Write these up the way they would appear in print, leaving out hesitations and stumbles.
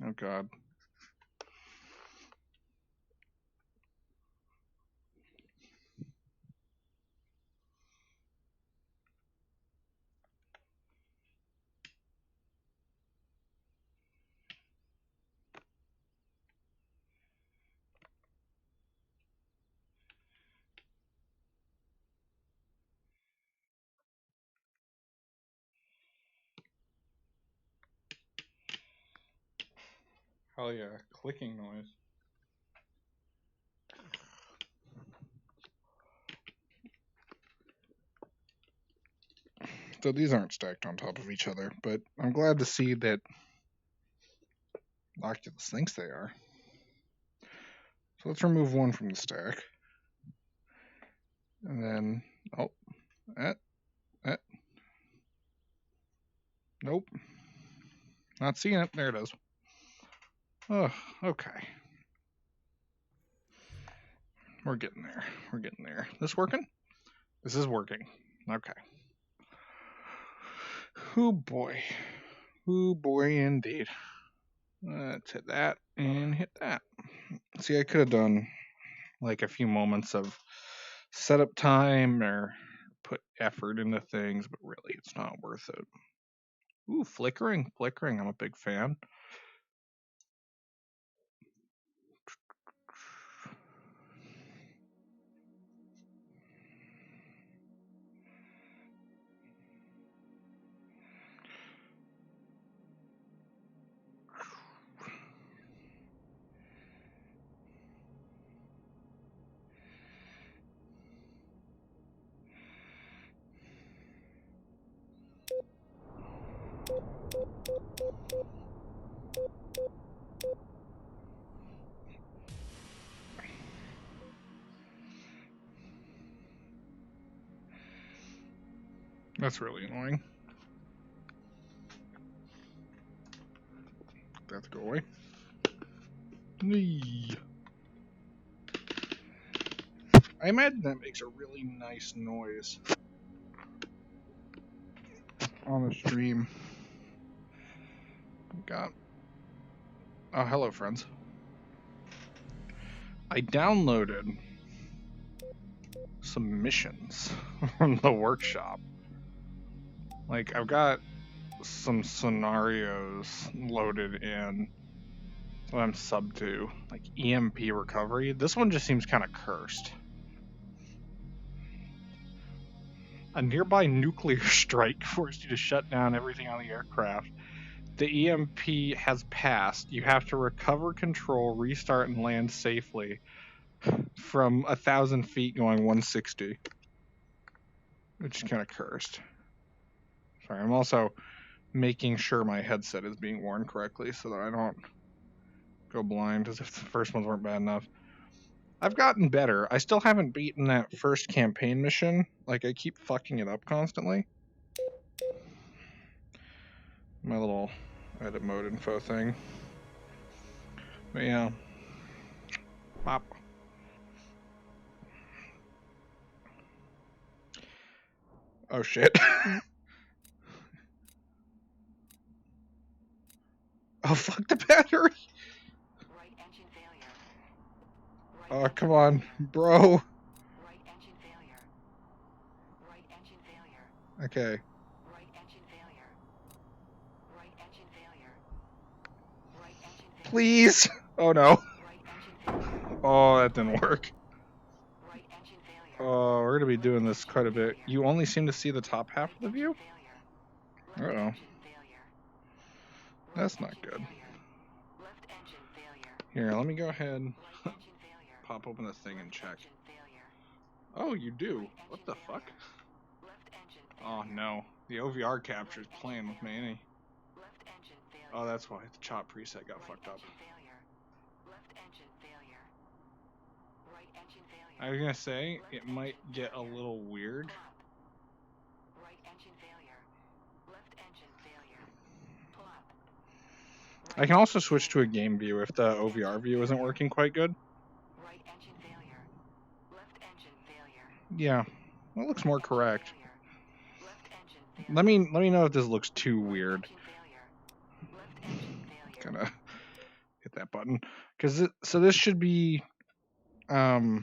Oh god. Oh yeah, clicking noise. So these aren't stacked on top of each other, but I'm glad to see that Oculus thinks they are. So let's remove one from the stack. And then, oh, nope. Not seeing it. There it is. Oh, okay. We're getting there. We're getting there. This working? This is working. Okay. Oh boy. Oh boy indeed. Let's hit that and hit that. See, I could have done like a few moments of setup time or put effort into things, but really it's not worth it. Ooh, flickering. I'm a big fan. That's really annoying. That to go away. I imagine that makes a really nice noise on the stream. Got. Oh, hello, friends. I downloaded some missions from the workshop. Like, I've got some scenarios loaded in that I'm sub to, like EMP recovery. This one just seems kind of cursed. A nearby nuclear strike forced you to shut down everything on the aircraft. The EMP has passed. You have to recover control, restart, and land safely from 1,000 feet going 160. Which is kind of cursed. Sorry, I'm also making sure my headset is being worn correctly so that I don't go blind as if the first ones weren't bad enough. I've gotten better. I still haven't beaten that first campaign mission. Like, I keep fucking it up constantly. My little edit mode info thing. But yeah. Pop. Oh shit. Oh fuck the battery. Right engine failure. Oh come on, bro. Right engine failure. Right engine failure. Okay. Right engine failure. Right engine failure. Right engine failure. Please. Oh no. Right engine failure. Oh, that didn't work. Right engine failure. Oh, we're gonna be doing this quite a bit. You only seem to see the top half of the view? Left Uh-oh. engine failure. That's not good. Left engine failure. Here, let me go ahead and Right engine failure. pop open the thing and check. Engine failure. Oh, you do? What the fuck? Left engine Oh failure. no. The OVR capture is playing with me. Left engine failure. Oh, that's why the chop preset got fucked up. Failure. Left engine failure. Right engine failure. I was gonna say, it might get a little weird. Right engine failure. Left engine failure. Plop. I can also switch to a game view if the OVR view isn't working quite good. Right engine failure. Left engine failure. Yeah, that looks more correct. Left engine failure. Let me know if this looks too weird. Left engine failure. Kinda hit that button. So this should be, oh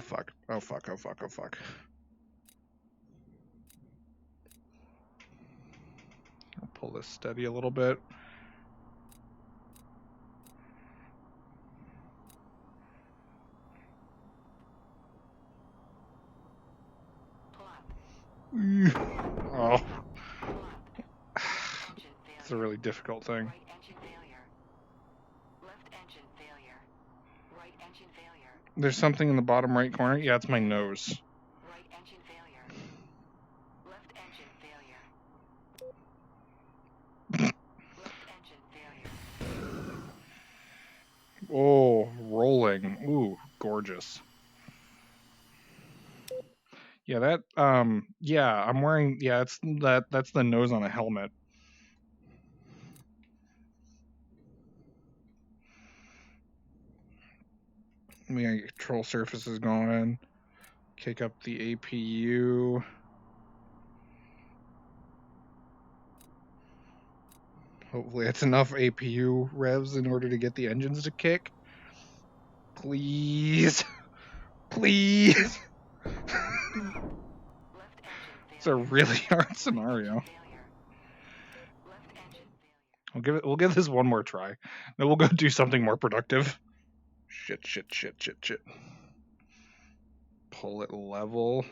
fuck, oh fuck, oh fuck, oh fuck. I'll pull this steady a little bit. Oh, it's a really difficult thing. Right engine failure. Left engine failure. Right engine failure. There's something in the bottom right corner. Yeah, it's my nose. Right engine failure. Left engine failure. Left engine failure. Oh, rolling. Ooh, gorgeous. Yeah, that yeah, I'm wearing, yeah, that's the nose on a helmet. We got control surfaces going. Kick up the APU. Hopefully that's enough APU revs in order to get the engines to kick. Please. Please. Left engine It's a failure. really hard scenario. Left engine failure. We'll give this one more try. Then we'll go do something more productive. Shit. Pull it level.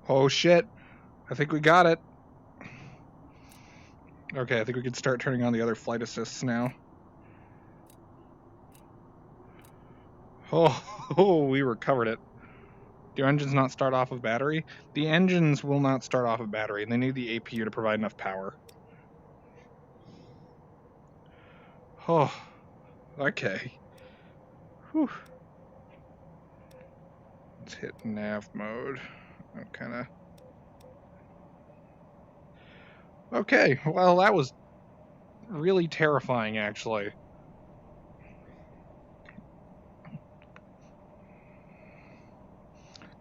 Oh shit. I think we got it. Okay, I think we can start turning on the other flight assists now. Oh, we recovered it. Do engines not start off of battery? The engines will not start off of battery, and they need the APU to provide enough power. Oh, okay. Whew. Let's hit nav mode. I'm kind of... Okay, well, that was really terrifying, actually.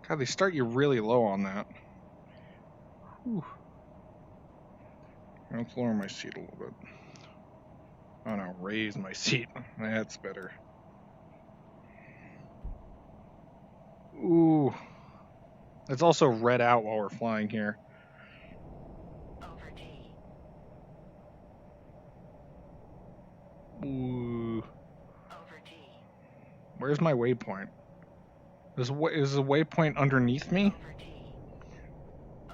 God, they start you really low on that. Whew. Let's lower my seat a little bit. Oh no, raise my seat. That's better. Ooh. It's also red out while we're flying here. Over T. Ooh. Over T. Where's my waypoint? Is the waypoint underneath me? Over T.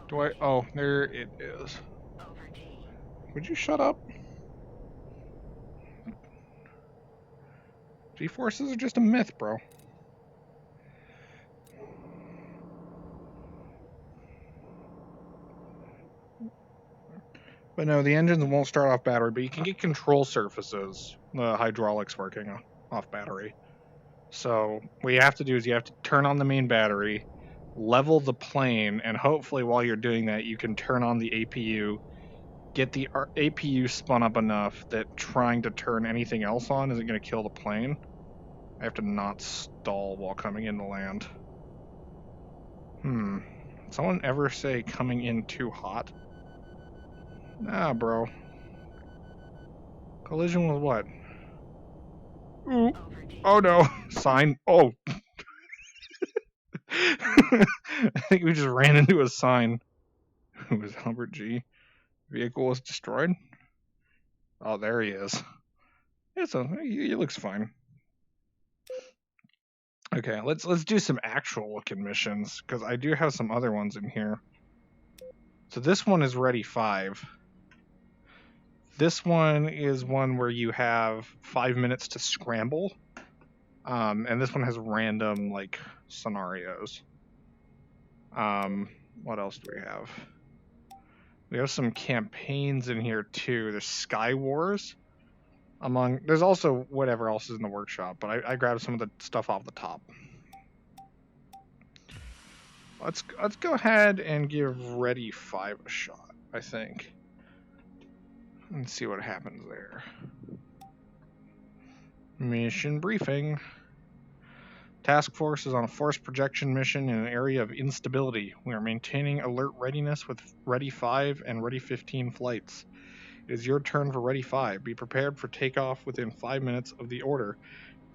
Do I? Oh, there it is. Over T. Would you shut up? G-forces are just a myth, bro. But no, the engines won't start off battery, but you can get control surfaces, the hydraulics working off battery. So what you have to do is you have to turn on the main battery, level the plane, and hopefully while you're doing that, you can turn on the APU, get the APU spun up enough that trying to turn anything else on isn't going to kill the plane. I have to not stall while coming in to land. Someone ever say coming in too hot? Nah, bro. Collision with what? Ooh. Oh no. Sign. Oh. I think we just ran into a sign. It was Albert G. Vehicle was destroyed. Oh, there he is. He looks fine. Okay, let's do some actual looking missions because I do have some other ones in here. So this one is ready 5. This one is one where you have 5 minutes to scramble, and this one has random like scenarios. What else do we have? We have some campaigns in here too. There's Sky Wars. There's also whatever else is in the workshop, but I grabbed some of the stuff off the top. Let's go ahead and give Ready 5 a shot, I think. Let's see what happens there. Mission briefing. Task Force is on a force projection mission in an area of instability. We are maintaining alert readiness with Ready 5 and Ready 15 flights. It is your turn for Ready 5. Be prepared for takeoff within 5 minutes of the order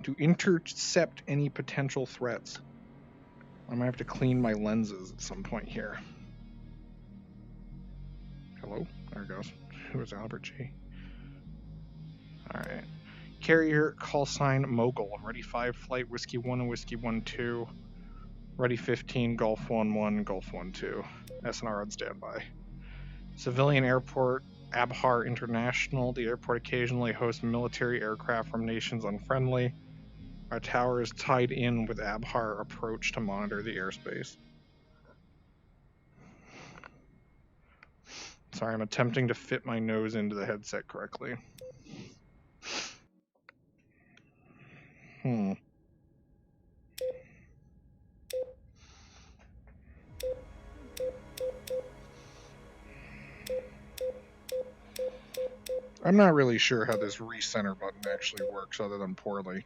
to intercept any potential threats. I might have to clean my lenses at some point here. Hello? There it goes. Who is Albert G? Alright. Carrier, call sign Mogul. Ready 5 flight, Whiskey 1 and Whiskey 1-2. Ready 15, Golf 1-1, Golf 1-2. SNR on standby. Civilian airport, Abhar International. The airport occasionally hosts military aircraft from nations unfriendly. Our tower is tied in with Abhar approach to monitor the airspace. Sorry, I'm attempting to fit my nose into the headset correctly. I'm not really sure how this recenter button actually works other than poorly.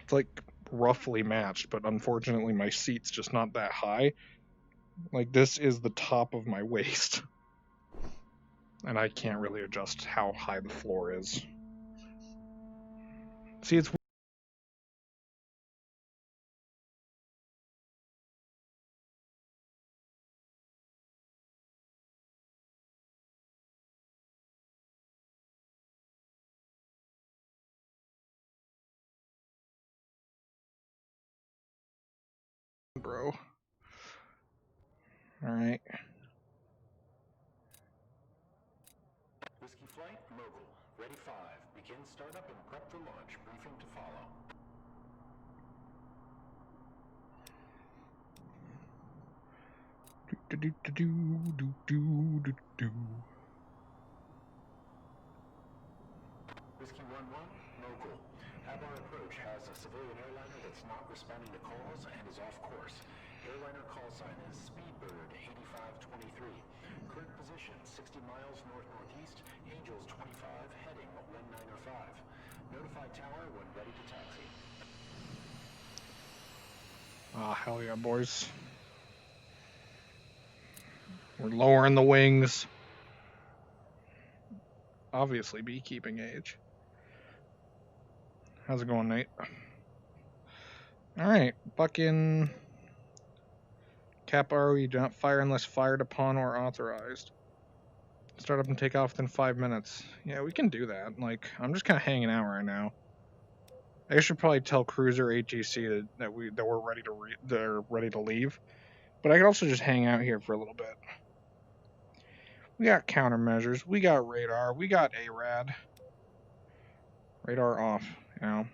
It's like roughly matched, but unfortunately my seat's just not that high. Like this is the top of my waist. And I can't really adjust how high the floor is. See, it's bro. Alright. Whiskey Flight, Mogul. Ready 5. Begin startup and prep for launch. Briefing to follow. Whiskey 1-1, Mogul. Abhar approach has a civilian airliner that's not responding to calls and is off course. Airliner call sign is Speedbird 8523. Current position 60 miles north-northeast, Angels 25, heading 195. Notify tower when ready to taxi. Ah, hell yeah, boys. We're lowering the wings. Obviously beekeeping age. How's it going, Nate? Alright, bucking. Cap ROE, do not fire unless fired upon or authorized. Start up and take off within 5 minutes. Yeah, we can do that. Like, I'm just kind of hanging out right now. I should probably tell Cruiser ATC that we're ready to they're ready to leave. But I could also just hang out here for a little bit. We got countermeasures. We got radar. We got ARAD. Radar off. You know,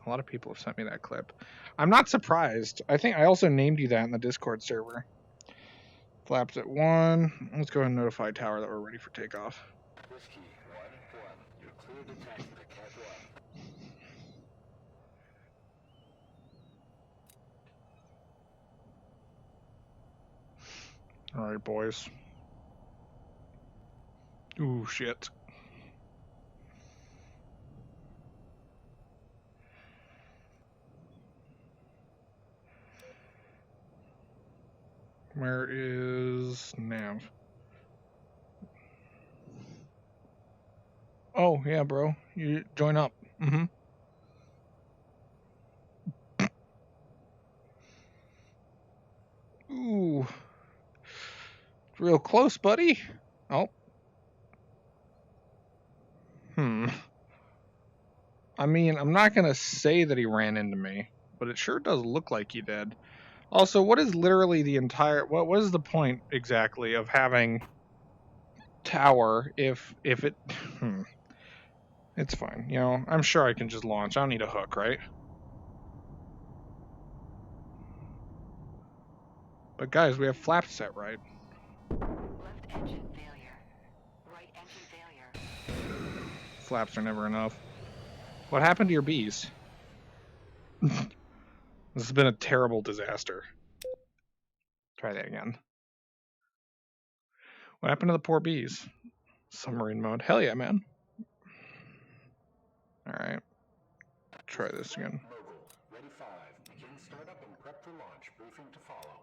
a lot of people have sent me that clip. I'm not surprised. I think I also named you that in the Discord server. Flaps at 1. Let's go ahead and notify tower that we're ready for takeoff. Whiskey 1-1. You're cleared to taxi to Cap 1. Alright, boys. Ooh, shit. Where is Nav? Oh, yeah, bro. You join up. Mm-hmm. Ooh. Real close, buddy. Oh. I mean, I'm not going to say that he ran into me, but it sure does look like he did. Also, what is literally the entire... What is the point, exactly, of having tower if it... It's fine. You know, I'm sure I can just launch. I don't need a hook, right? But guys, we have flaps set right. Left engine failure. Right engine failure. Flaps are never enough. What happened to your bees? This has been a terrible disaster. Try that again. What happened to the poor bees? Submarine mode. Hell yeah, man. Alright. Try this again. Mogul, ready 5. Begin startup and prep for launch. Briefing to follow.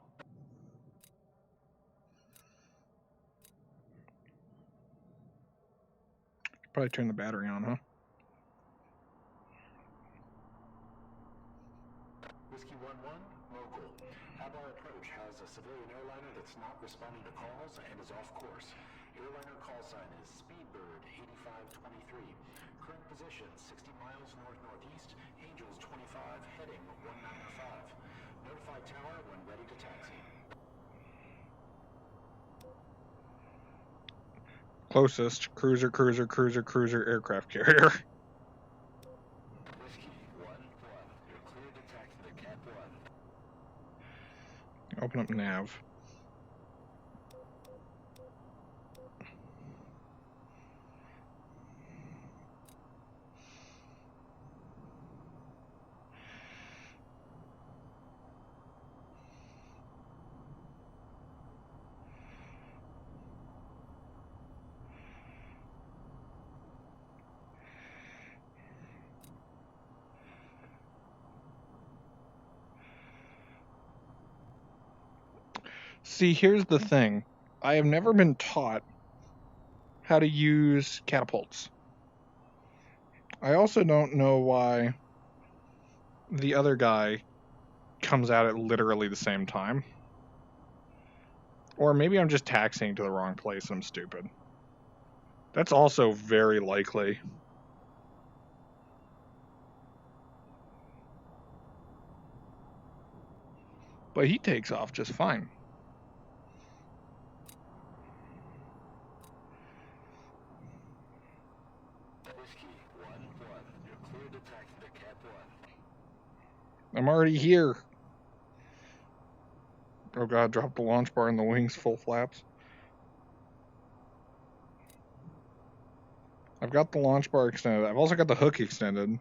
Probably turn the battery on, huh? Whiskey 1-1, Mogul. Habar approach has a civilian airliner that's not responding to calls and is off course. Airliner call sign is Speedbird 8523. Current position 60 miles north-northeast, Angels 25, heading 195. Notify tower when ready to taxi. Closest. Cruiser, aircraft carrier. Whiskey 1-1, you're cleared to taxi to Cap 1. Open up nav. See, here's the thing. I have never been taught how to use catapults. I also don't know why the other guy comes out at literally the same time. Or maybe I'm just taxiing to the wrong place and I'm stupid. That's also very likely. But he takes off just fine. Whiskey 1-1, you're cleared to taxi to Cap 1. I'm already here. Oh god, drop the launch bar and the wings full flaps. I've got the launch bar extended. I've also got the hook extended.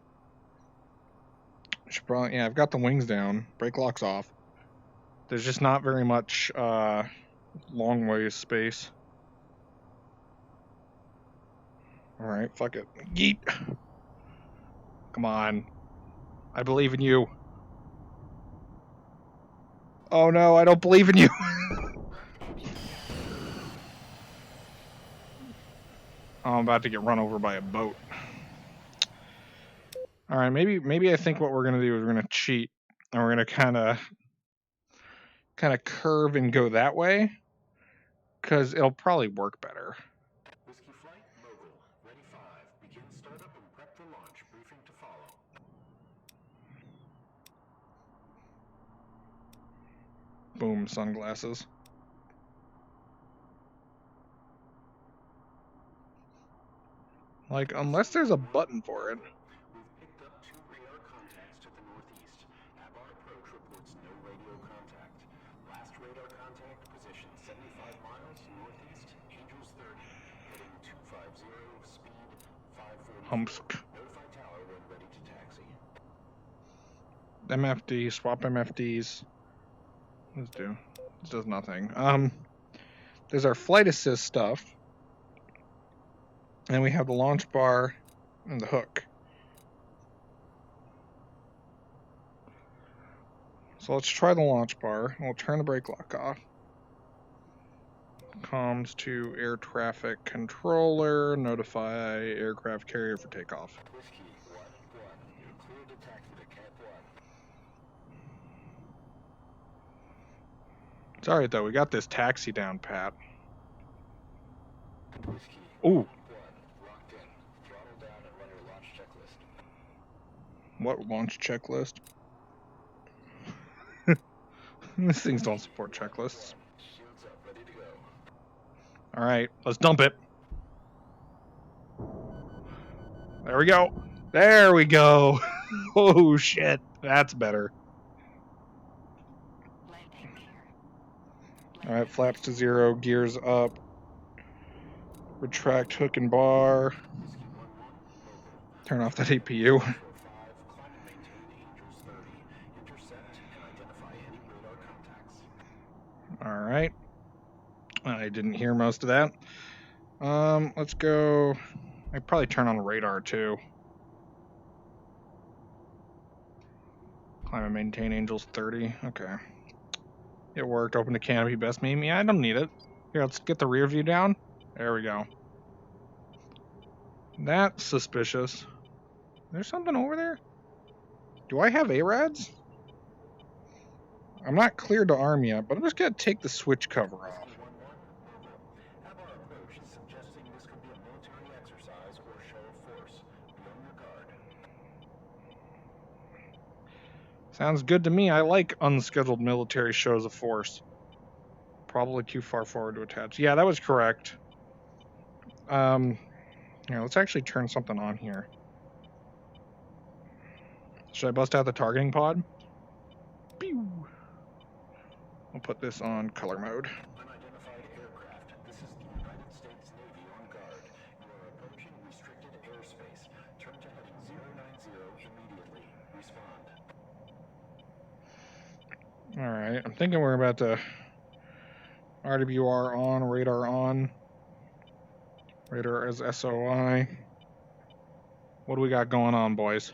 Should probably, yeah, I've got the wings down. Brake lock's off. There's just not very much long ways space. Alright, fuck it. Yeet! Come on. I believe in you. Oh no, I don't believe in you. Oh, I'm about to get run over by a boat. Alright, maybe I think what we're gonna do is we're gonna cheat. And we're gonna kinda curve and go that way. Cause it'll probably work better. Whiskey flight, Mogul, ready 5. Begin startup and prep for launch. Briefing to follow. Boom, sunglasses. Like, unless there's a button for it. We've picked up 2 radar contacts to the northeast. Habar approach reports no radio contact. Last radar contact, position 75 miles northeast, Angels 30, heading 250, speed 540. Humsk. Notify tower when ready to taxi. MFD, swap MFDs. Let's do. This does nothing. There's our flight assist stuff. And we have the launch bar and the hook. So let's try the launch bar. We'll turn the brake lock off. Comms to air traffic controller. Notify aircraft carrier for takeoff. Whiskey 1-1, you're cleared to taxi to Cap 1. It's alright though, we got this taxi down pat. Whiskey Ooh. 1-1, locked in. Throttle down and run your launch checklist. What launch checklist? These things don't support checklists. Shields up, ready to go. Alright, let's dump it. There we go. There we go. Oh shit, that's better. Landing gear. Alright, flaps to 0, gears up. Retract hook and bar. Whiskey 1-1, Mogul. Turn off that APU. 5, climb and maintain Angels 30. Intercept and identify any radar contacts. Alright. I didn't hear most of that. Let's go. I probably turn on radar too. Climb and maintain Angels 30. Okay. It worked. Open the canopy. Best meme. Yeah, I don't need it. Here, let's get the rear view down. There we go. That's suspicious. There's something over there? Do I have ARADs? I'm not cleared to arm yet, but I'm just gonna take the switch cover off. Have our approach suggesting this could be a military exercise or show of force. Be on your guard. Sounds good to me. I like unscheduled military shows of force. Probably too far forward to attach. Yeah, that was correct. Yeah, let's actually turn something on here. Should I bust out the targeting pod? Pew! I'll put this on color mode. Unidentified aircraft. This is the United States Navy on guard. You are approaching restricted airspace. Turn to heading 090 immediately. Respond. Alright, I'm thinking we're about to... RWR on, radar on. Radar as SOI. What do we got going on, boys?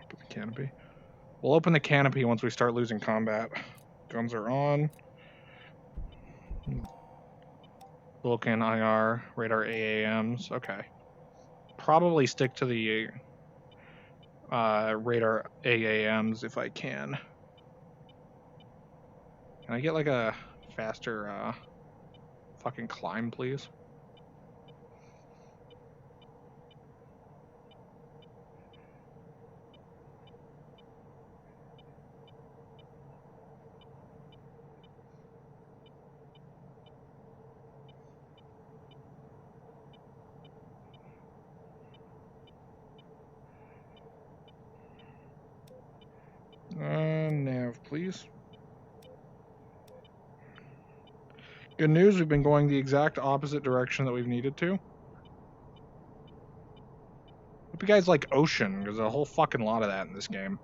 Open the canopy. We'll open the canopy once we start losing combat. Guns are on. Vulcan IR, radar AAMs. Okay. Probably stick to the radar AAMs if I can. Can I get like a faster fucking climb, please? Nav, please. Good news, we've been going the exact opposite direction that we've needed to. Hope you guys like ocean. There's a whole fucking lot of that in this game.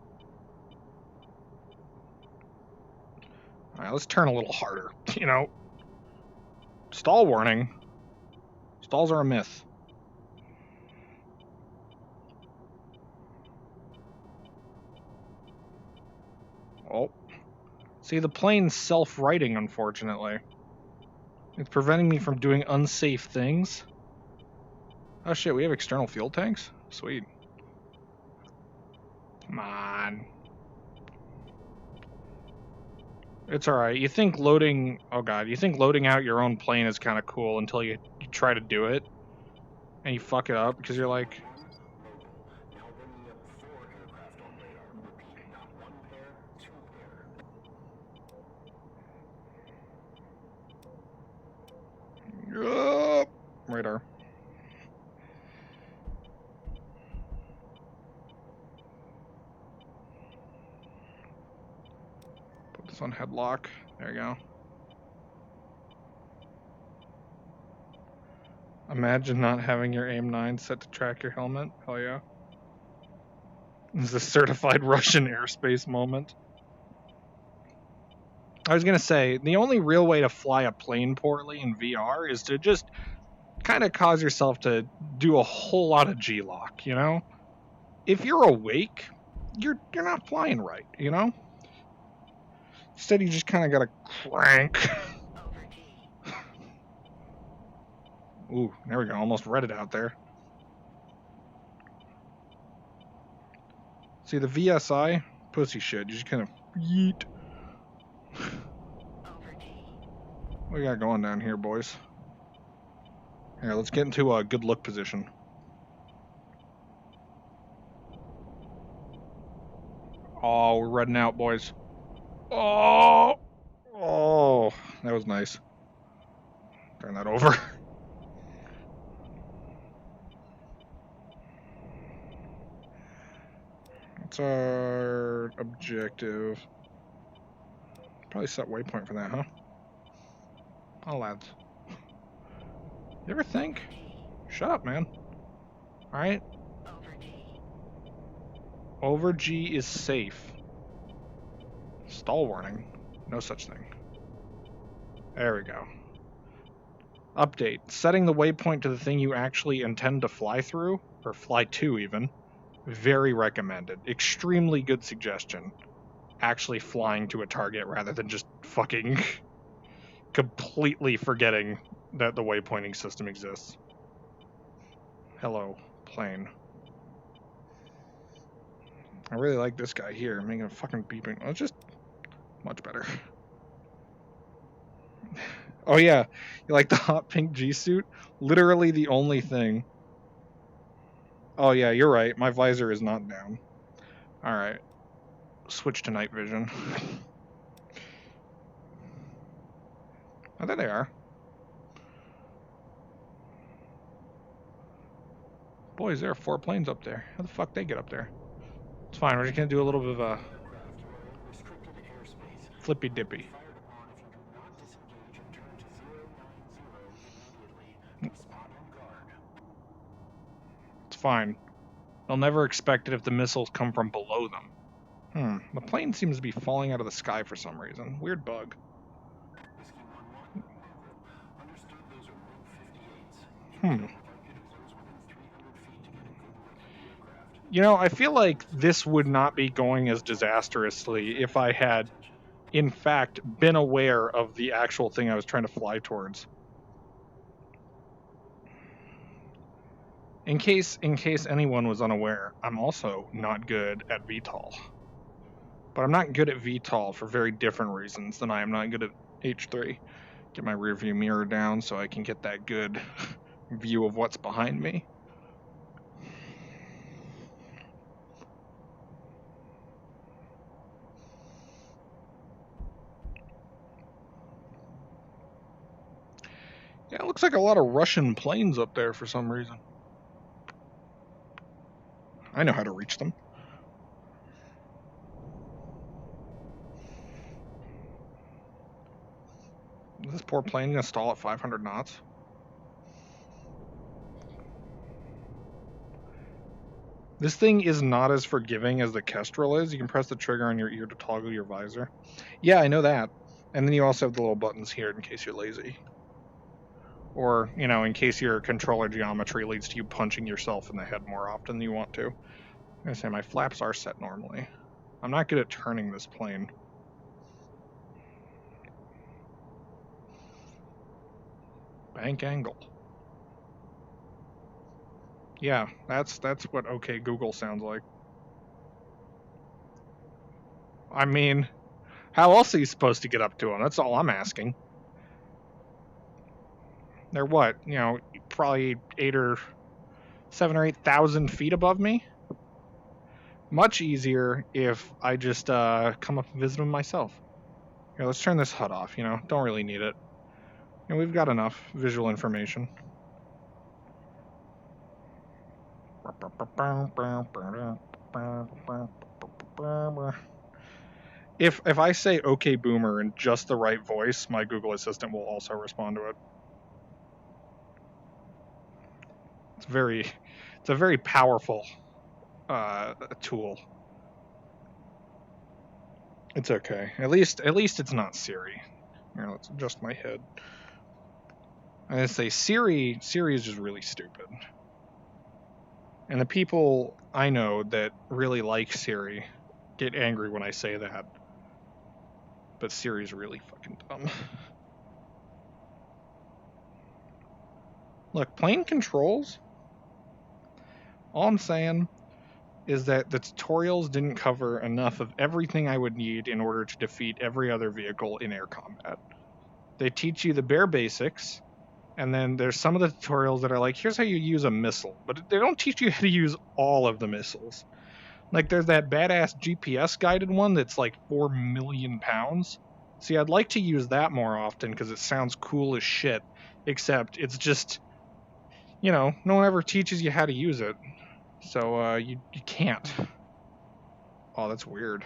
Alright, let's turn a little harder. You know, stall warning. Stalls are a myth. Oh. See, the plane's self-righting, unfortunately. It's preventing me from doing unsafe things. Oh shit, we have external fuel tanks? Sweet. Come on. It's alright. You think loading... Oh god, you think loading out your own plane is kind of cool until you try to do it. And you fuck it up because you're like... Now bringing up 4 aircraft on radar. Repeat, not 1 pair, 2 pair. Radar. Put this on headlock. There you go. Imagine not having your AIM-9 set to track your helmet. Hell yeah. This is a certified Russian airspace moment. I was gonna say, the only real way to fly a plane poorly in VR is to just kind of cause yourself to do a whole lot of G-lock, you know? If you're awake, you're not flying right, you know? Instead, you just kind of gotta crank. Over G. Ooh, there we go. Almost read it out there. See, the VSI? Pussy shit. You just kind of yeet. Over G. What we got going down here, boys? Here, let's get into a good look position. Oh, we're redding out, boys. Oh! Oh, that was nice. Turn that over. What's our objective? Probably set waypoint for that, huh? Oh, lads. You ever think? Shut up, man. Alright? Over G. Over G is safe. Stall warning. No such thing. There we go. Update. Setting the waypoint to the thing you actually intend to fly through, or fly to even, very recommended. Extremely good suggestion. Actually flying to a target rather than just fucking completely forgetting that the waypointing system exists. Hello, plane. I really like this guy here, making a fucking beeping. Oh, it's just much better. Oh yeah, you like the hot pink G suit? Literally the only thing. Oh yeah, you're right. My visor is not down. All right, switch to night vision. Oh, there they are. Boys, there are 4 planes up there. How the fuck they get up there? It's fine. We're just gonna do a little bit of a Aircraft, you are in restricted airspace. flippy dippy. Fired upon if you do not disengage and turn to 090 immediately. Spot on guard. It's fine. They'll never expect it if the missiles come from below them. The plane seems to be falling out of the sky for some reason. Weird bug. Whiskey 1-1, understood those are MiG-58s. Hmm. Targeted those within 300 feet to get a good look at the aircraft. You know, I feel like this would not be going as disastrously if I had, in fact, been aware of the actual thing I was trying to fly towards. In case anyone was unaware, I'm also not good at VTOL. But I'm not good at VTOL for very different reasons than I am not good at H3. Get my rear view mirror down so I can get that good view of what's behind me. Yeah, it looks like a lot of Russian planes up there for some reason. I know how to reach them. Is this poor plane gonna stall at 500 knots? This thing is not as forgiving as the Kestrel is. You can press the trigger on your ear to toggle your visor. Yeah, I know that. And then you also have the little buttons here in case you're lazy. Or, you know, in case your controller geometry leads to you punching yourself in the head more often than you want to. I'm gonna say my flaps are set normally. I'm not good at turning this plane. Bank angle. Yeah, that's what OK Google sounds like. I mean, how else are you supposed to get up to them? That's all I'm asking. They're what? You know, probably 7 or 8,000 feet above me. Much easier if I just come up and visit them myself. Here, let's turn this HUD off. You know, don't really need it. You know, we've got enough visual information. If I say OK Boomer in just the right voice, my Google Assistant will also respond to it. It's a very powerful tool. It's okay. At least it's not Siri. Here, let's adjust my head. I'm gonna say Siri is just really stupid. And the people I know that really like Siri get angry when I say that. But Siri's really fucking dumb. Look, plane controls. All I'm saying is that the tutorials didn't cover enough of everything I would need in order to defeat every other vehicle in air combat. They teach you the bare basics, and then there's some of the tutorials that are like, here's how you use a missile, but they don't teach you how to use all of the missiles. Like, there's that badass GPS guided one that's like 4 million pounds. See, I'd like to use that more often because it sounds cool as shit, except it's just, you know, no one ever teaches you how to use it. So, you can't. Oh, that's weird.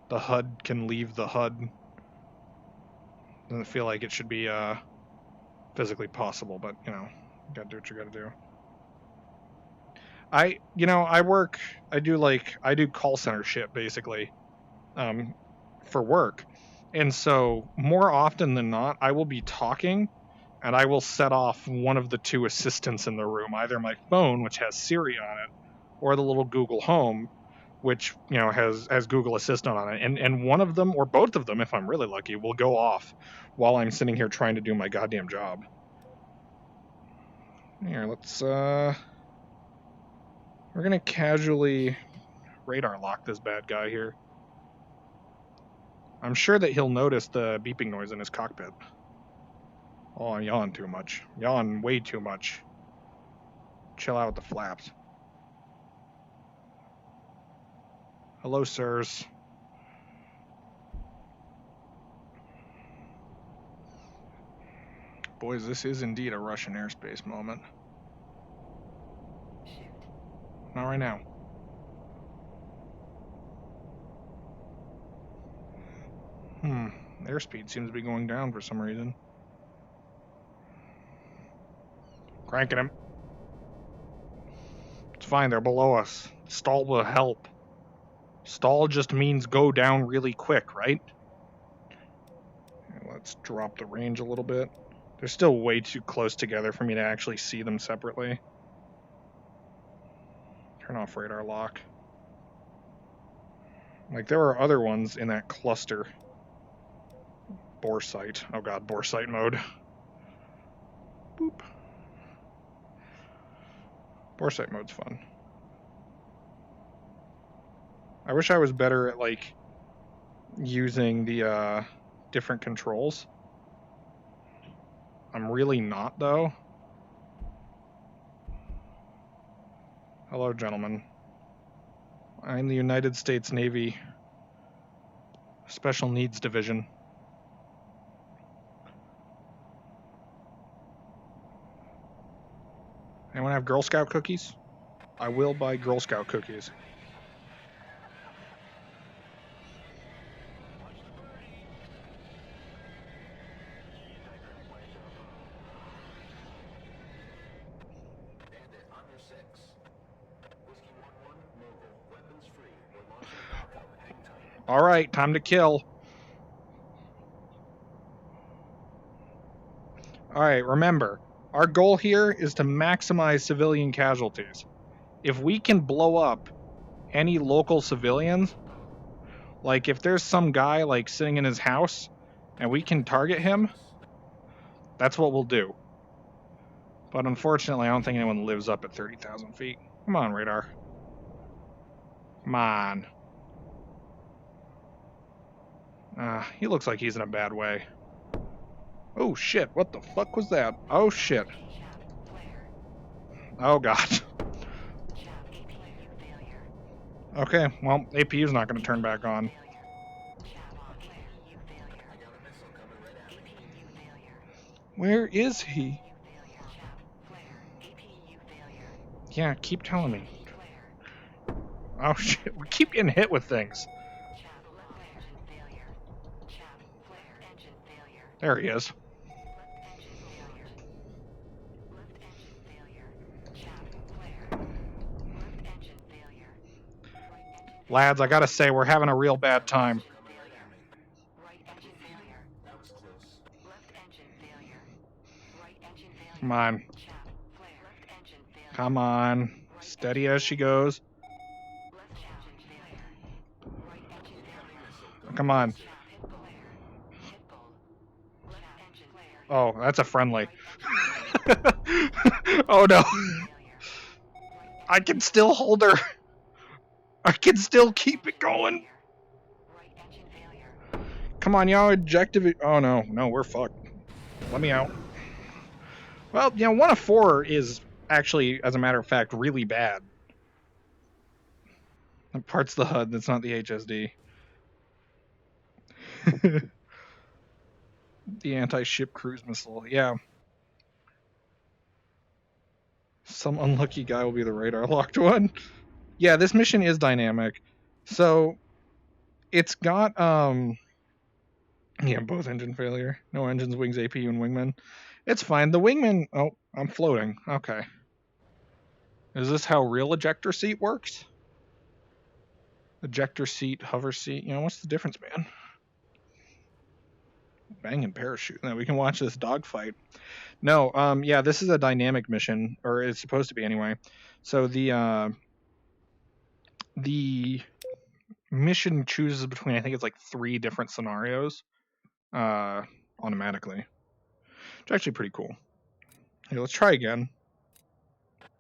The HUD can leave the HUD. Doesn't feel like it should be, physically possible, but, you know, you gotta do what you gotta do. I do call center shit, basically, for work. And so, more often than not, I will be talking and I will set off one of the two assistants in the room, either my phone, which has Siri on it, or the little Google Home, which, you know, has Google Assistant on it. And one of them, or both of them, if I'm really lucky, will go off while I'm sitting here trying to do my goddamn job. Here, let's, we're gonna casually radar lock this bad guy here. I'm sure that he'll notice the beeping noise in his cockpit. Oh, I yawn too much. Yawn way too much. Chill out with the flaps. Hello, sirs. Boys, this is indeed a Russian airspace moment. Shoot. Not right now. Airspeed seems to be going down for some reason. Cranking him. It's fine, they're below us. Stall will help. Stall just means go down really quick, right? Let's drop the range a little bit. They're still way too close together for me to actually see them separately. Turn off radar lock. Like, there are other ones in that cluster. Bore sight. Oh god, bore sight mode. Boop. Bore sight mode's fun. I wish I was better at, like, using the different controls. I'm really not, though. Hello, gentlemen. I'm the United States Navy Special Needs Division. Anyone have Girl Scout cookies? I will buy Girl Scout cookies. Bandit on your 6. Whiskey 1-1, Mogul. Weapons free. We're launching backup. Hang tight. All right, time to kill. All right, remember, our goal here is to maximize civilian casualties. If we can blow up any local civilians, like if there's some guy like sitting in his house and we can target him, that's what we'll do. But unfortunately, I don't think anyone lives up at 30,000 feet. Come on, radar. Come on. He looks like he's in a bad way. Oh shit, what the fuck was that? Oh shit. Oh god. Okay, well, APU's not going to turn back on. Where is he? Yeah, keep telling me. Oh shit, we keep getting hit with things. There he is. Lads, I gotta say, we're having a real bad time. Come on. Come on. Steady as she goes. Come on. Oh, that's a friendly. Oh no. I can still hold her. I can still keep it going. Come on, y'all, objective. Oh no, no, we're fucked. Let me out. Well, you know, 1 of 4 is actually, as a matter of fact, really bad. That part's the HUD, that's not the HSD. The anti-ship cruise missile, yeah. Some unlucky guy will be the radar locked one. Yeah, this mission is dynamic. So it's got yeah, both engine failure. No engines, wings, APU, and wingman. It's fine. The wingman, oh, I'm floating. Okay. Is this how real ejector seat works? Ejector seat, hover seat, you know, what's the difference, man? Banging parachute. Now we can watch this dogfight. No, yeah, this is a dynamic mission, or it's supposed to be anyway. So the mission chooses between, I think it's like 3 different scenarios, automatically. It's actually pretty cool. Hey, let's try again.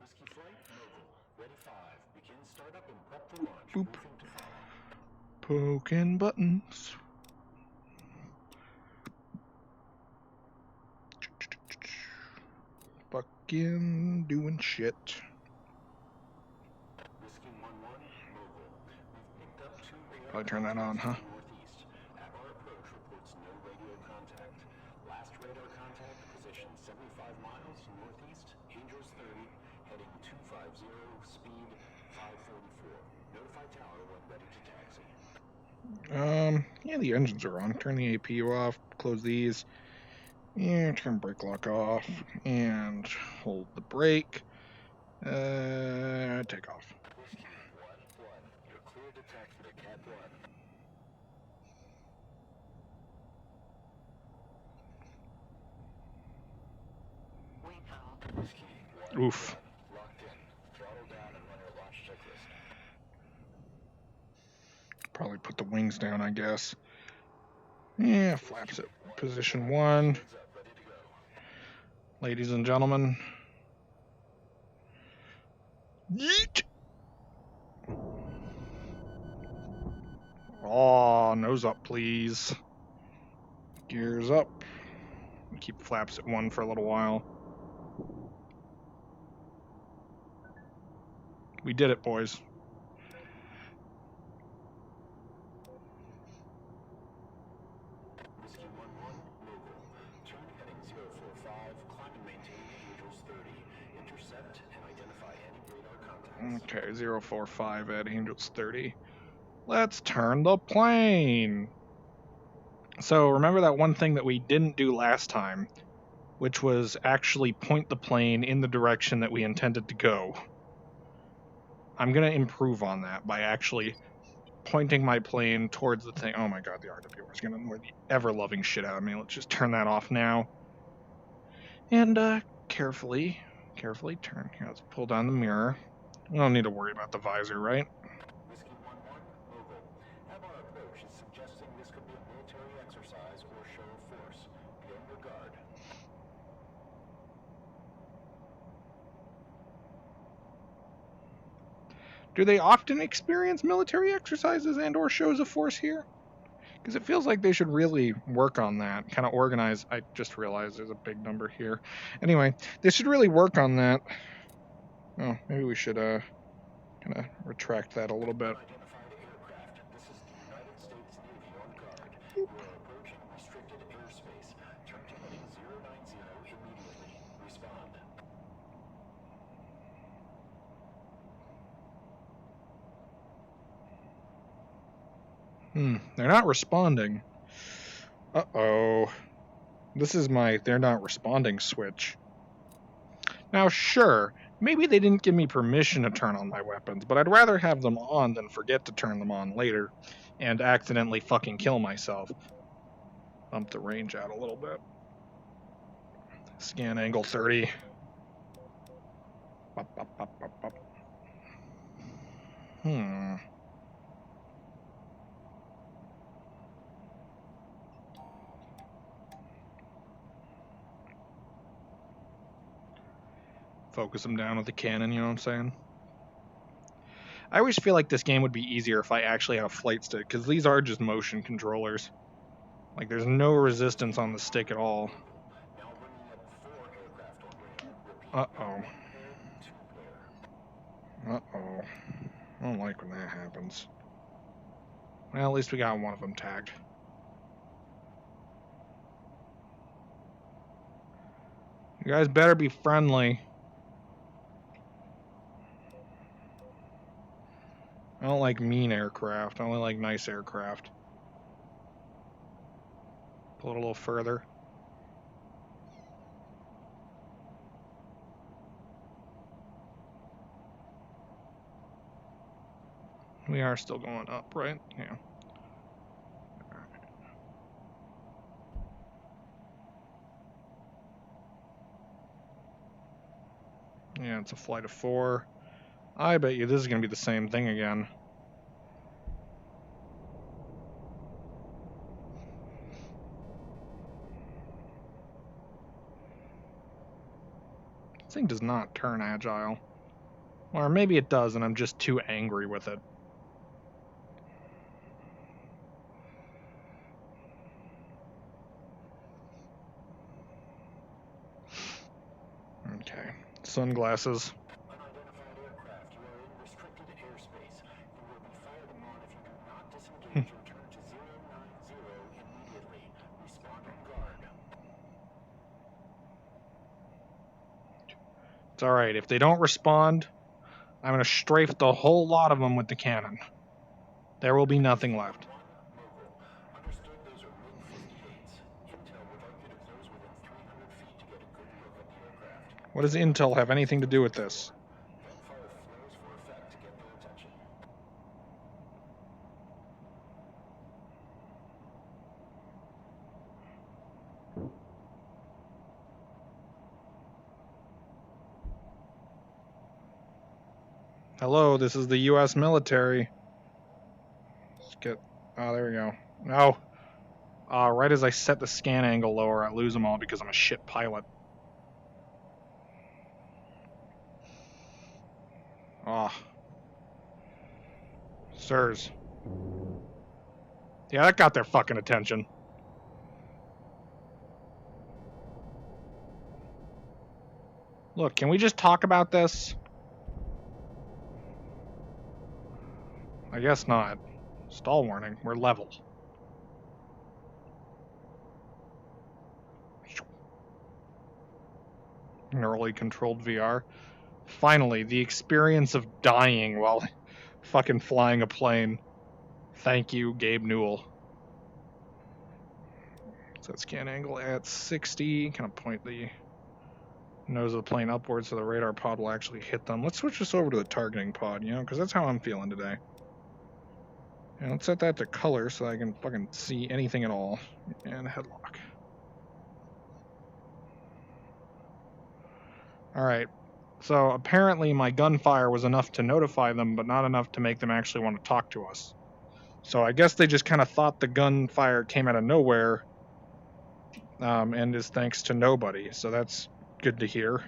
Whiskey flight, mogul. Ready 5. Begin startup and prep for launch. Boop. Briefing to follow. Poking buttons. Fucking doing shit. Whiskey 1-1, mogul. We've picked up 2 radar Probably turn that on, contacts huh? to the northeast. At our approach reports no radio contact. Last radar contact position 75 miles northeast, Angels 30, heading 250, speed 544. Notify tower when ready to taxi. Yeah, the engines are on. Turn the APU off, close these. Yeah, turn brake lock off, and hold the brake. Take off. Whiskey 1-1, you're clear to taxi to Cat 1. VTOL. Whiskey 1-1, Oof. locked in. Throttle down and run your launch checklist. Probably put the wings down, I guess. Yeah, flaps at position 1. Heads up, ready to go. Ladies and gentlemen. Yeet! Aw, nose up, please. Gears up. Keep flaps at 1 for a little while. We did it, boys. Whiskey 1-1, mogul. Turn heading 045, climb and maintain Angels 30. Intercept and identify any radar contacts. Okay, 045 at Angels 30. Let's turn the plane. So remember that one thing that we didn't do last time, which was actually point the plane in the direction that we intended to go. I'm going to improve on that by actually pointing my plane towards the thing. Oh my god, the RWR is going to annoy the ever-loving shit out of me. Let's just turn that off now. And carefully turn. Here, let's pull down the mirror. We don't need to worry about the visor, right? Whiskey 1-1, mogul. At our approach is suggesting this could be a military exercise or show of force. Be on your guard. Do they often experience military exercises and or shows of force here? Because it feels like they should really work on that, kind of organize. I just realized there's a big number here. Anyway, they should really work on that. Oh, maybe we should kind of retract that a little bit. Unidentified aircraft. This is the United States Navy on guard. You are approaching restricted airspace. Turn to heading 090 immediately. Respond. They're not responding. Uh-oh. This is my they're not responding switch. Now, sure, maybe they didn't give me permission to turn on my weapons, but I'd rather have them on than forget to turn them on later and accidentally fucking kill myself. Bump the range out a little bit. Scan angle 30. Bop, bop, bop, bop, bop. Focus them down with the cannon, you know what I'm saying? I always feel like this game would be easier if I actually had a flight stick, because these are just motion controllers. Like, there's no resistance on the stick at all. Now bringing up 4 aircraft on radar. Repeat. Uh-oh. 1 pair, 2 pair. Uh-oh. I don't like when that happens. Well, at least we got one of them tagged. You guys better be friendly. I don't like mean aircraft. I only like nice aircraft. Pull it a little further. We are still going up, right? Yeah. Yeah, it's a flight of 4. I bet you this is going to be the same thing again. This thing does not turn agile. Or maybe it does and I'm just too angry with it. Okay. Sunglasses. Unidentified aircraft, you are in restricted airspace. You will be fired upon if you do not disengage or turn to 090 immediately. Respond on guard. It's alright. If they don't respond, I'm going to strafe the whole lot of them with the cannon. There will be nothing left. Understood, those are MiG-58s. Intel would like you to close within 300 feet to get a good look at the aircraft. What does Intel have anything to do with this? Gunfire flows for effect to get their attention. Hello, this is the U.S. military. Let's get... Oh, there we go. No. Right as I set the scan angle lower, I lose them all because I'm a shit pilot. Ah. Sirs. Yeah, that got their fucking attention. Look, can we just talk about this? I guess not. Stall warning. We're level. Neurally controlled VR. Finally, the experience of dying while fucking flying a plane. Thank you, Gabe Newell. Set scan angle at 60. Kind of point the nose of the plane upwards so the radar pod will actually hit them. Let's switch this over to the targeting pod, you know, because that's how I'm feeling today. And let's set that to color so I can fucking see anything at all. And headlock. Alright. So apparently my gunfire was enough to notify them, but not enough to make them actually want to talk to us. So I guess they just kind of thought the gunfire came out of nowhere, and is thanks to nobody. So that's good to hear.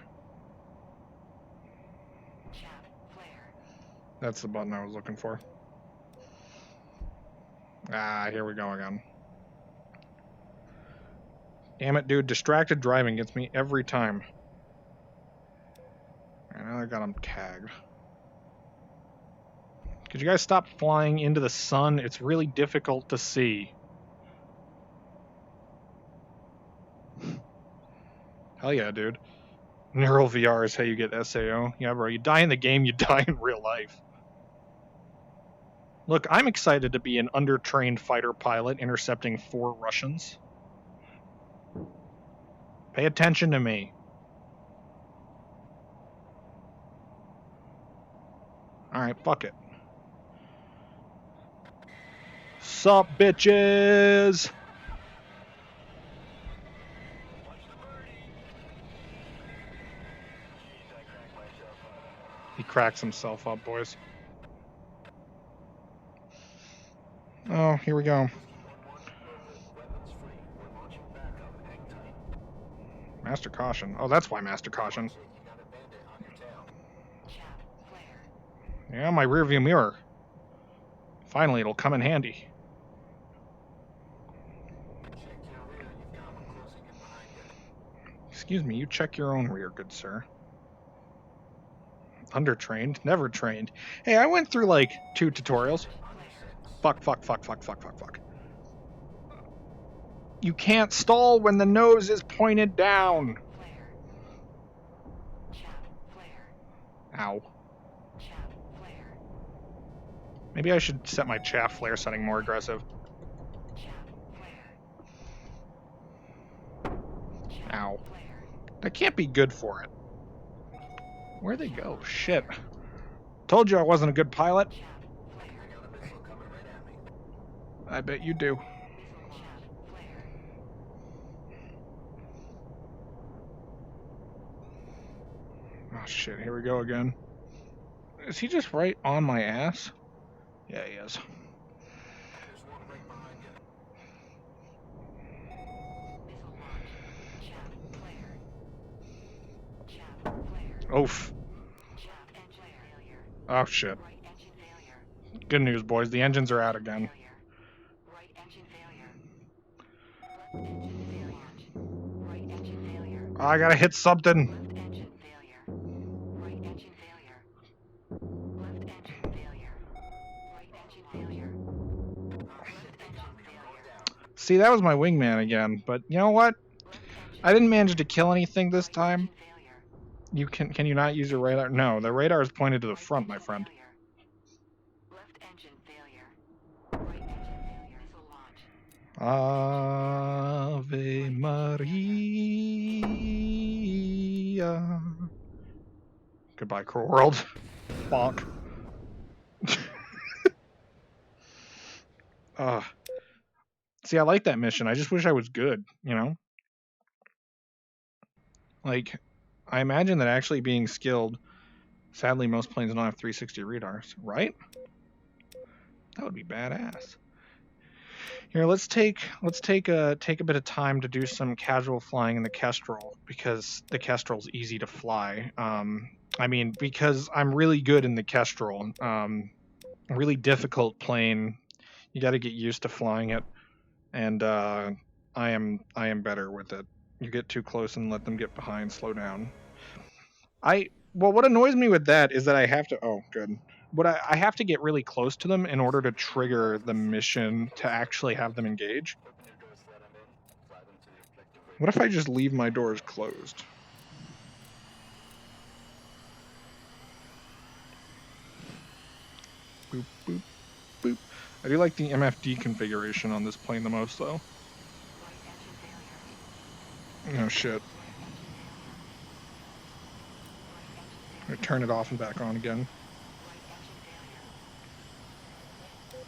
That's the button I was looking for. Ah, here we go again. Damn it, dude. Distracted driving gets me every time. And now I got him tagged. Could you guys stop flying into the sun? It's really difficult to see. Hell yeah, dude. Neural VR is how you get SAO. Yeah, bro, you die in the game, you die in real life. Look, I'm excited to be an undertrained fighter pilot intercepting 4 Russians. Pay attention to me. Alright, fuck it. Sup, bitches? He cracks himself up, boys. Oh, here we go. Master caution. Oh, that's why master caution. Yeah, my rearview mirror. Finally, it'll come in handy. Excuse me, you check your own rear, good sir. Undertrained, never trained. Hey, I went through like 2 tutorials. Fuck. You can't stall when the nose is pointed down. Ow. Maybe I should set my chaff flare setting more aggressive. Ow. That can't be good for it. Where'd they go? Shit. Told you I wasn't a good pilot. I bet you do. shit, here we go again. Is he just right on my ass? Yeah, he is. There's one right behind you. Missile launch. Chaff flare. Chaff flare. Oof. Chaff engine failure. Oh, shit. Right engine failure. Good news, boys. The engines are out again. Failure. Right engine failure. Left engine failure. Right engine failure. Oh, I gotta hit something. Left engine failure. Right engine failure. Left engine failure. Right engine failure. Left engine failure. See, that was my wingman again. But you know what? Left engine I didn't manage to kill anything this right time. engine failure. You can you not use your radar? No, the radar is pointed to the Right front, my engine friend. failure. Left engine failure. Right engine failure. Missile launch. Ave Maria. Goodbye, cruel world. Bonk. See, I like that mission. I just wish I was good, you know? Like, I imagine that actually being skilled, sadly, most planes don't have 360 radars, right? That would be badass. Here, let's take a bit of time to do some casual flying in the Kestrel because the Kestrel's easy to fly. I mean, because I'm really good in the Kestrel. Really difficult plane. You got to get used to flying it, and I am better with it. You get too close and let them get behind. Slow down. Well, what annoys me with that is that I have to. Oh, good. What I have to get really close to them in order to trigger the mission to actually have them engage. Open your doors, let them in. Fly them to the objective. What if I just leave my doors closed? Boop, boop, boop. I do like the MFD configuration on this plane the most, though. Right engine failure. Oh, shit. I'm gonna turn it off and back on again. Right engine failure.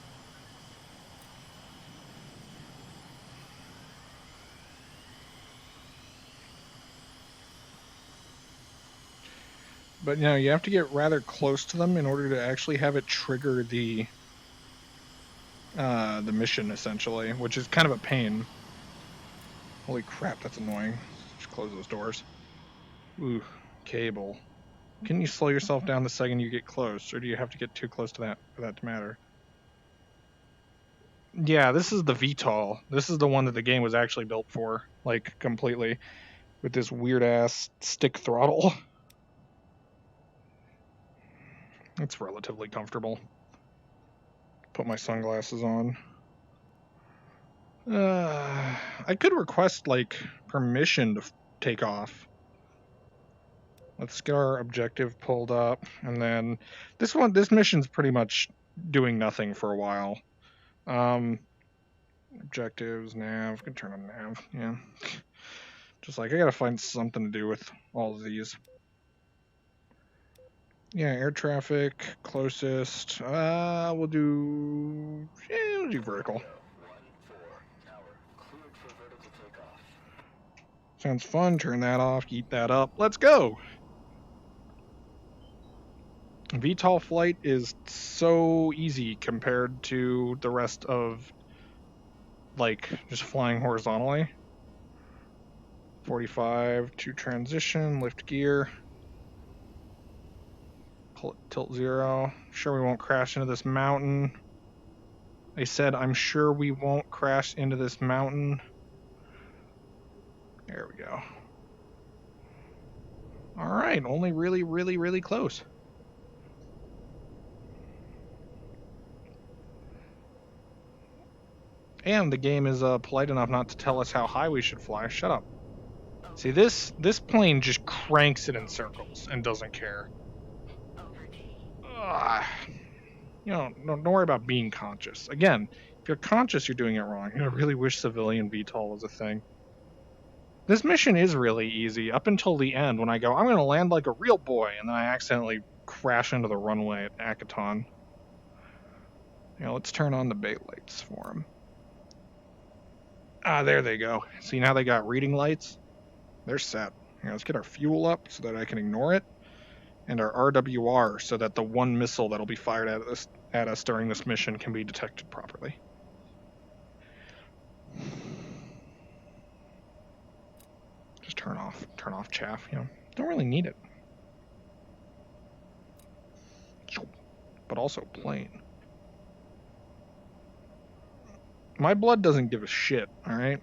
But you have to get rather close to them in order to actually have it trigger the mission, essentially, which is kind of a pain. Holy crap, that's annoying. Just close those doors. Ooh, cable. Can you slow yourself down the second you get close, or do you have to get too close to that for that to matter? Yeah, this is the VTOL. This is the one that the game was actually built for, like, completely, with this weird-ass stick throttle. It's relatively comfortable. Put my sunglasses on. I could request, like, permission to take off. Let's get our objective pulled up, and then this mission's pretty much doing nothing for a while. Objectives, nav, can turn on nav, yeah. Just like, I gotta find something to do with all of these. Yeah, air traffic, closest, we'll do vertical. 1-4, tower, cleared for vertical takeoff. Sounds fun, turn that off, eat that up, let's go! VTOL flight is so easy compared to the rest of, like, just flying horizontally. 45 to transition, lift gear. Pull it, tilt 0. Sure we won't crash into this mountain. They said, I'm sure we won't crash into this mountain. There we go. Alright, only really, really, really close. And the game is polite enough not to tell us how high we should fly. Shut up. See, this plane just cranks it in circles and doesn't care. Over T. Don't worry about being conscious. Again, if you're conscious, you're doing it wrong. I really wish civilian VTOL was a thing. This mission is really easy up until the end when I go, I'm going to land like a real boy, and then I accidentally crash into the runway at Akaton. Let's turn on the bay lights for him. There they go. See, now they got reading lights. They're set. Let's get our fuel up so that I can ignore it. and our RWR so that the one missile that'll be fired at us during this mission can be detected properly. Just turn off chaff, you know. Don't really need it. But also plane. My blood doesn't give a shit, alright?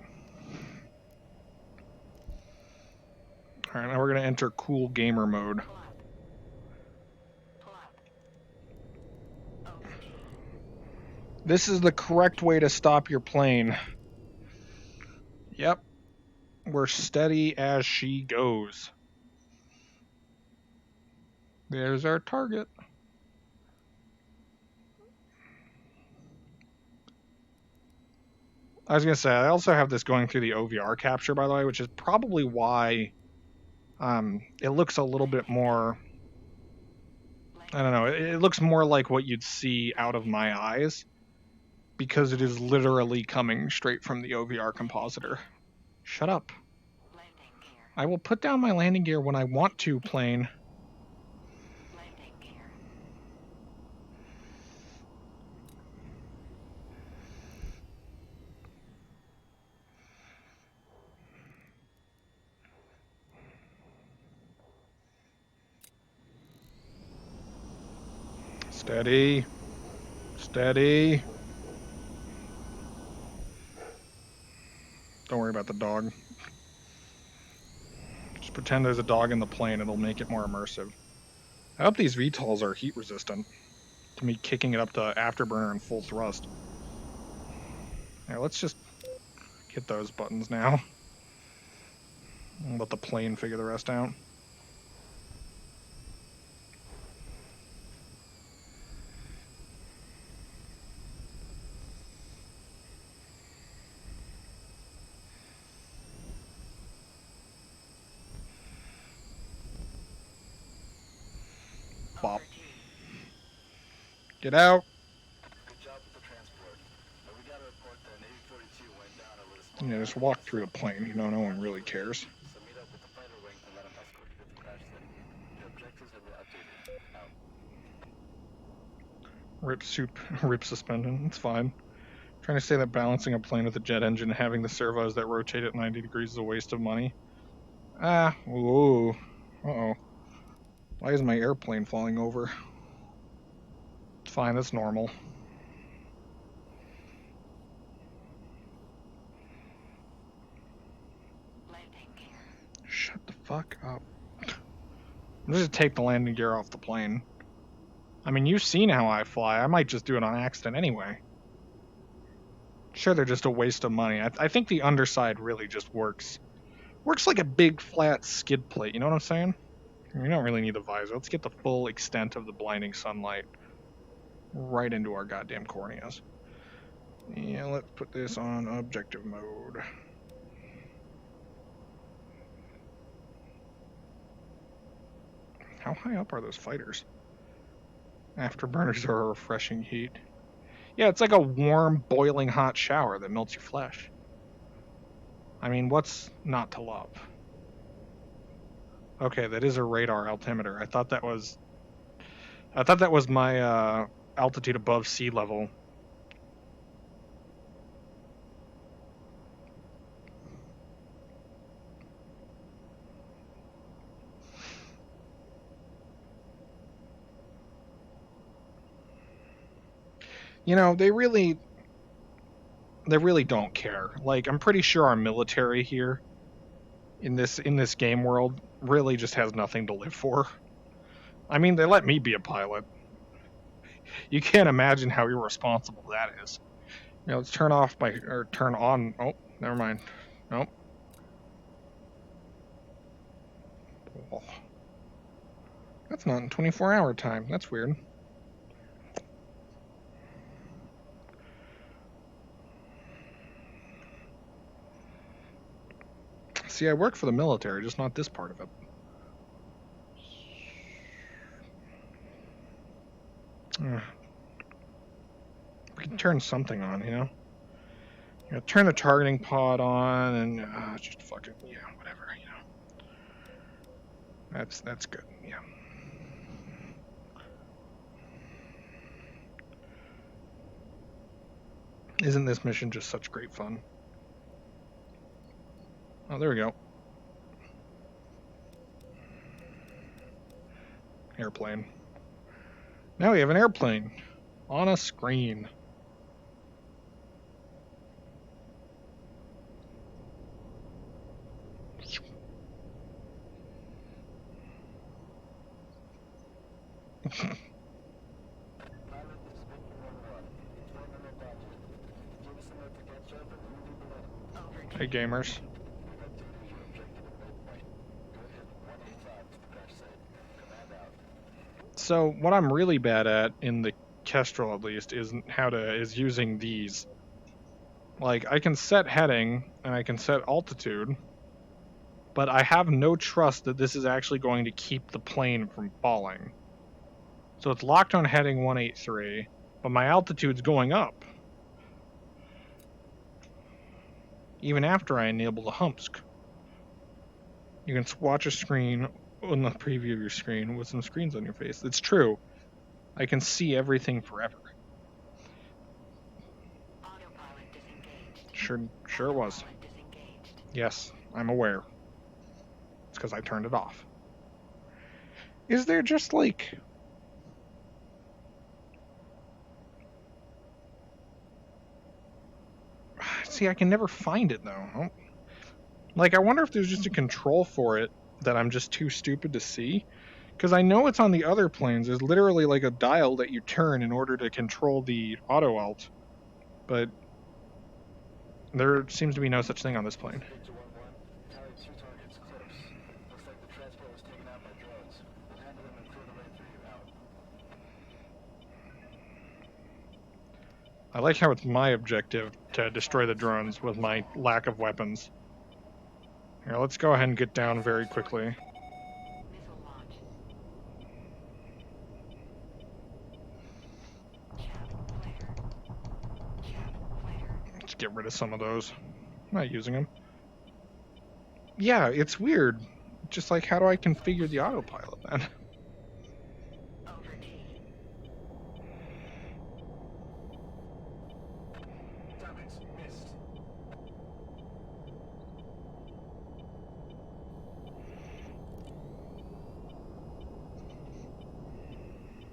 Alright, now we're gonna enter cool gamer mode. Pull up. Pull up. OBG. This is the correct way to stop your plane. Yep. We're steady as she goes. There's our target. I was gonna say, I also have this going through the OVR capture, by the way, which is probably why it looks a little bit more, I don't know, it looks more like what you'd see out of my eyes, because it is literally coming straight from the OVR compositor. Shut up. Landing gear. I will put down my landing gear when I want to, plane. Landing gear. Steady. Steady. Don't worry about the dog. Just pretend there's a dog in the plane, it'll make it more immersive. I hope these VTOLs are heat resistant to me kicking it up to afterburner and full thrust. Yeah, let's just hit those buttons now. And let the plane figure the rest out. Bop. Overachieved. Get out. Good job with the transport. We got a report that an 842 went down over the small. You know, just walk through the plane. You know, no one really cares. So meet up with the fighter wing and let them escort you to the crash site. The objectives have been updated. Out. Rip suspension. It's fine. Trying to say that balancing a plane with a jet engine and having the servos that rotate at 90 degrees is a waste of money. Ah, whoa. Uh-oh. Why is my airplane falling over? It's fine, that's normal. Landing gear. Shut the fuck up. I'm just gonna take the landing gear off the plane. I mean, you've seen how I fly. I might just do it on accident anyway. Sure, they're just a waste of money. I think the underside really just works. Works like a big flat skid plate, you know what I'm saying? You don't really need the visor. Let's get the full extent of the blinding sunlight right into our goddamn corneas. Yeah, let's put this on objective mode. How high up are those fighters? Afterburners are a refreshing heat. Yeah, it's like a warm, boiling hot shower that melts your flesh. I mean, what's not to love? Okay, that is a radar altimeter. I thought that was my altitude above sea level. You know, they really don't care. Like, I'm pretty sure our military here in this game world really just has nothing to live for. I mean, they let me be a pilot. You can't imagine how irresponsible that is. You know, let's turn on. Oh, never mind. Nope. Oh. That's not in 24-hour time. That's weird. See, I work for the military, just not this part of it. We can turn something on, you know? You know, turn the targeting pod on and just fucking, yeah, whatever, you know. That's good, yeah. Isn't this mission just such great fun? Oh, there we go. Airplane. Now we have an airplane on a screen. Hey gamers. So what I'm really bad at in the Kestrel at least is using these. Like I can set heading and I can set altitude, but I have no trust that this is actually going to keep the plane from falling. So it's locked on heading 183, but my altitude's going up. Even after I enable the humps. You can watch a screen on the preview of your screen with some screens on your face. It's true. I can see everything forever. Autopilot disengaged. Sure was. Autopilot disengaged. Yes, I'm aware. It's because I turned it off. Is there just like... See, I can never find it though. Like, I wonder if there's just a control for it that I'm just too stupid to see. Because I know it's on the other planes. There's literally like a dial that you turn in order to control the auto alt. But there seems to be no such thing on this plane. I like how it's my objective to destroy the drones with my lack of weapons. Here, let's go ahead and get down very quickly. Missile launch. Chaff flare. Chaff flare. Let's get rid of some of those. I'm not using them. Yeah, it's weird. Just like, how do I configure the autopilot then? Over T. Damn it, missed.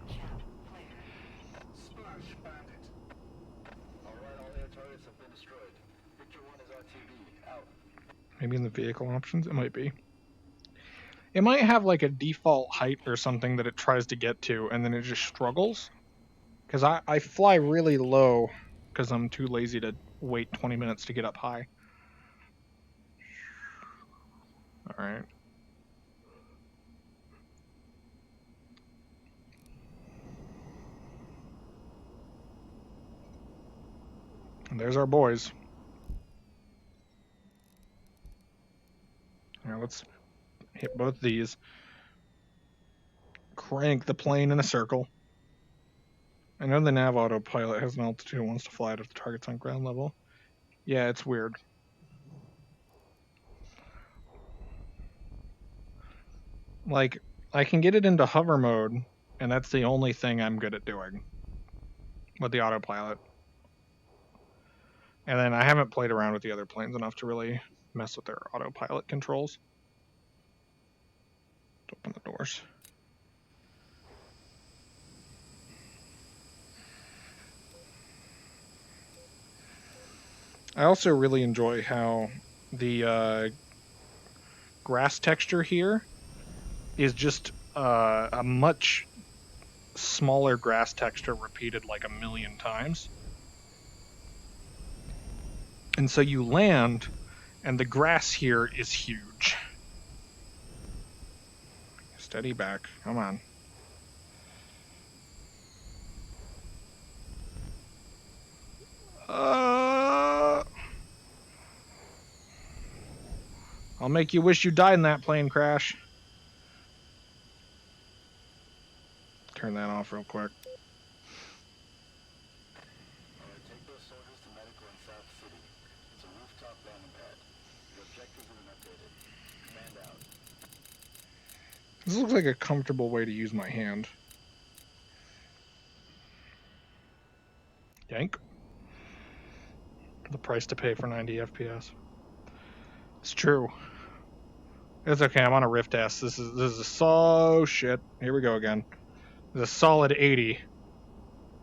Chaff flare. Splash, bandit. Alright, all air targets have been destroyed. Victor 1 is RTB, out. Maybe in the vehicle options? It might be. It might have like a default height or something that it tries to get to, and then it just struggles. Because I fly really low, because I'm too lazy to wait 20 minutes to get up high. Alright. And there's our boys. Now let's hit both these. Crank the plane in a circle. I know the nav autopilot has an altitude and wants to fly it if the target's on ground level. Yeah, it's weird. Like, I can get it into hover mode, and that's the only thing I'm good at doing with the autopilot. And then I haven't played around with the other planes enough to really mess with their autopilot controls. Open the doors. I also really enjoy how the grass texture here is just a much smaller grass texture repeated like a million times. And so you land, and the grass here is huge. Steady back. Come on. I'll make you wish you died in that plane crash. Turn that off real quick. Alright, take those soldiers to medical in South City. It's a rooftop landing pad. Your objectives have been updated. Command out. This looks like a comfortable way to use my hand. Yank. The price to pay for 90 FPS. It's true. It's okay. I'm on a Rift S. This is so shit. Here we go again. It's a solid 80.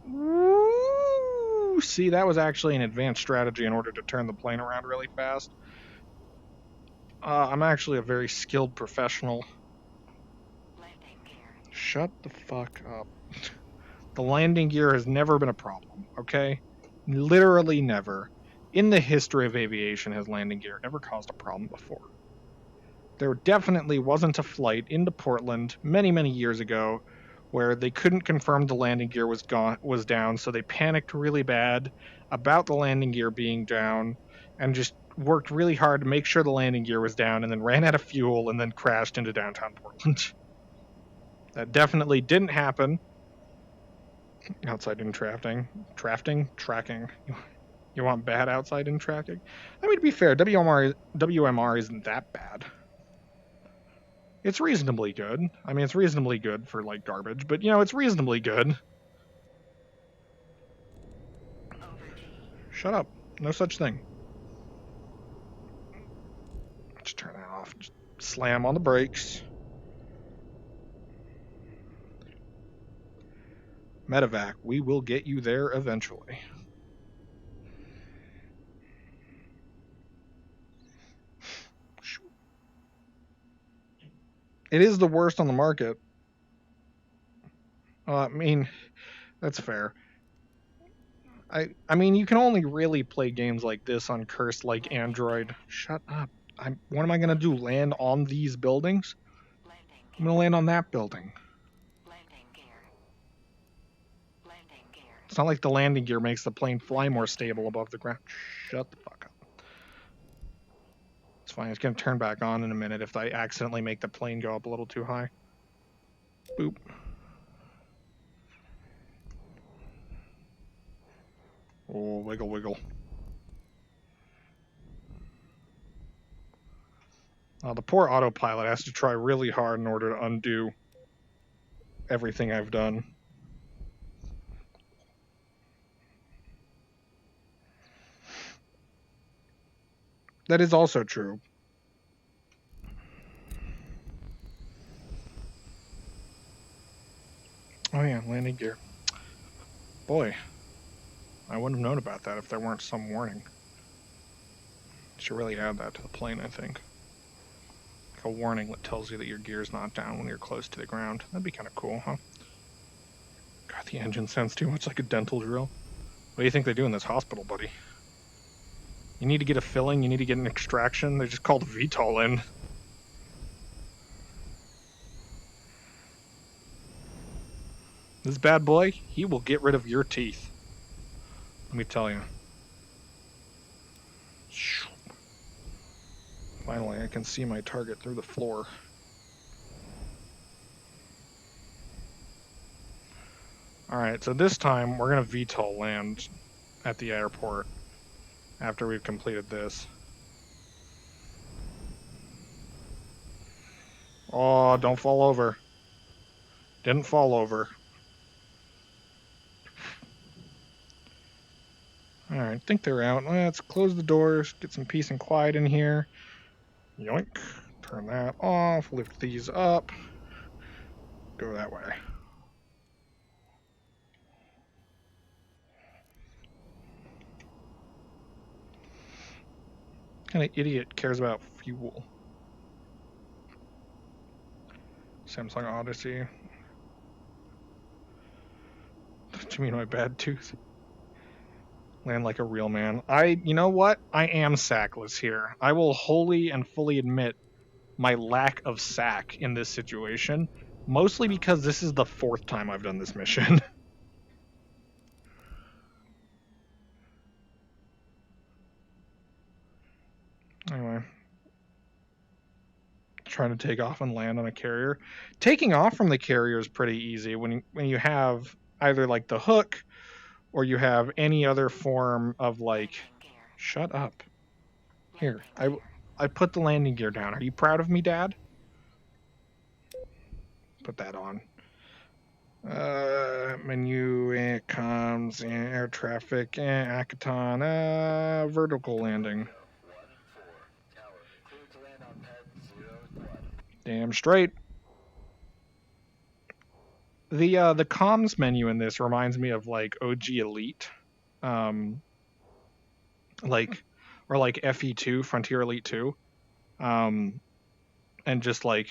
Woo! See, that was actually an advanced strategy in order to turn the plane around really fast. I'm actually a very skilled professional. Landing gear. Shut the fuck up. The landing gear has never been a problem, okay? Literally never. In the history of aviation has landing gear ever caused a problem before. There definitely wasn't a flight into Portland many, many years ago where they couldn't confirm the landing gear was down, so they panicked really bad about the landing gear being down and just worked really hard to make sure the landing gear was down and then ran out of fuel and then crashed into downtown Portland. That definitely didn't happen. Outside in tracking. You want bad outside in tracking? I mean, to be fair, WMR isn't that bad. It's reasonably good. I mean, it's reasonably good for, like, garbage, but, you know, it's reasonably good. Over G. Shut up. No such thing. Just turn that off. Just slam on the brakes. Medevac, we will get you there eventually. It is the worst on the market. I mean, that's fair. I mean, you can only really play games like this on cursed-like Android. Shut up. What am I going to do, land on these buildings? Landing I'm gear. going to land on that building. Landing gear. Landing gear. It's not like the landing gear makes the plane fly more stable above the ground. Shut the fuck up. It's fine. It's going to turn back on in a minute if I accidentally make the plane go up a little too high. Boop. Oh, wiggle, wiggle. The poor autopilot has to try really hard in order to undo everything I've done. That is also true. Oh yeah, landing gear. Boy, I wouldn't have known about that if there weren't some warning. Should really add that to the plane, I think. Like a warning that tells you that your gear's not down when you're close to the ground. That'd be kind of cool, huh? God, the engine sounds too much like a dental drill. What do you think they do in this hospital, buddy? You need to get a filling, you need to get an extraction. They just called VTOL in. This bad boy, he will get rid of your teeth. Let me tell you. Finally, I can see my target through the floor. Alright, so this time we're going to VTOL land at the airport after we've completed this. Oh, don't fall over. Didn't fall over. Alright, think they're out. Let's close the doors, get some peace and quiet in here. Yoink. Turn that off, lift these up. Go that way. What kind of idiot cares about fuel? Samsung Odyssey. Do you mean my bad tooth? Land like a real man. You know what? I am sackless here. I will wholly and fully admit my lack of sack in this situation, mostly because this is the 4th time I've done this mission. Anyway. Trying to take off and land on a carrier. Taking off from the carrier is pretty easy when you have either like the hook or you have any other form of like... Shut up. Here, I put the landing gear down. Are you proud of me, Dad? Put that on. Menu, comms, air traffic, Akaton, vertical landing. Damn straight. The comms menu in this reminds me of like OG Elite, like FE2, Frontier Elite 2, and just like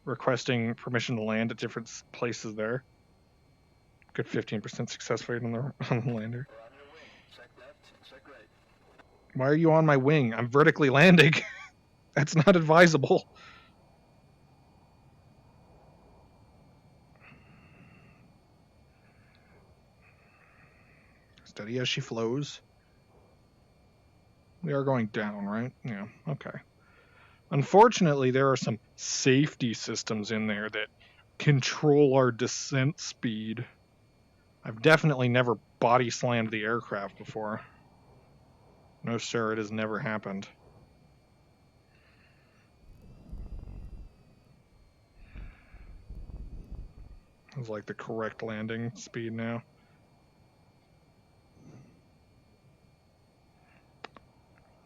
requesting permission to land at different places there. Good 15% success rate on the lander. Why are you on my wing? I'm vertically landing. That's not advisable. Steady as she flows. We are going down, right? Yeah, okay. Unfortunately, there are some safety systems in there that control our descent speed. I've definitely never body slammed the aircraft before. No, sir, it has never happened. It's like the correct landing speed now.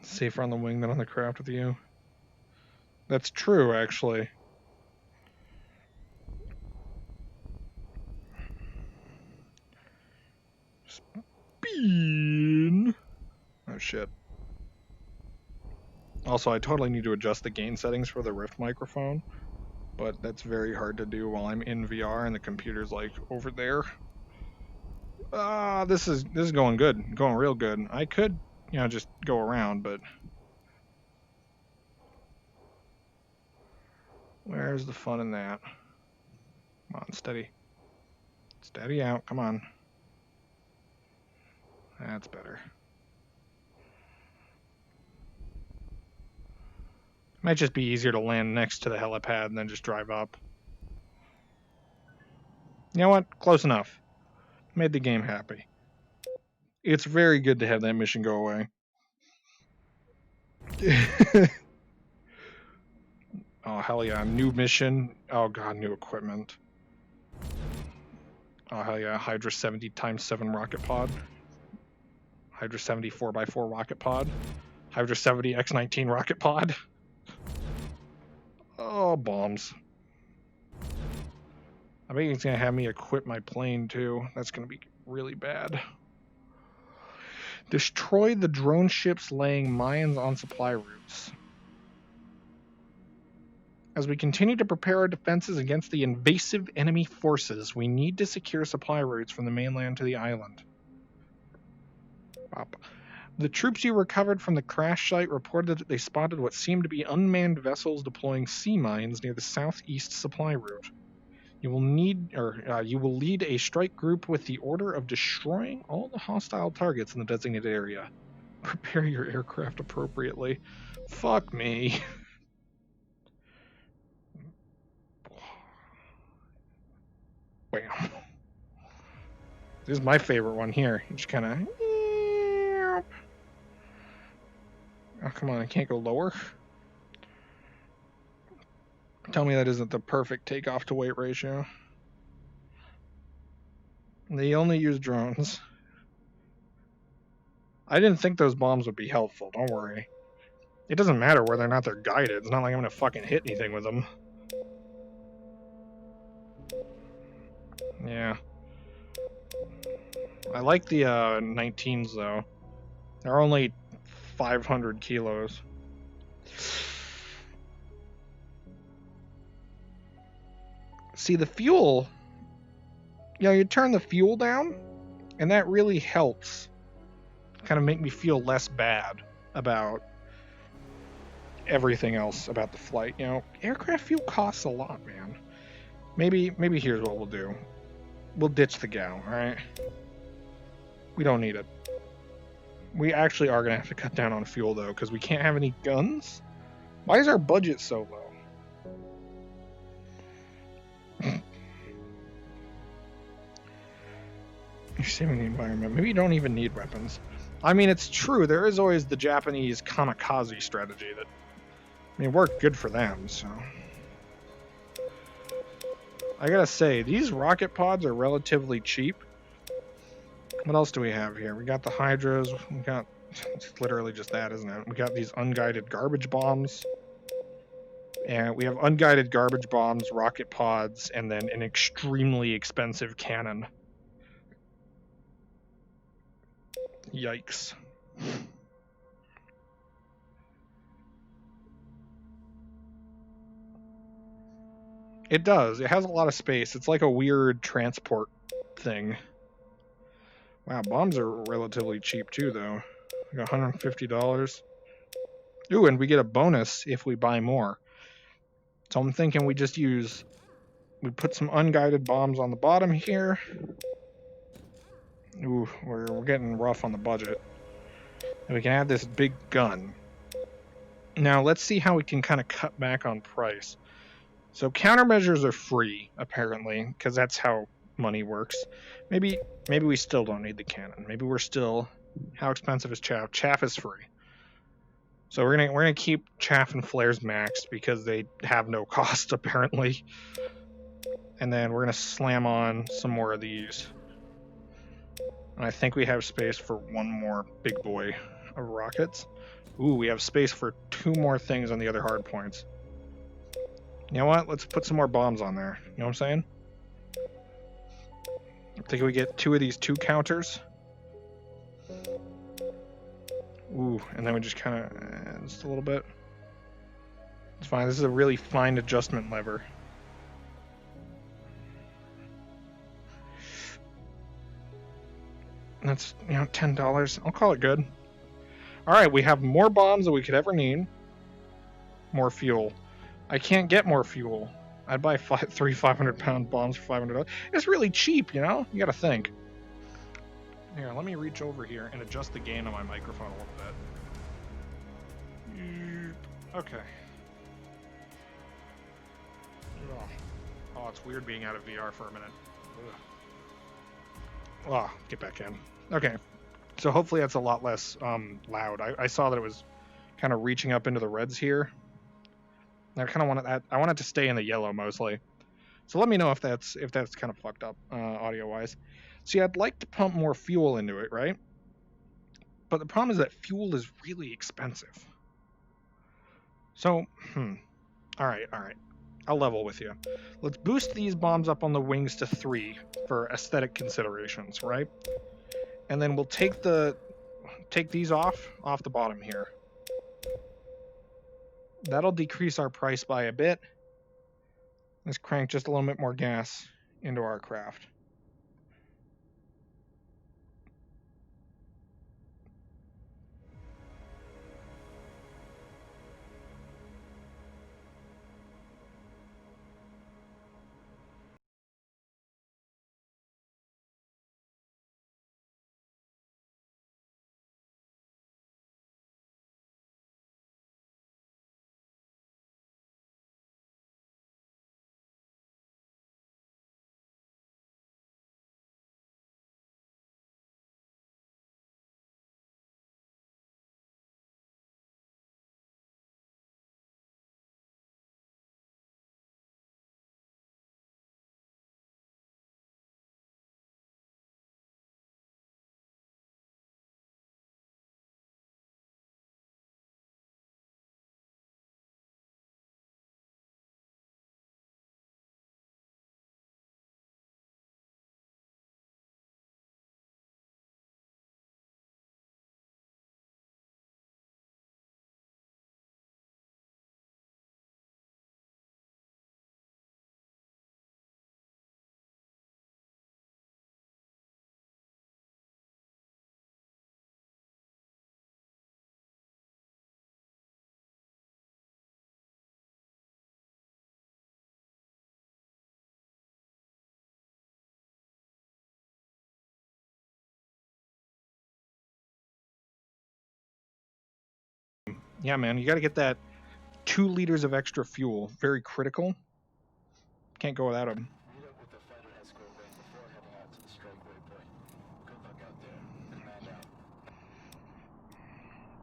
Safer on the wing than on the craft with you. That's true, actually. Spin. Oh shit. Also, I totally need to adjust the gain settings for the Rift microphone, but that's very hard to do while I'm in VR and the computer's like over there. This is going good, going real good. I could, just go around, but where's the fun in that? Come on, steady. Steady out, come on. That's better. Might just be easier to land next to the helipad and then just drive up. You know what? Close enough. Made the game happy. It's very good to have that mission go away. Oh, hell yeah. New mission. Oh, God, new equipment. Oh, hell yeah. Hydra 70 x 7 rocket pod. Hydra 70 4x4 rocket pod. Hydra 70 X-19 rocket pod. Oh, bombs. I think it's going to have me equip my plane, too. That's going to be really bad. Destroy the drone ships laying mines on supply routes. As we continue to prepare our defenses against the invasive enemy forces, we need to secure supply routes from the mainland to the island. The troops you recovered from the crash site reported that they spotted what seemed to be unmanned vessels deploying sea mines near the southeast supply route. You will lead a strike group with the order of destroying all the hostile targets in the designated area. Prepare your aircraft appropriately. Fuck me. Bam. This is my favorite one here. You just kind of... Oh, come on, I can't go lower? Tell me that isn't the perfect takeoff to weight ratio. They only use drones. I didn't think those bombs would be helpful, don't worry. It doesn't matter whether or not they're guided. It's not like I'm gonna fucking hit anything with them. Yeah. I like the 19s though. They're only 500 kilos. See, the fuel, you turn the fuel down, and that really helps kind of make me feel less bad about everything else about the flight. Aircraft fuel costs a lot, man. Maybe here's what we'll do. We'll ditch the gal, alright? We don't need it. We actually are going to have to cut down on fuel, though, because we can't have any guns? Why is our budget so low? You're saving the environment. Maybe you don't even need weapons. I mean, it's true. There is always the Japanese kamikaze strategy that, worked good for them, so... I gotta say, these rocket pods are relatively cheap. What else do we have here? We got the hydras. We got, it's literally just that, isn't it? We got these unguided garbage bombs. And we have unguided garbage bombs, rocket pods, and then an extremely expensive cannon. Yikes. It does. It has a lot of space. It's like a weird transport thing. Wow, bombs are relatively cheap too, though. Like $150. Ooh, and we get a bonus if we buy more. So I'm thinking we put some unguided bombs on the bottom here. Ooh, we're getting rough on the budget. And we can add this big gun. Now let's see how we can kind of cut back on price. So countermeasures are free, apparently, because that's how money works. Maybe we still don't need the cannon. Maybe we're still... How expensive is chaff? Chaff is free. So we're gonna keep chaff and flares maxed because they have no cost, apparently. And then we're gonna slam on some more of these. And I think we have space for one more big boy of rockets. Ooh, we have space for 2 more things on the other hard points. You know what? Let's put some more bombs on there. You know what I'm saying? I think we get 2 of these 2 counters. Ooh, and then we just kind of... just a little bit. It's fine. This is a really fine adjustment lever. That's, $10. I'll call it good. Alright, we have more bombs than we could ever need. More fuel. I can't get more fuel. I'd buy 3 500-pound bombs for $500. It's really cheap, you know? You gotta think. Here, let me reach over here and adjust the gain on my microphone a little bit. Okay. Oh, it's weird being out of VR for a minute. Oh, get back in. Okay. So hopefully that's a lot less loud. I saw that it was kind of reaching up into the reds here. I kind of wanted that. I want it to stay in the yellow mostly. So let me know if that's kind of fucked up audio wise. See, I'd like to pump more fuel into it, right? But the problem is that fuel is really expensive. So, all right. I'll level with you. Let's boost these bombs up on the wings to 3 for aesthetic considerations, right? And then we'll take these off the bottom here. That'll decrease our price by a bit. Let's crank just a little bit more gas into our craft. Yeah, man, you got to get that 2 liters of extra fuel. Very critical. Can't go without them. Meet up with the fighter escort wing before heading out to the strike waypoint. Good luck out there. Command out.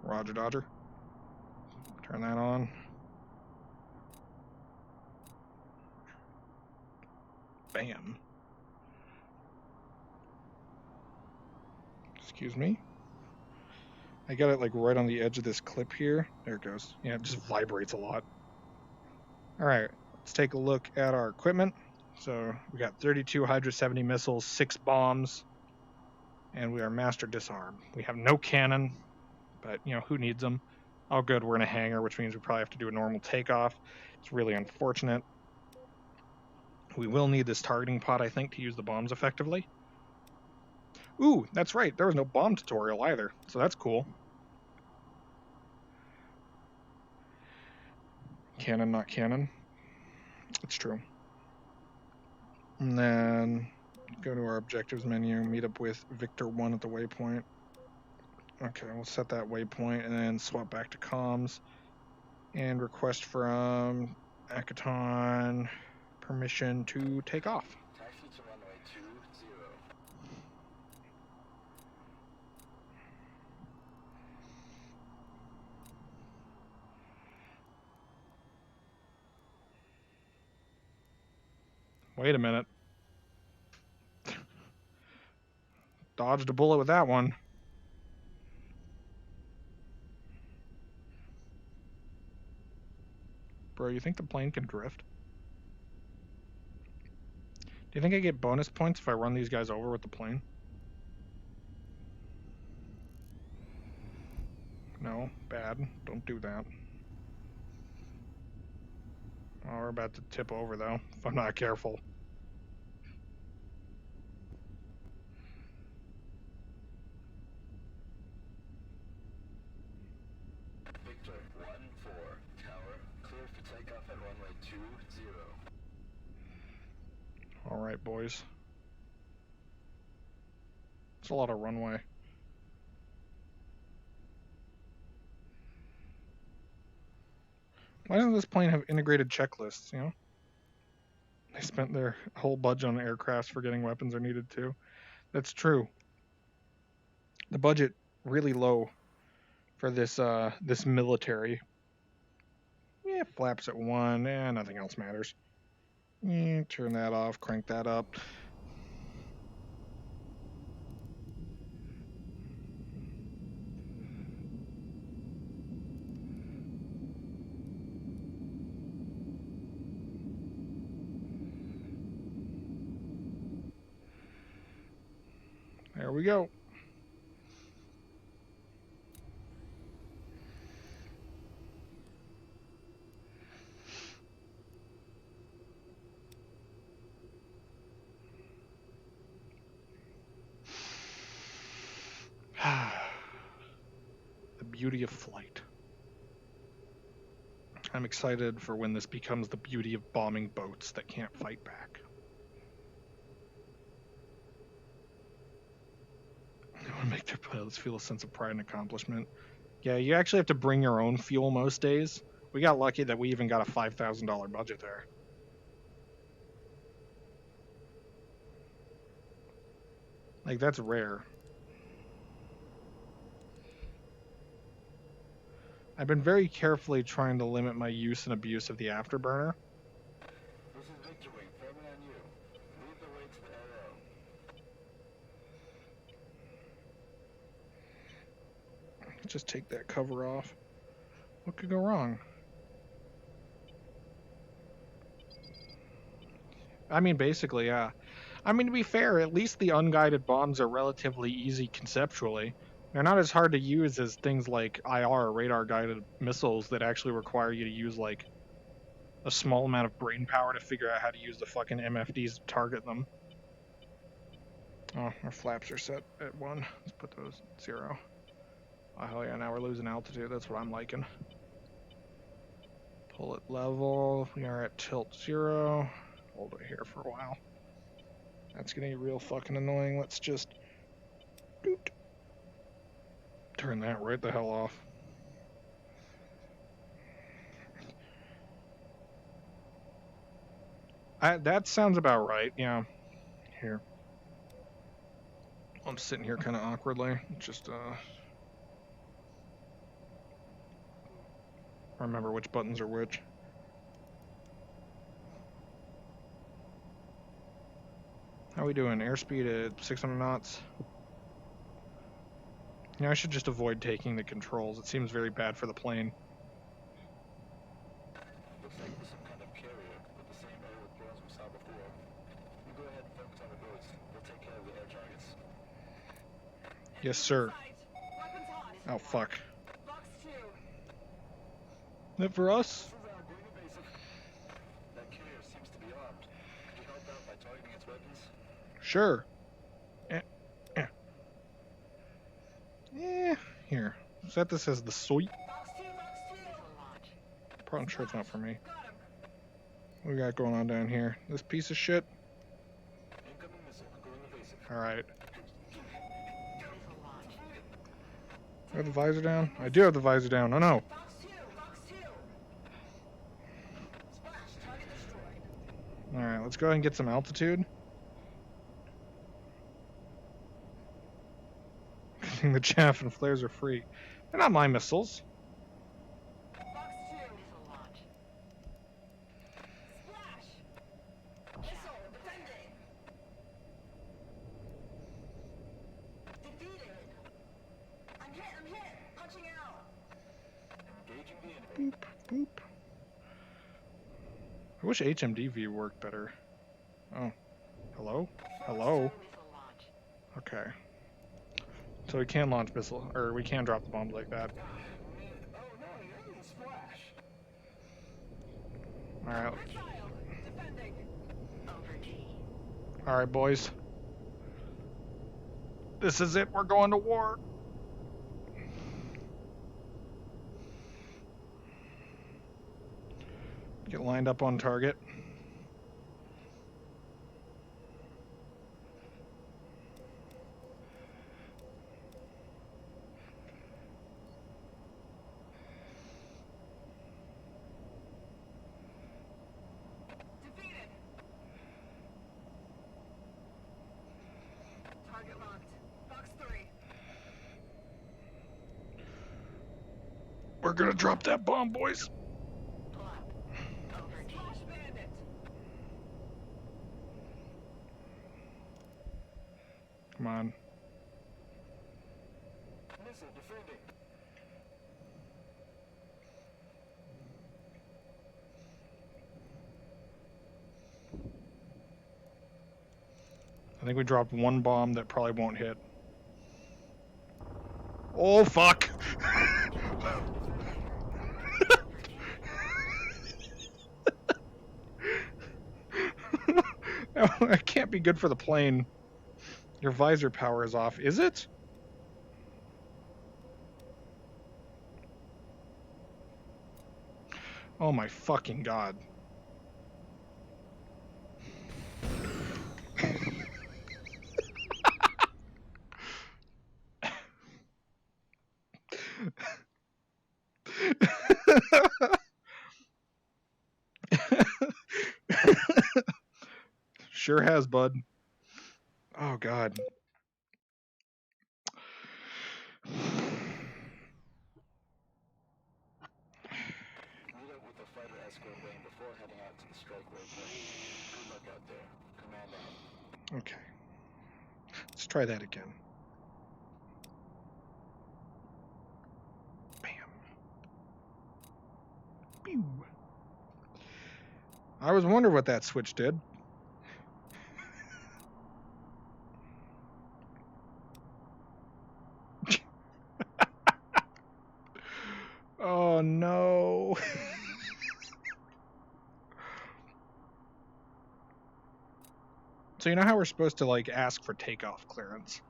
Roger, Dodger. Turn that on. Bam. Excuse me. I got it like right on the edge of this clip here. There it goes. Yeah, it just vibrates a lot. All right, let's take a look at our equipment. So we got 32 Hydra 70 missiles, 6 bombs, and we are master disarmed. We have no cannon, but you know, who needs them? Oh good, we're in a hangar, which means we probably have to do a normal takeoff. It's really unfortunate. We will need this targeting pod, I think, to use the bombs effectively. Ooh, that's right, there was no bomb tutorial either, so that's cool. Cannon, not cannon. It's true. And then go to our objectives menu, meet up with Victor 1 at the waypoint. Okay, we'll set that waypoint and then swap back to comms and request from Akaton permission to take off. Taxi to runway 20. Wait a minute. Dodged a bullet with that one. Bro, you think the plane can drift? Do you think I get bonus points if I run these guys over with the plane? No, bad. Don't do that. Oh, we're about to tip over though, if I'm not careful. Victor 1-4, tower, clear for takeoff at runway 20. Alright, boys. It's a lot of runway. Why doesn't this plane have integrated checklists, you know? They spent their whole budget on aircrafts for getting weapons are needed too. That's true. The budget really low for this this military. Yeah, flaps at 1, nothing else matters. Turn that off, crank that up. There we go. The beauty of flight. I'm excited for when this becomes the beauty of bombing boats that can't fight back. They want to make their pilots feel a sense of pride and accomplishment. Yeah, you actually have to bring your own fuel most days. We got lucky that we even got a $5,000 budget there. Like, that's rare. I've been very carefully trying to limit my use and abuse of the afterburner. This is Victor Wing, firmly on you. Lead the way to the arrow. Just take that cover off. What could go wrong? I mean, basically, yeah. I mean, to be fair, at least the unguided bombs are relatively easy conceptually. They're not as hard to use as things like IR, radar-guided missiles that actually require you to use, like, a small amount of brain power to figure out how to use the fucking MFDs to target them. Oh, our flaps are set at 1. Let's put those at 0. Oh, hell yeah, now we're losing altitude. That's what I'm liking. Pull it level. We are at tilt 0. Hold it here for a while. That's getting real fucking annoying. Let's just doot. Turn that right the hell off. That sounds about right, yeah. Here. I'm sitting here kind of awkwardly. Just, remember which buttons are which. How we doing? Airspeed at 600 knots. I should just avoid taking the controls. It seems very bad for the plane. Looks like some kind of carrier with the same aerial drones we saw before. You go ahead and focus on the boats. We'll take care of the air targets. Yes, sir. Oh, fuck. Box 2. That for us? Going evasive. That carrier seems to be armed. Could you help out by targeting its weapons? Sure. Here. Set this as the sweep. Box 2, Box 2. Probably I'm sure it's not for me. What we got going on down here? This piece of shit? Incoming missile. Going evasive. Alright. Missile launch. Do I have the visor down? I do have the visor down. Oh no. Box 2, Box 2. Splash, target destroyed. Alright, let's go ahead and get some altitude. The chaff and flares are free. They're not my missiles. Box 2. Missile launch. Splash. Missile defending. Defeated. I'm hit. Punching out. Engaging the enemy. Boop, boop. I wish HMDV worked better. Oh. Hello? Hello? Missile launch. Okay. So we can launch missile, or we can drop the bombs like that. Oh no, you're in the splash. Alright. Missile defending. Over T. Alright, boys. This is it. We're going to war. Get lined up on target. Defeated. Target locked. Box 3. We're gonna drop that bomb, boys. Pull up. Over T. Splash bandit. Come on. Missile defending. I think we dropped one bomb that probably won't hit. Oh, fuck! That can't be good for the plane. Your visor power is off. Is it? Oh my fucking god. Sure has, bud. Oh god. Meet up with the fighter escort wing before heading out to the strike waypoint. Good luck out there. Command out. Okay. Let's try that again. Bam. Pew. I was wondering what that switch did. Oh no. So you know how we're supposed to like ask for takeoff clearance?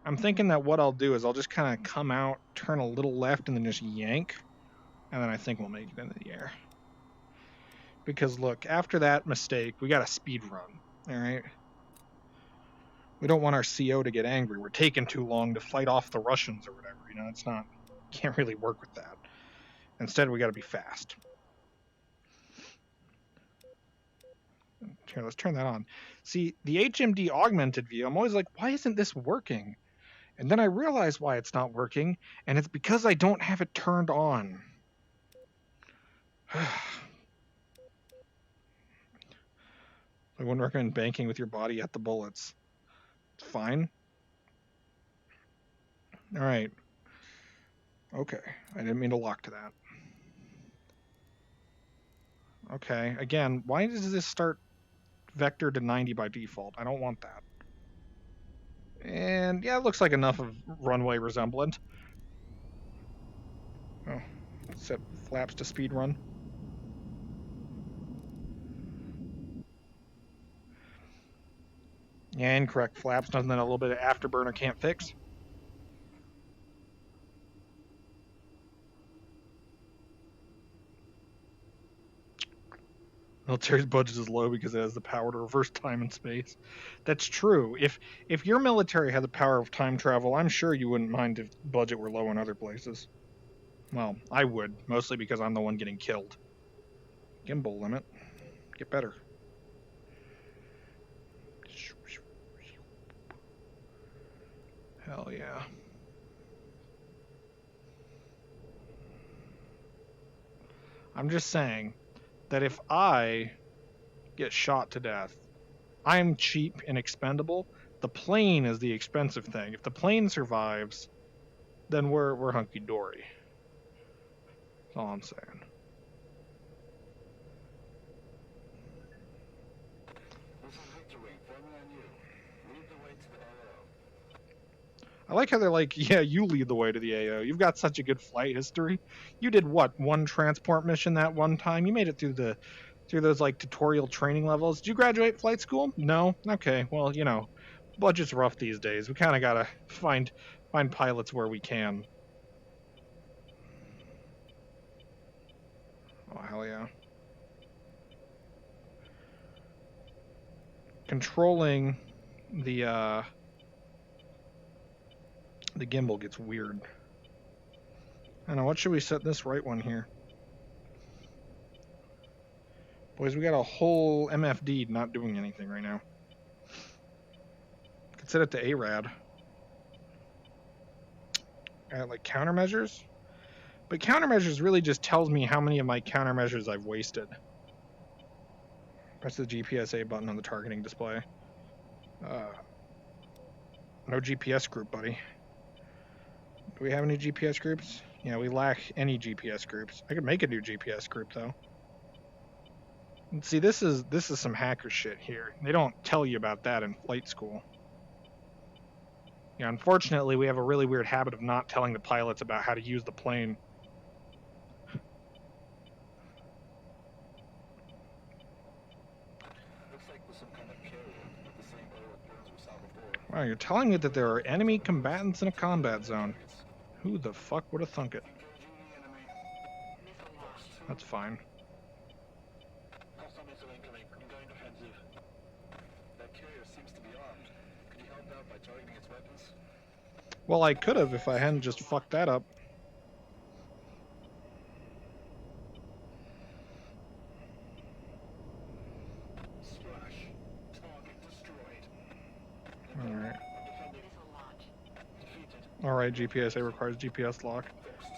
I'm thinking that what I'll do is I'll just kind of come out, turn a little left, and then just yank, and then I think we'll make it into the air. Because look, after that mistake, we got a speed run, all right? We don't want our CO to get angry. We're taking too long to fight off the Russians or whatever. You know, it's not, can't really work with that. Instead, we got to be fast. Here, let's turn that on. See, the HMD augmented view, I'm always like, why isn't this working? And then I realize why it's not working, and it's because I don't have it turned on. I wouldn't recommend banking with your body at the bullets. Fine. All right. Okay. I didn't mean to lock to that. Okay. Again, why does this start vector to 90 by default? I don't want that. And yeah, it looks like enough of runway resemblant. Oh, set flaps to speed run. Yeah, incorrect. Flaps, nothing that a little bit of afterburner can't fix. Military's budget is low because it has the power to reverse time and space. That's true. If your military had the power of time travel, I'm sure you wouldn't mind if budget were low in other places. Well, I would, mostly because I'm the one getting killed. Gimbal limit. Get better. Hell yeah. I'm just saying that if I get shot to death, I'm cheap and expendable. The plane is the expensive thing. If the plane survives, then we're hunky dory. That's all I'm saying. This is Victor Wing, forming on you. Lead the way to the AO. I like how they're like, yeah, you lead the way to the AO. You've got such a good flight history. You did what, one transport mission that one time? You made it through those like tutorial training levels. Did you graduate flight school? No? Okay, well, budget's rough these days. We kind of gotta find pilots where we can. Oh, hell yeah. Controlling the gimbal gets weird. I don't know, what should we set this right one here? Boys, we got a whole MFD not doing anything right now. Could set it to ARAD. Like countermeasures? But countermeasures really just tells me how many of my countermeasures I've wasted. Press the GPSA button on the targeting display. No GPS group, buddy. Do we have any GPS groups? Yeah, we lack any GPS groups. I could make a new GPS group though. And see, this is some hacker shit here. They don't tell you about that in flight school. Yeah, unfortunately, we have a really weird habit of not telling the pilots about how to use the plane. Looks like there's some kind of carrier with the same aerial drones we saw before. Wow, you're telling me that there are enemy combatants in a combat zone. Who the fuck would have thunk it? Engaging the enemy. Missile launch. That's fine. Hostile missile incoming. I'm going defensive. That carrier seems to be armed. Could you help out by targeting its weapons? Well, I could have if I hadn't just fucked that up. Splash. Target destroyed. Alright. Defending. Missile launch. Defeated. Alright, GPSA requires GPS lock.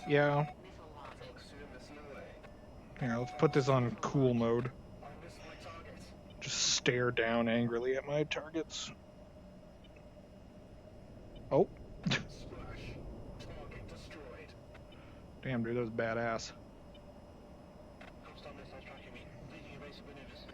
Yeah. Missile launch. Fox 2 missile away. Here, let's put this on cool mode. I missed my target. Just stare down angrily at my targets. Oh. Splash. Target destroyed. Damn, dude, that was badass. Hostile missiles tracking me. Taking evasive maneuvers.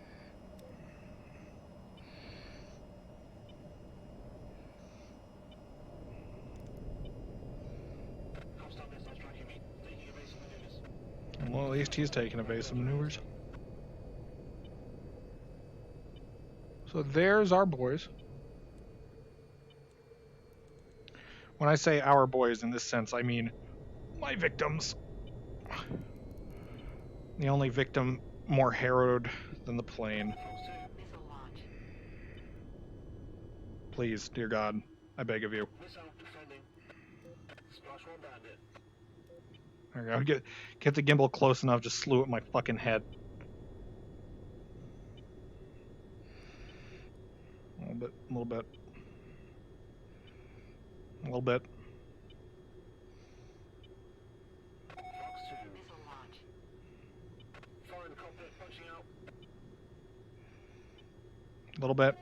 Hostile missiles tracking me. Taking evasive maneuvers. Well, at least he's taking evasive maneuvers. So there's our boys. When I say our boys in this sense, I mean my victims. The only victim more harrowed than the plane. Fox 2. Missile launch. Please, dear God, I beg of you. Missile defending. Splash 1 bandit. There we go. Get the gimbal close enough, just slew at my fucking head. A little bit, a little bit. A little bit. Fox 2. Missile launch. Fire in the cockpit, punching out. A little bit.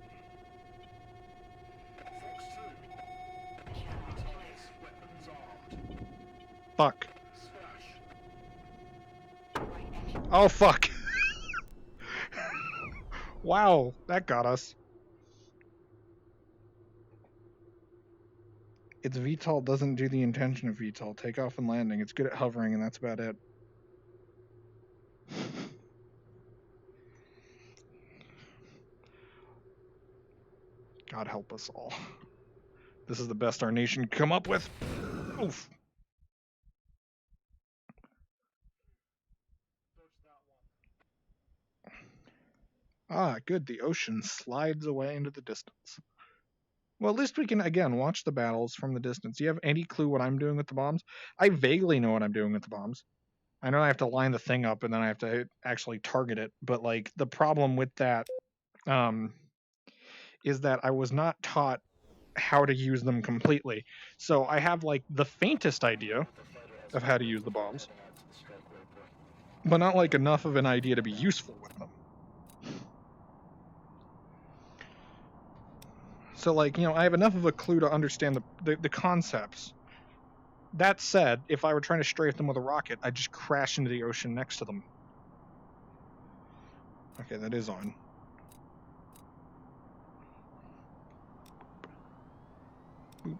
Fox Oh, fuck. Wow, that got us. Its VTOL doesn't do the intention of VTOL, takeoff and landing. It's good at hovering, and that's about it. God help us all. This is the best our nation can come up with. Oof. Ah, good. The ocean slides away into the distance. Well, at least we can, again, watch the battles from the distance. Do you have any clue what I'm doing with the bombs? I vaguely know what I'm doing with the bombs. I know I have to line the thing up and then I have to actually target it. But, like, the problem with that is that I was not taught how to use them completely. So I have, like, the faintest idea of how to use the bombs, but not, like, enough of an idea to be useful with them. So, like, you know, I have enough of a clue to understand the concepts. That said, if I were trying to strafe them with a rocket, I'd just crash into the ocean next to them. Okay, that is on. Boop.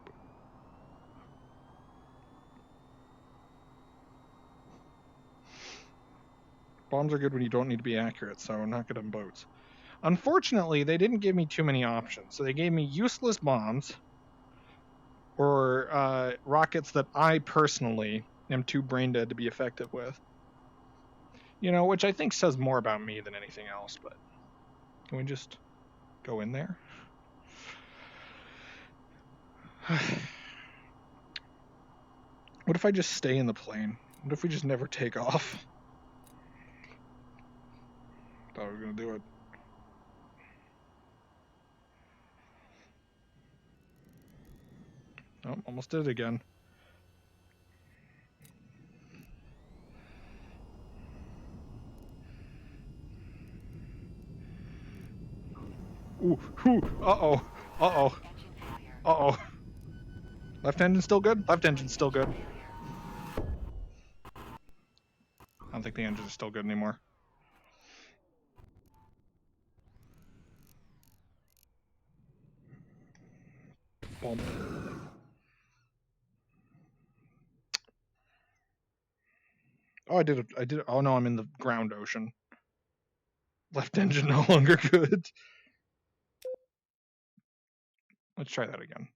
Bombs are good when you don't need to be accurate, so not good on boats. Unfortunately, they didn't give me too many options. So they gave me useless bombs or rockets that I personally am too brain dead to be effective with. You know, which I think says more about me than anything else, but can we just go in there? What if I just stay in the plane? What if we just never take off? Thought we were gonna do it. Oh, almost did it again. Ooh, uh-oh, uh-oh, uh-oh. Left engine's still good? Left engine's still good. I don't think the engines are still good anymore. Well, oh, I did it. Oh no, I'm in the ground ocean. Left engine no longer good. Let's try that again.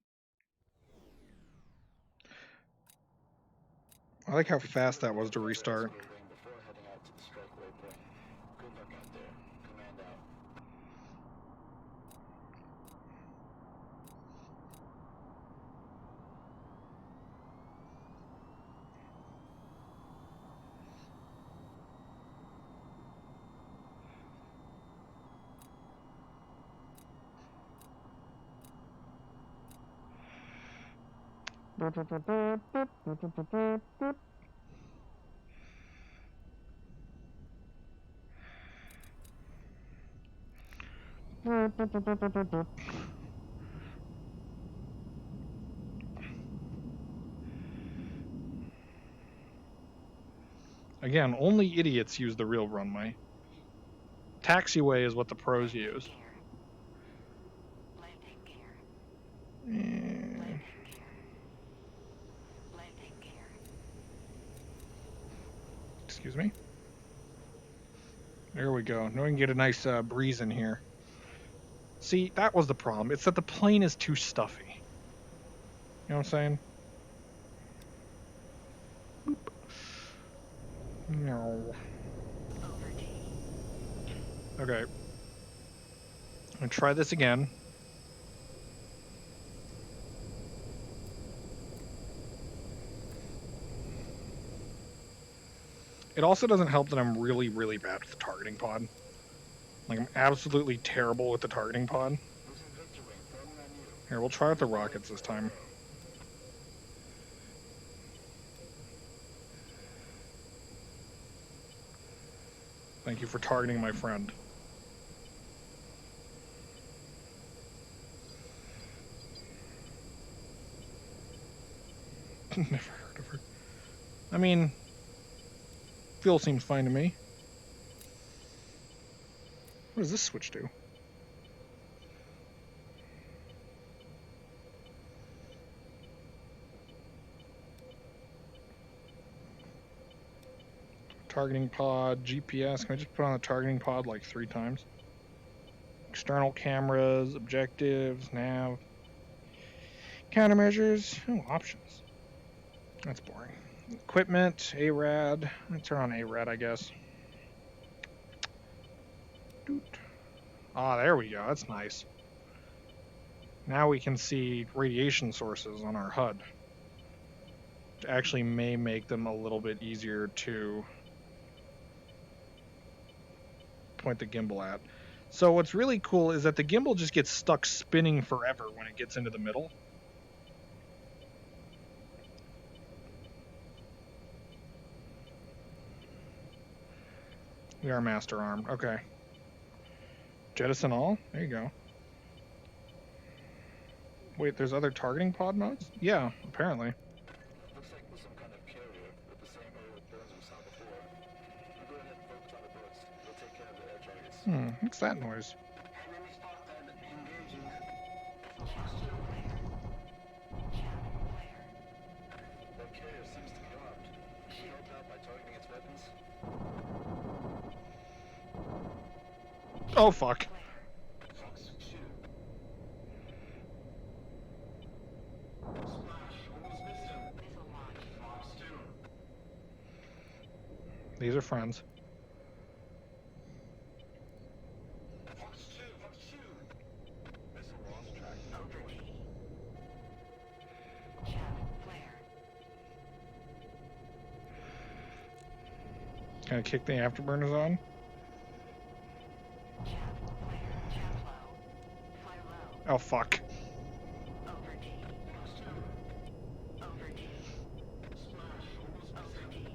I like how fast that was to restart. Again, only idiots use the real runway. Taxiway is what the pros use. Excuse me. There we go. Now we can get a nice breeze in here. See, that was the problem. It's that the plane is too stuffy. You know what I'm saying? Boop. No. Okay. I'm gonna try this again. It also doesn't help that I'm really, really bad with the targeting pod. Like, I'm absolutely terrible with the targeting pod. Here, we'll try with the rockets this time. Thank you for targeting my friend. Never heard of her. I mean, fuel seems fine to me. What does this switch do? Targeting pod, GPS. Can I just put on the targeting pod like 3 times? External cameras, objectives, nav, countermeasures. Oh, options. That's boring. Equipment, ARAD. Let's turn on ARAD, I guess. Doot. Ah, there we go. That's nice. Now we can see radiation sources on our HUD. Which actually may make them a little bit easier to point the gimbal at. So what's really cool is that the gimbal just gets stuck spinning forever when it gets into the middle. We are master arm. Okay. Jettison all? There you go. Wait, there's other targeting pod modes? Yeah, apparently. Looks like some kind of carrier with the same array of burns we saw before. You go ahead and focus on the bullets. We'll take care of the air targets. What's that noise? Enemy spotted. Engaging. Channel flare. Channel flare. That carrier seems to be armed. Can you help out by targeting its weapons? Oh, fuck. Fox 2. Splash. Almost missed him. Missile launch. Fox 2. These are friends. Fox 2. Fox 2. Missile lost track. Outreach. Channel flare. Can I kick the afterburners on? Channel flare. Channel low. Flare low. Oh, fuck. Over D. Over D. Splash. Almost missed Over him. D.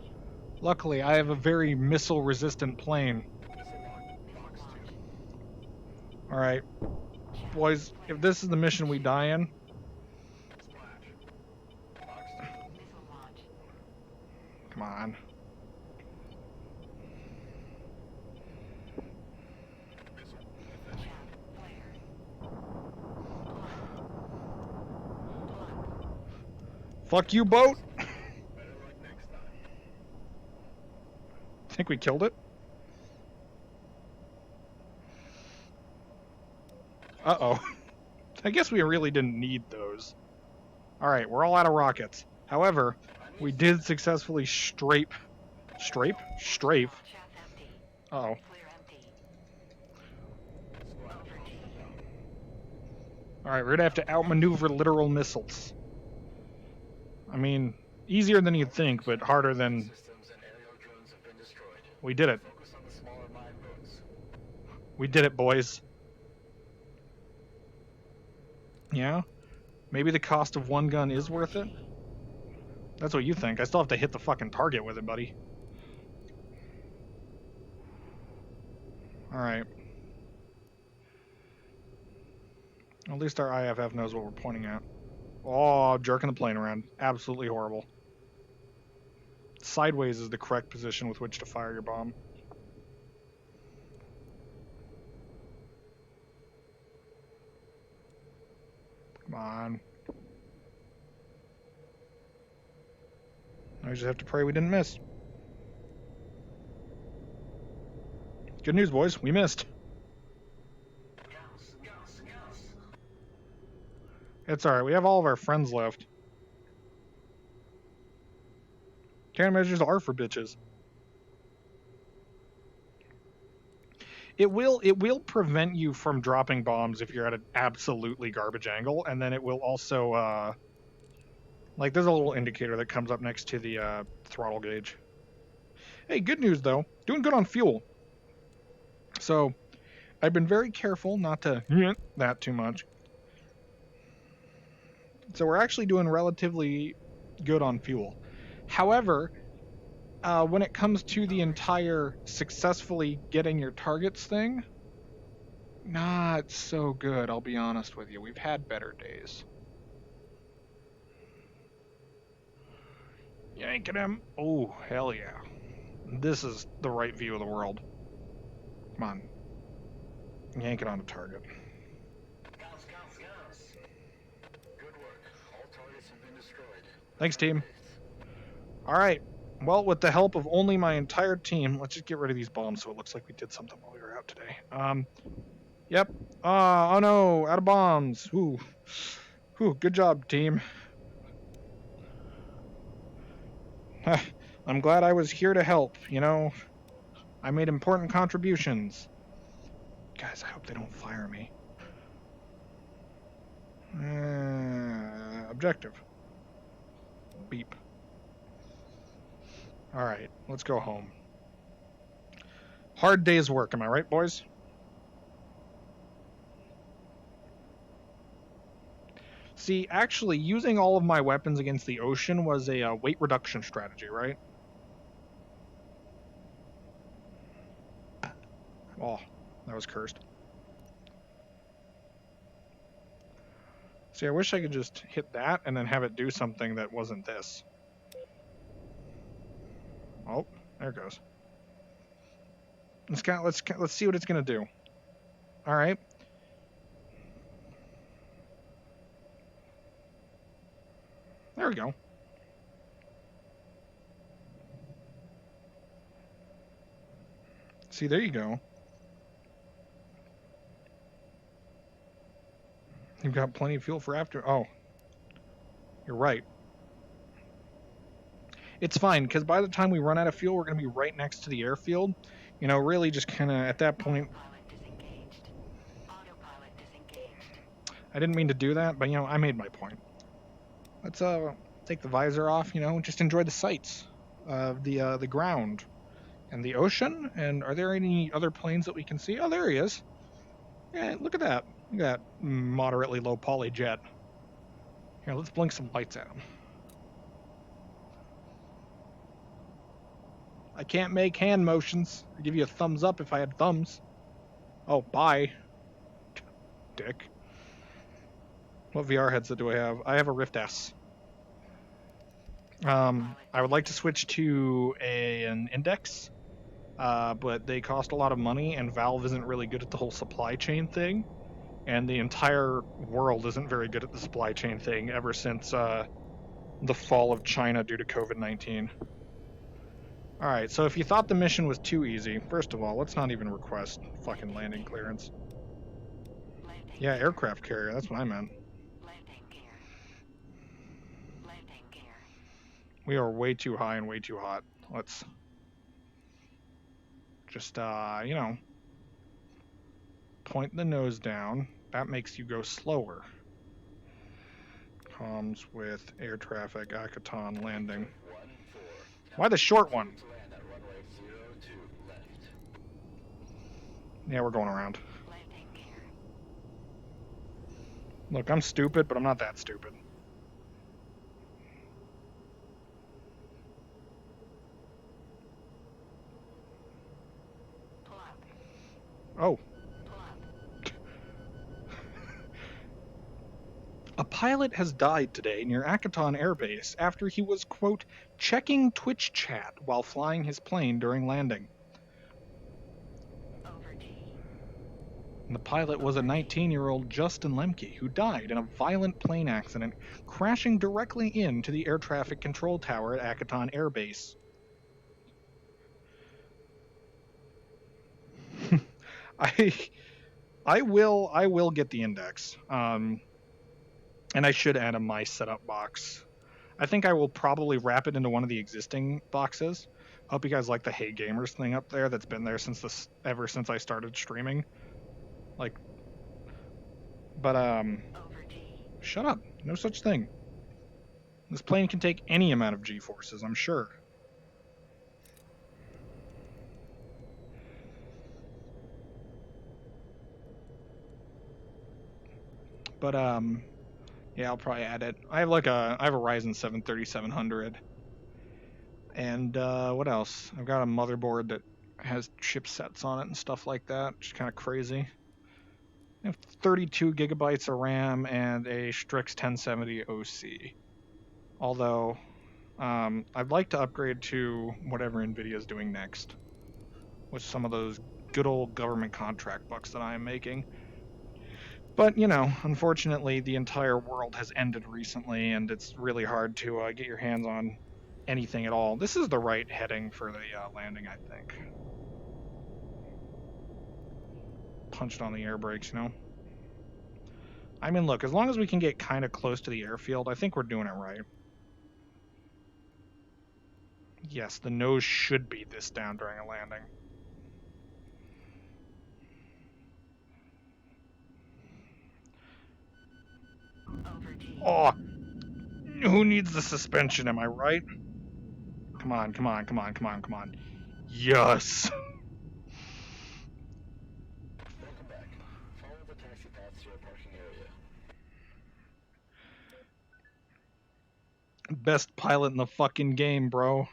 Luckily, I have a very missile-resistant plane. Missile locked. Fox 2. Alright. Boys, if this is the mission we die in, Splash. Fox 2. Missile launch. come on. Missile. Channel flare. Fuck you, boat! Better luck next time. Think we killed it? Uh-oh. I guess we really didn't need those. Alright, we're all out of rockets. However, we did successfully strafe? Strafe? Shaft empty. Uh-oh. Clear empty. Splash. Over D. Alright, we're gonna have to outmaneuver literal missiles. I mean, easier than you'd think, but harder than... Systems and aerial drones have been destroyed. We did it. Focus on the smaller mine boats. We did it, boys. Yeah? Maybe the cost of one gun is worth it? That's what you think. I still have to hit the fucking target with it, buddy. Alright. At least our IFF knows what we're pointing at. Oh, jerking the plane around. Absolutely horrible. Sideways is the correct position with which to fire your bomb. Come on. I just have to pray we didn't miss. Good news, boys. We missed. Scouts. It's alright. We have all of our friends left. Countermeasures are for bitches. It will prevent you from dropping bombs if you're at an absolutely garbage angle, and then it will also like there's a little indicator that comes up next to the throttle gauge. Hey, good news though. Doing good on fuel. So, I've been very careful not to that too much. So we're actually doing relatively good on fuel. However, when it comes to the entire successfully getting your targets thing, not so good, I'll be honest with you. We've had better days. Yanking him. Oh, hell yeah. This is the right view of the world. Come on. yank it onto target. Gauss, Gauss, Gauss. Good work. All targets have been destroyed. Thanks, team. Alright. Well, with the help of only my entire team, let's just get rid of these bombs so it looks like we did something while we were out today. Yep. Oh no, out of bombs. Ooh. Ooh, good job, team. I'm glad I was here to help, you know. I made important contributions. Guys, I hope they don't fire me. Objective. Beep. Alright, let's go home. Hard day's work, am I right, boys? See, actually, using all of my weapons against the ocean was a weight reduction strategy, right? Oh, that was cursed. See, I wish I could just hit that and then have it do something that wasn't this. Oh, there it goes. Let's see what it's gonna do. All right. There we go. See, there you go. You've got plenty of fuel for after. Oh, you're right. It's fine, because by the time we run out of fuel, we're going to be right next to the airfield. You know, really just kind of at that point. Autopilot disengaged. Autopilot disengaged. I didn't mean to do that, but, you know, I made my point. Let's take the visor off, you know, just enjoy the sights of the ground and the ocean. And are there any other planes that we can see? Oh, there he is. Yeah, look at that. Look at that moderately low poly jet. Here, let's blink some lights at him. I can't make hand motions. I'd give you a thumbs up if I had thumbs. Oh, bye. Dick. What VR headset do I have? I have a Rift S. I would like to switch to an Index, but they cost a lot of money, and Valve isn't really good at the whole supply chain thing, and the entire world isn't very good at the supply chain thing ever since the fall of China due to COVID-19. Alright, so if you thought the mission was too easy, first of all, let's not even request fucking landing clearance. Landing. Yeah, aircraft carrier, that's what I meant. Landing gear. Landing gear. We are way too high and way too hot. Let's just, you know, point the nose down. That makes you go slower. Comms with air traffic, Akaton landing. Why the short one? Yeah, we're going around. Landing gear. Look, I'm stupid, but I'm not that stupid. Plug. Oh. Plug. A pilot has died today near Akaton Air Base after he was, quote, checking Twitch chat while flying his plane during landing. Over T. And the pilot was a 19-year-old Justin Lemke who died in a violent plane accident crashing directly into the air traffic control tower at Akaton Air Base. I will get the Index. And I should add a My Setup box. I think I will probably wrap it into one of the existing boxes. I hope you guys like the Hey Gamers thing up there that's been there ever since I started streaming. Like, but Over T. shut up. No such thing. This plane can take any amount of G-forces, I'm sure. But yeah, I'll probably add it. I have a Ryzen 7 3700. And what else? I've got a motherboard that has chipsets on it and stuff like that, which is kind of crazy. I have 32 gigabytes of RAM and a Strix 1070 OC. Although, I'd like to upgrade to whatever NVIDIA is doing next with some of those good old government contract bucks that I am making. But, you know, unfortunately, the entire world has ended recently, and it's really hard to get your hands on anything at all. This is the right heading for the landing, I think. Punched on the air brakes, you know? I mean, look, as long as we can get kind of close to the airfield, I think we're doing it right. Yes, the nose should be this down during a landing. Over T. Oh, who needs the suspension, am I right? Come on, come on, come on, come on, come on. Yes! Welcome back. Follow the taxi path to your parking area. Best pilot in the fucking game, bro.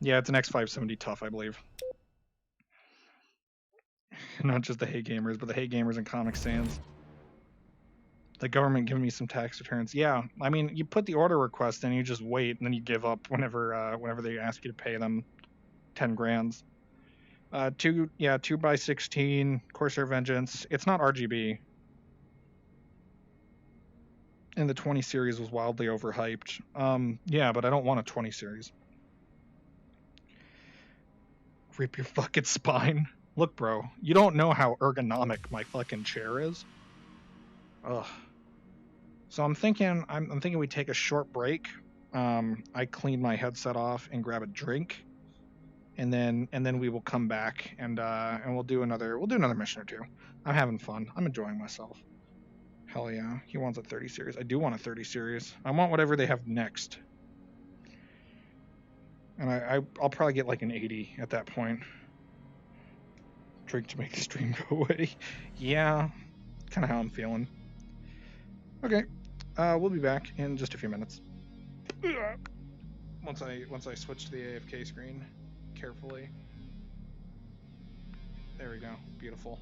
Yeah, it's an X570 Tough, I believe. Not just the Hey Gamers, but the Hey Gamers and Comic Sans. The government giving me some tax returns. Yeah, I mean, you put the order request in, you just wait, and then you give up whenever they ask you to pay them 10 grands. 2x16 Corsair Vengeance. It's not RGB. And the 20 series was wildly overhyped. Yeah, but I don't want a 20 series. Rip your fucking spine. Look, bro, you don't know how ergonomic my fucking chair is. Ugh. So I'm thinking we take a short break. I clean my headset off and grab a drink, and then we will come back and we'll do another mission or two. I'm having fun. I'm enjoying myself. Hell yeah. He wants a 30 series. I do want a 30 series. I want whatever they have next. And I'll probably get like an 80 at that point. Drink to make the stream go away. Yeah, kind of how I'm feeling. Okay, we'll be back in just a few minutes. Once I switch to the AFK screen carefully. There we go. Beautiful.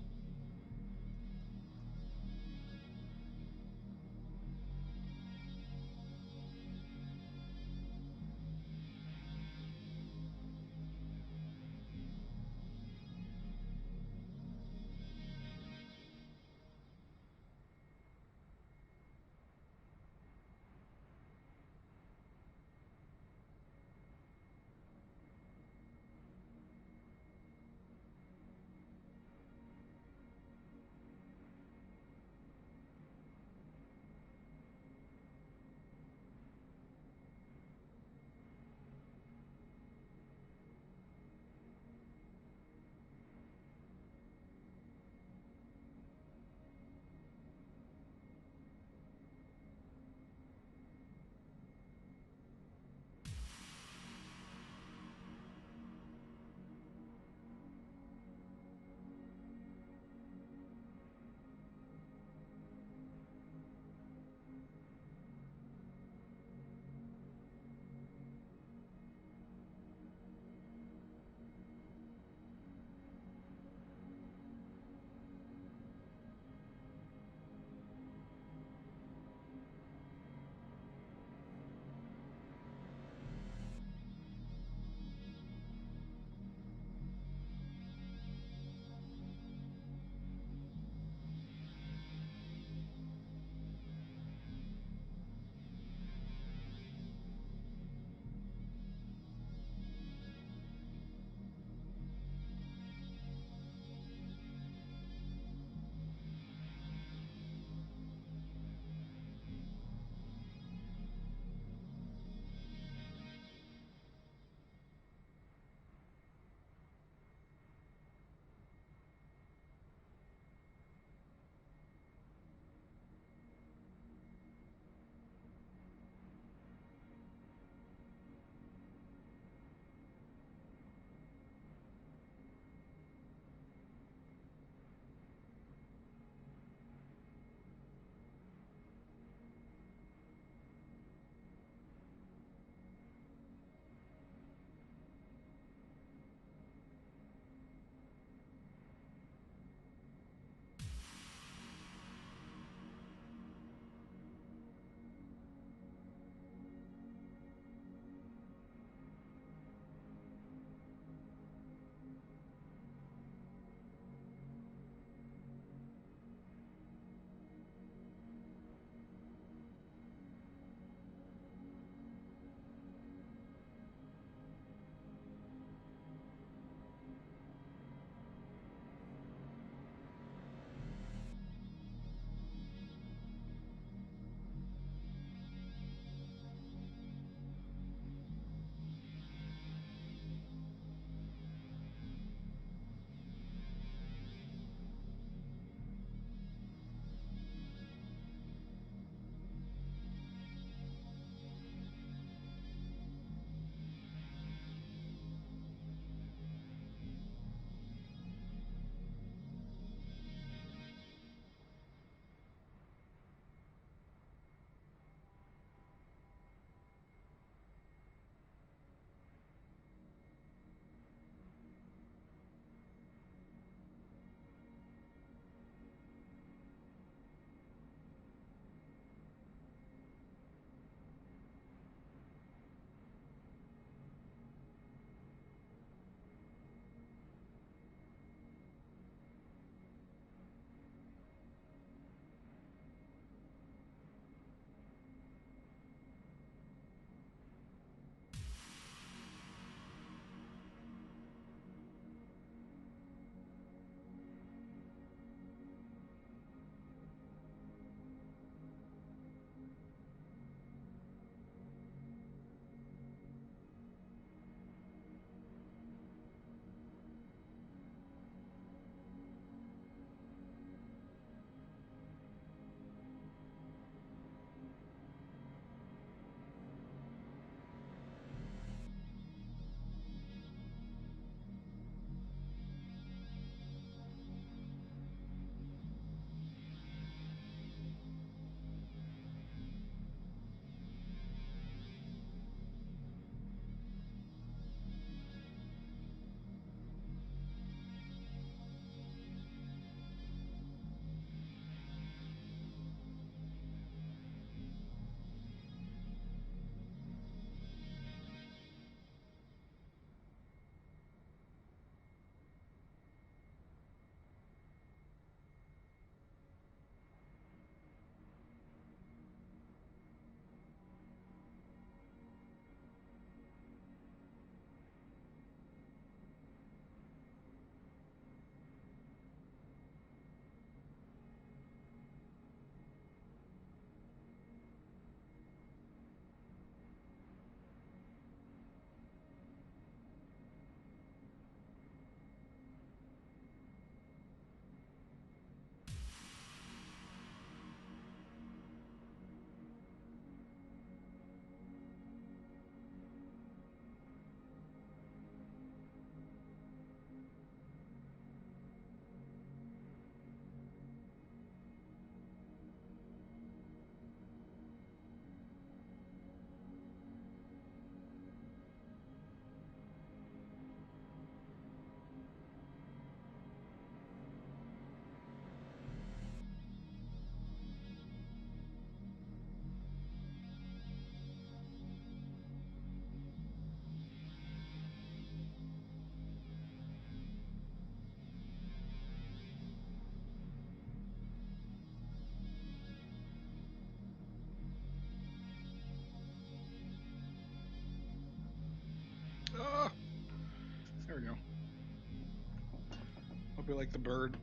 hope you like the bird.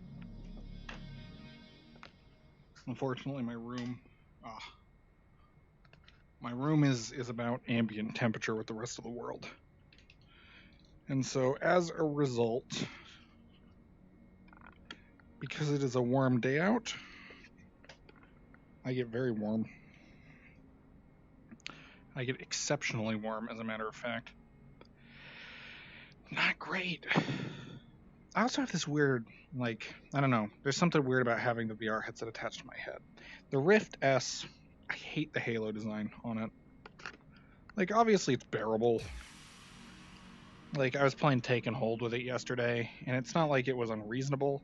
Unfortunately, my room is about ambient temperature with the rest of the world. And so as a result, because it is a warm day out, I get very warm. I get exceptionally warm, as a matter of fact. Not great. I also have this weird, like, I don't know, there's something weird about having the VR headset attached to my head. The Rift S, I hate the halo design on it. Like, obviously it's bearable. Like, I was playing Take and Hold with it yesterday, and it's not like it was unreasonable,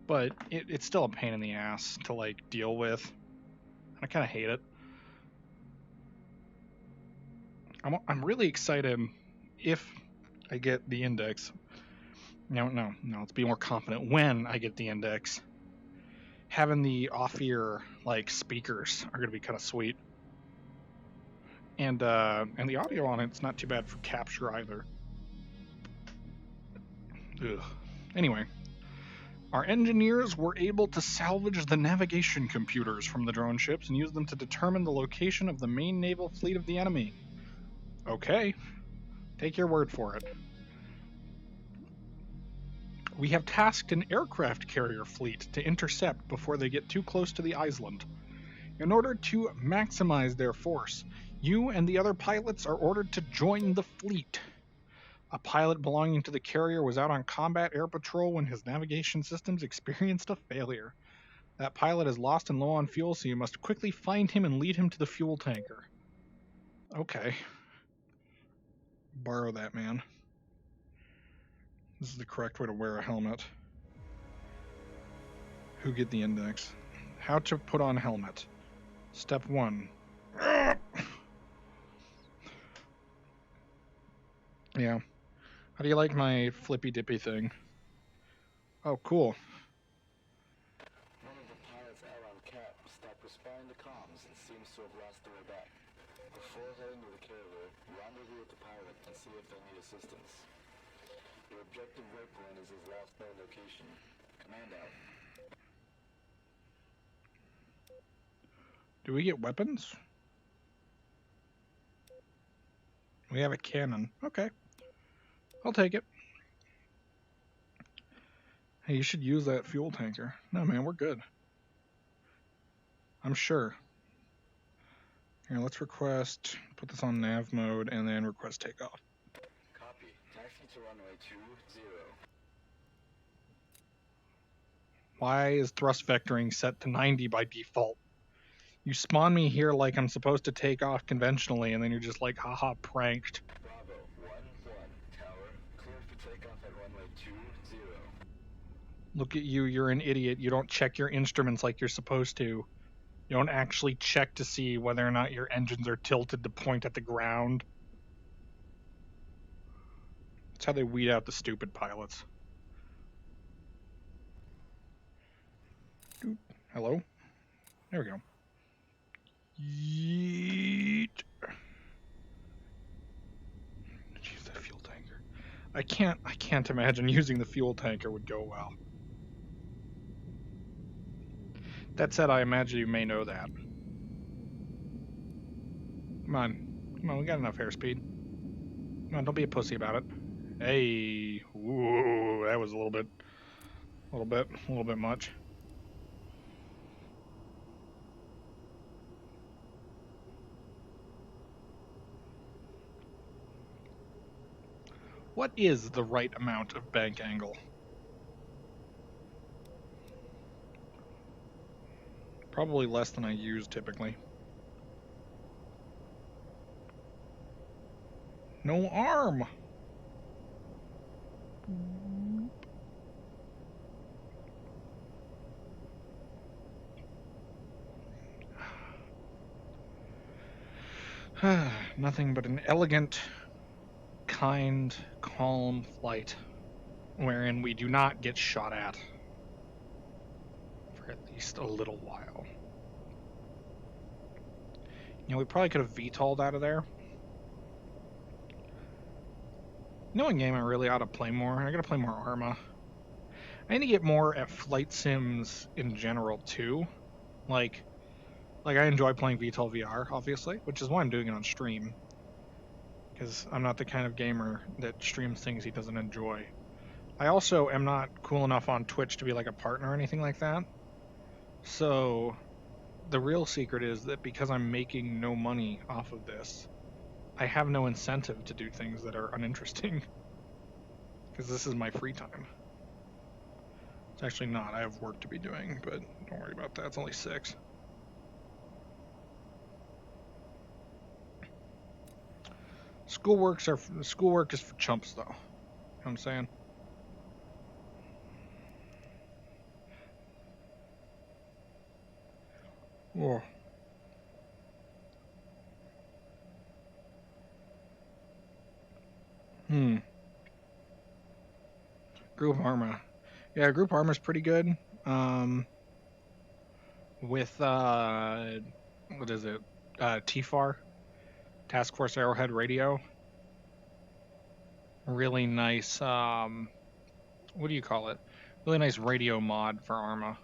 but it's still a pain in the ass to, like, deal with. I kind of hate it. I'm really excited if I get the Index. No, let's be more confident. When I get the Index, having the off-ear, like, speakers are going to be kind of sweet. And the audio on it's not too bad for capture either. Ugh. Anyway, our engineers were able to salvage the navigation computers from the drone ships and use them to determine the location of the main naval fleet of the enemy. Okay, take your word for it. We have tasked an aircraft carrier fleet to intercept before they get too close to the island. In order to maximize their force, you and the other pilots are ordered to join the fleet. A pilot belonging to the carrier was out on combat air patrol when his navigation systems experienced a failure. That pilot is lost and low on fuel, so you must quickly find him and lead him to the fuel tanker. Okay. Borrow that, man. This is the correct way to wear a helmet. Who get the Index? How to put on helmet. Step 1. Yeah. How do you like my flippy dippy thing? Oh, cool. One of the pilots out on cap stopped responding to comms and seems to have lost their way back. Before heading to the carrier, rendezvous with the pilot and see if they need assistance. Your objective waypoint is his last known location. Command out. Do we get weapons? We have a cannon. Okay. I'll take it. Hey, you should use that fuel tanker. No, man, we're good. I'm sure. Here, let's request, put this on nav mode, and then request takeoff. Copy. Taxi to runway 20. Why is thrust vectoring set to 90 by default? You spawn me here like I'm supposed to take off conventionally, and then you're just like, haha, pranked. Bravo 1-1. Tower, cleared for takeoff at runway 20. Look at you, you're an idiot. You don't check your instruments like you're supposed to. You don't actually check to see whether or not your engines are tilted to point at the ground. That's how they weed out the stupid pilots. Hello? There we go. Yeet. Use the fuel tanker. I can't imagine using the fuel tanker would go well. That said, I imagine you may know that. Come on, we got enough airspeed. Come on, don't be a pussy about it. Hey, ooh, that was a little bit much. What is the right amount of bank angle? Probably less than I use typically. No arm! Nothing but an elegant, kind, calm flight wherein we do not get shot at for at least a little while. You know, we probably could have VTOL'd out of there. You know, in game I really ought to play more. I gotta play more Arma. I need to get more at flight sims in general too. Like I enjoy playing VTOL VR, obviously, which is why I'm doing it on stream. Because I'm not the kind of gamer that streams things he doesn't enjoy. I also am not cool enough on Twitch to be like a partner or anything like that. So the real secret is that because I'm making no money off of this, I have no incentive to do things that are uninteresting. Because this is my free time. It's actually not. I have work to be doing, but don't worry about that. It's only 6. Schoolwork is for chumps, though. You know what I'm saying? Oh. Group Arma. Yeah, Group Arma's pretty good. With what is it? TFAR, Task Force Arrowhead Radio. Really nice. What do you call it? Really nice radio mod for Arma.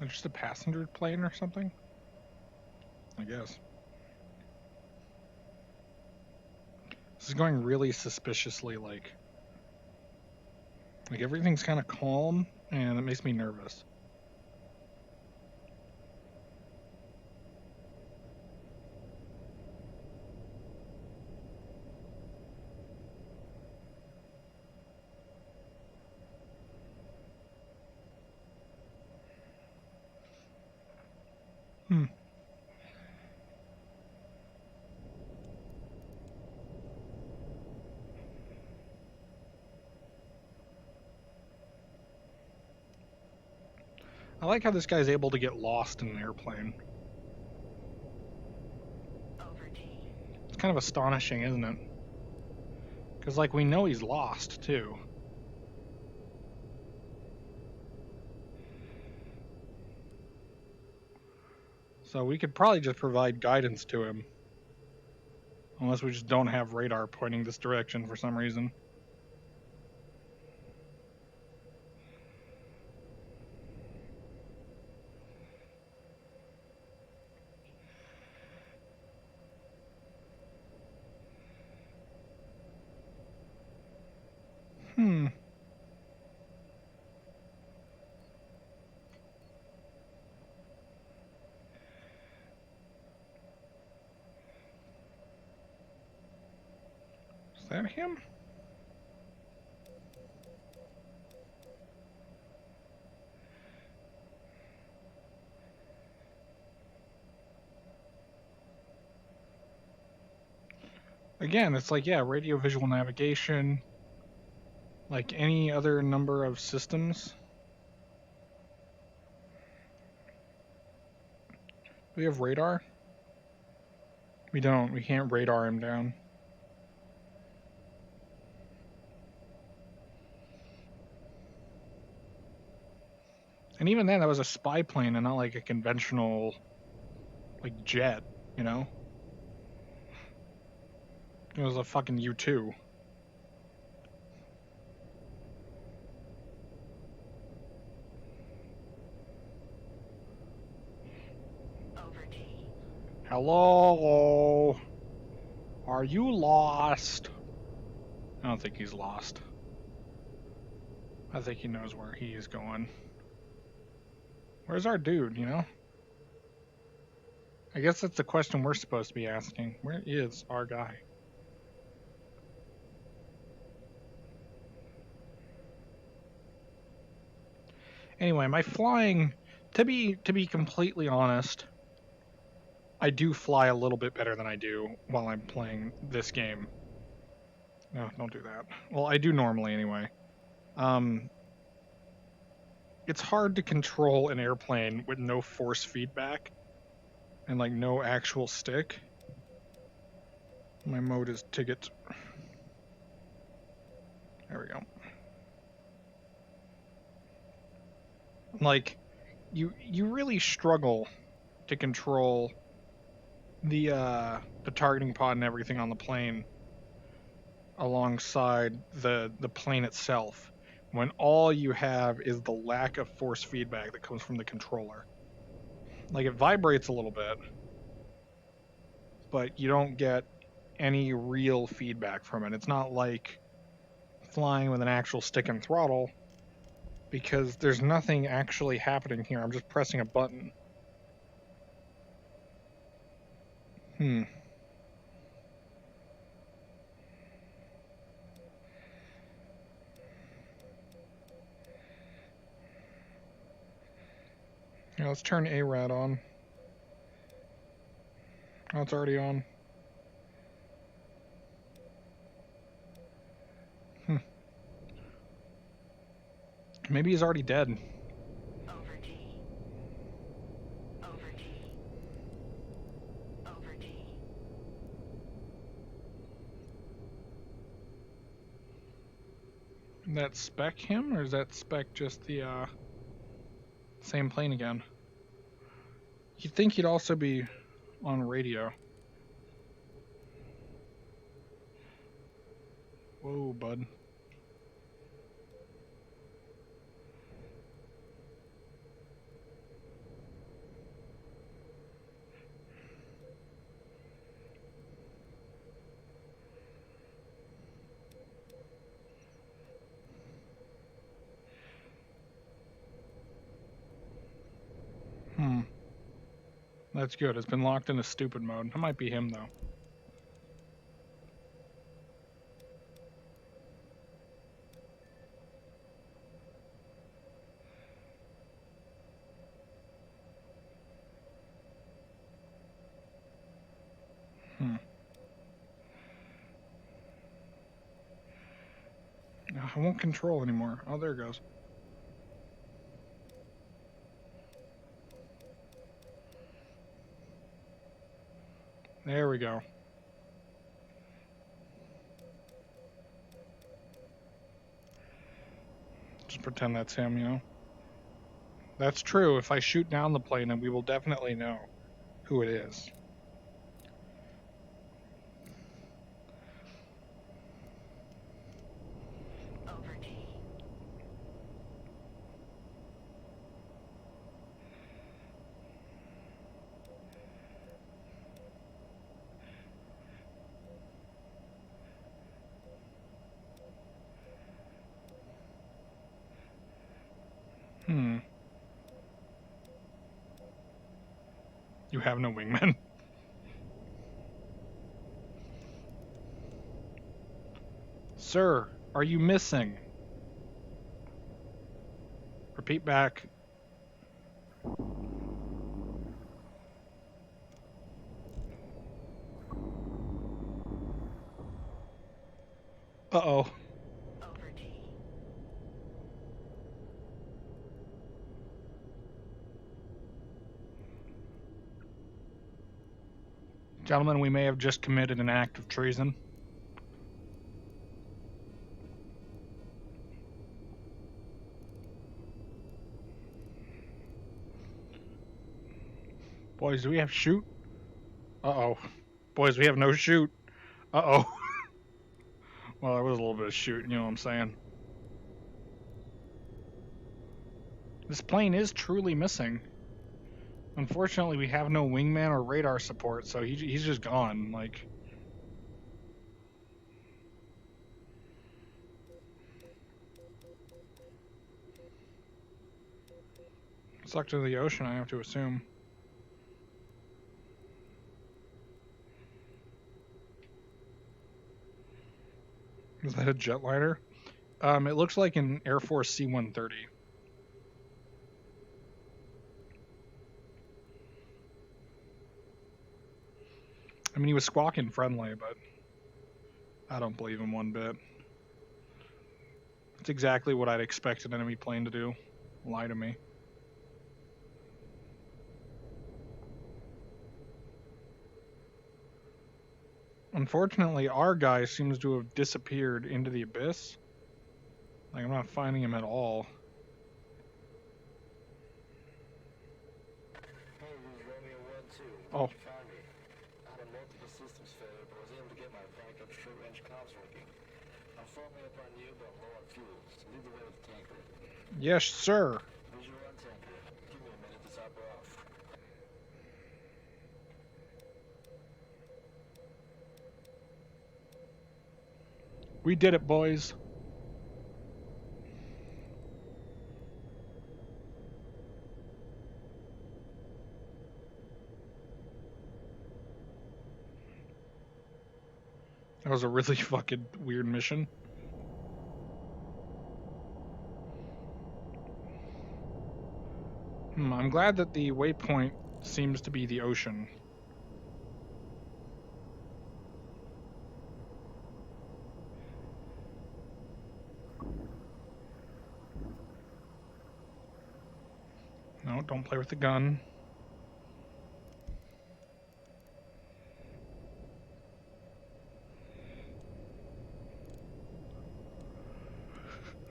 Just a passenger plane or something? I guess. This is going really suspiciously, like everything's kind of calm, and it makes me nervous. I like how this guy's able to get lost in an airplane. It's kind of astonishing, isn't it? Because, like, we know he's lost, too. So we could probably just provide guidance to him. Unless we just don't have radar pointing this direction for some reason. Is that him? Again, it's like, yeah, radio visual navigation, like any other number of systems. Do we have radar? We don't. We can't radar him down. And even then, that was a spy plane and not like a conventional, like, jet, you know? It was a fucking U-2. Hello? Are you lost? I don't think he's lost. I think he knows where he is going. Where's our dude, you know? I guess that's the question we're supposed to be asking. Where is our guy? Anyway, my flying, to be completely honest, I do fly a little bit better than I do while I'm playing this game. No, don't do that. Well, I do normally anyway. It's hard to control an airplane with no force feedback and like no actual stick. My mode is ticket. There we go. Like, you really struggle to control the targeting pod and everything on the plane alongside the plane itself when all you have is the lack of force feedback that comes from the controller. Like, it vibrates a little bit, but you don't get any real feedback from it. It's not like flying with an actual stick and throttle, because there's nothing actually happening here. I'm just pressing a button. Yeah, let's turn ARAD on. Oh, it's already on. Maybe he's already dead. Over G. Over G. Over G. Is that spec him, or is that spec just the same plane again? You'd think he'd also be on radio. Whoa, bud. That's good. It's been locked into stupid mode. That might be him, though. I won't control anymore. Oh, there it goes. There we go. Just pretend that's him, you know? That's true. If I shoot down the plane, then we will definitely know who it is. Over G. You have no wingman. Sir, are you missing? Repeat back. Uh-oh. Over G. Gentlemen, we may have just committed an act of treason. Boys, do we have shoot? Uh-oh. Boys, we have no shoot. Uh-oh. Well, there was a little bit of shoot, you know what I'm saying? This plane is truly missing. Unfortunately, we have no wingman or radar support, so he's just gone. Like, sucked into the ocean, I have to assume. Is that a jetliner? It looks like an Air Force C-130. I mean, he was squawking friendly, but I don't believe him one bit. It's exactly what I'd expect an enemy plane to do. Lie to me. Unfortunately, our guy seems to have disappeared into the abyss. Like, I'm not finding him at all. Hey, this is Romeo 1-2. Oh. You found me. I had a multiple systems failure, but was able to get my backup short-range comms working. I'm following up on you, but I'm low on fuel, so lead the way with the tanker. Yes, sir. Visual on tanker. Give me a minute to top her off. We did it, boys. That was a really fucking weird mission. I'm glad that the waypoint seems to be the ocean. No, don't play with the gun.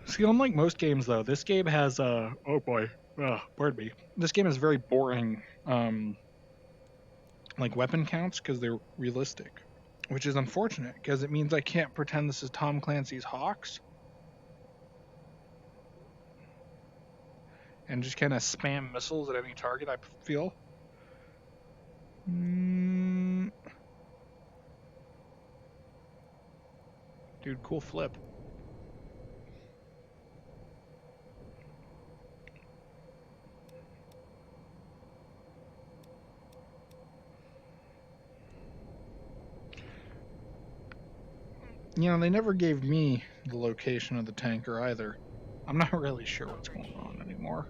See, unlike most games, though, this game has, oh boy, pardon me. This game has very boring, like, weapon counts, because they're realistic. Which is unfortunate, because it means I can't pretend this is Tom Clancy's Hawks. And just kind of spam missiles at any target, I feel. Dude, cool flip. You know, they never gave me the location of the tanker either. I'm not really sure what's going on anymore.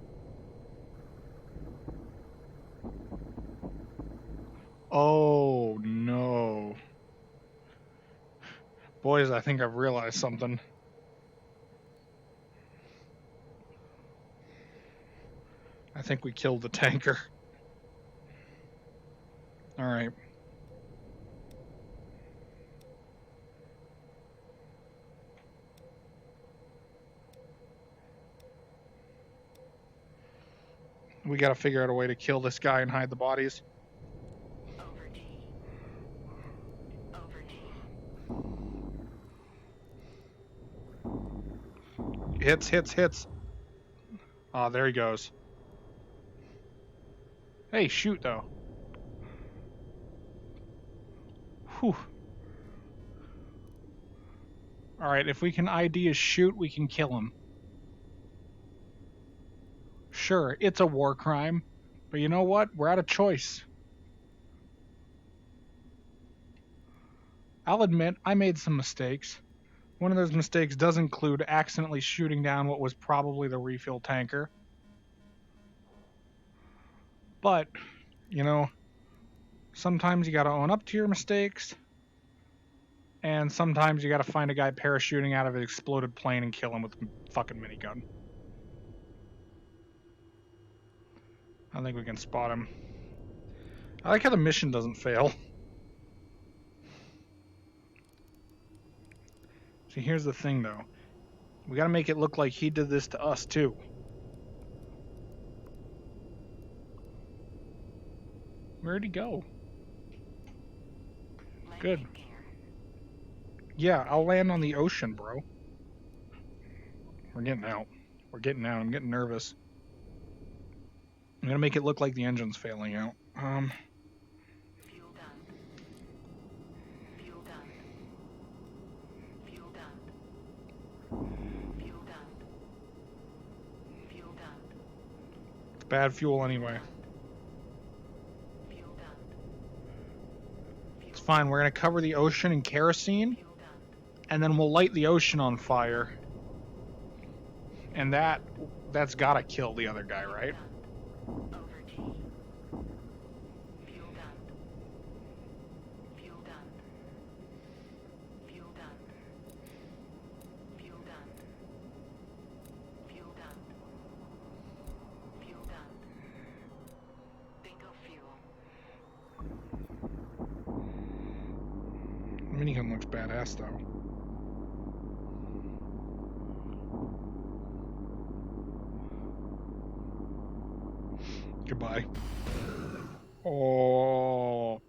Oh, no. Boys, I think I've realized something. I think we killed the tanker. Alright. We gotta figure out a way to kill this guy and hide the bodies. Over T. Over T. Hits. Ah, there he goes. Hey, shoot, though. Whew. Alright, if we can ID his shoot, we can kill him. Sure, it's a war crime, but you know what? We're out of choice. I'll admit, I made some mistakes. One of those mistakes does include accidentally shooting down what was probably the refuel tanker. But, you know, sometimes you gotta own up to your mistakes, and sometimes you gotta find a guy parachuting out of an exploded plane and kill him with a fucking minigun. I think we can spot him. I like how the mission doesn't fail. See, here's the thing, though. We gotta make it look like he did this to us, too. Where'd he go? Good. Yeah, I'll land on the ocean, bro. We're getting out. I'm getting nervous. I'm gonna make it look like the engine's failing out. Fuel done. Fuel done. Fuel done. Fuel done. Fuel done. It's bad fuel anyway. Fuel done. It's fine. We're gonna cover the ocean in kerosene, Fuel done. and then we'll light the ocean on fire. And that's gotta kill the other guy, right? Over T. Fuel done. Fuel badass though. Goodbye. Oh.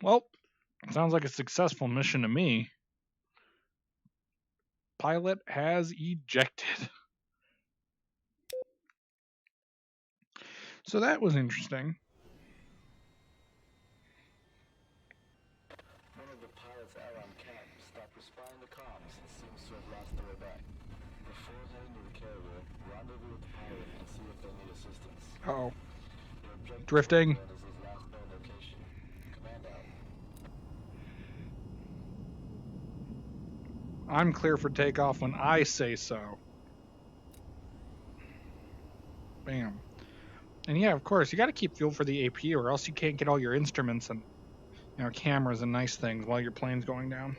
Well, sounds like a successful mission to me. Pilot has ejected. So that was interesting. One of the pilots out on cap stopped responding to comms and seems to have lost their way back. Before heading to the carrier, rendezvous with the pilot and see if they need assistance. Uh-oh. Their objective Drifting. is his last known location. Command out. I'm clear for takeoff when I say so. Bam. And yeah, of course, you got to keep fuel for the AP, or else you can't get all your instruments and cameras and nice things while your plane's going down.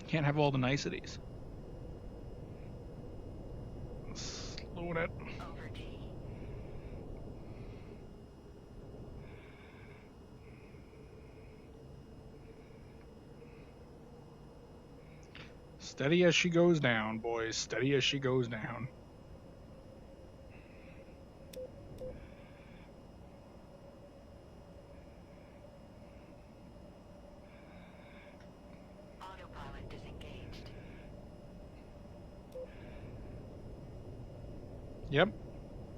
Can't have all the niceties. Slowing it. Over G. Steady as she goes down, boys. Steady as she goes down. Autopilot disengaged. Yep.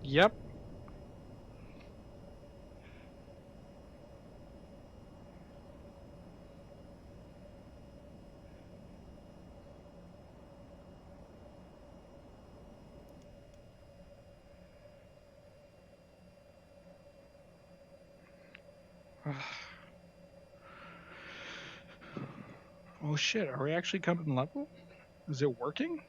Yep. Oh shit, are we actually coming level? Is it working?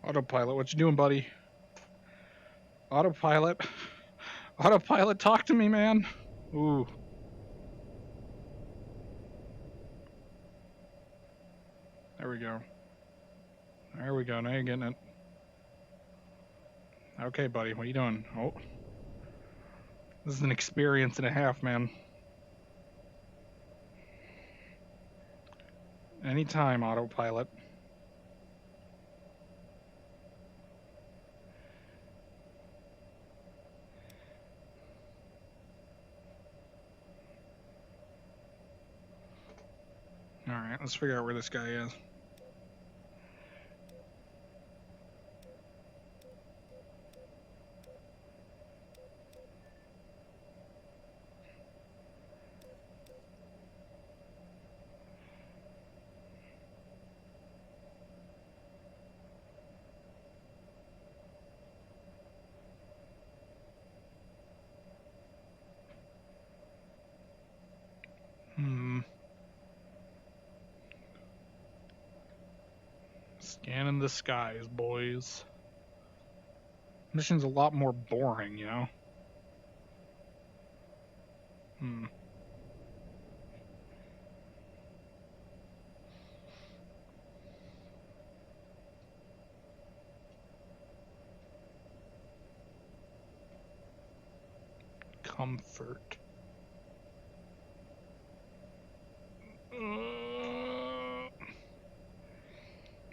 Autopilot, what you doing, buddy? Autopilot. Autopilot, talk to me, man. Ooh. There we go. There we go. Now you're getting it. Okay, buddy, what are you doing? Oh. This is an experience and a half, man. Anytime, autopilot. Alright, let's figure out where this guy is. Scanning the skies, boys. Mission's a lot more boring, you know? Comfort.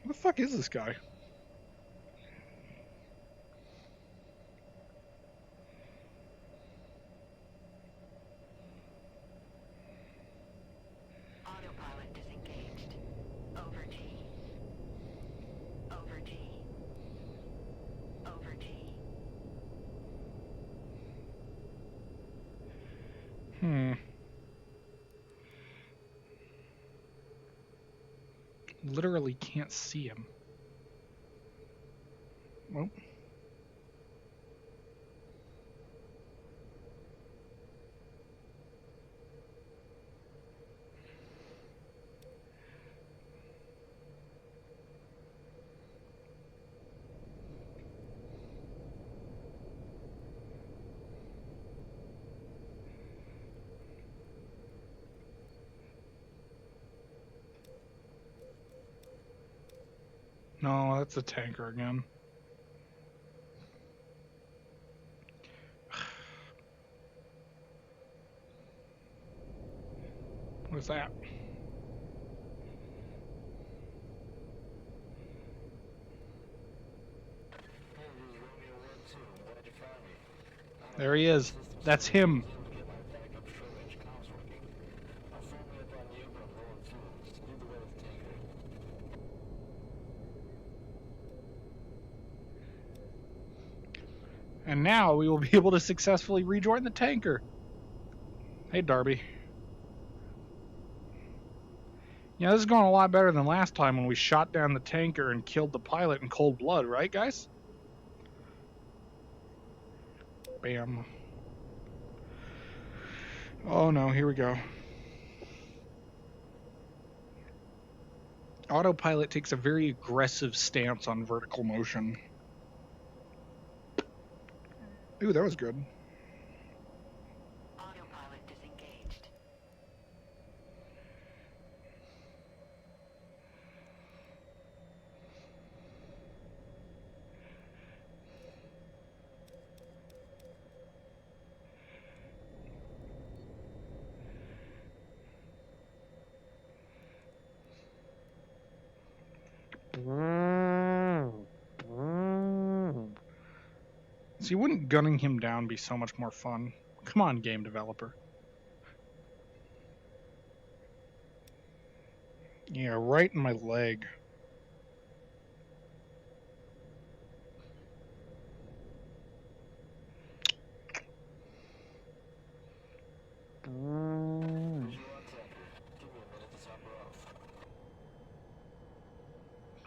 What the fuck is this guy? Autopilot disengaged. Over G. Over G. Over G. Literally can't see him. Well. No, that's a tanker again. What's that? There he is. That's him. And now we will be able to successfully rejoin the tanker. Hey, Darby. Yeah, this is going a lot better than last time when we shot down the tanker and killed the pilot in cold blood, right, guys? Bam. Oh no, here we go. Autopilot takes a very aggressive stance on vertical motion. Ooh, that was good. Autopilot disengaged. See, wouldn't gunning him down be so much more fun? Come on, game developer. Yeah, right in my leg.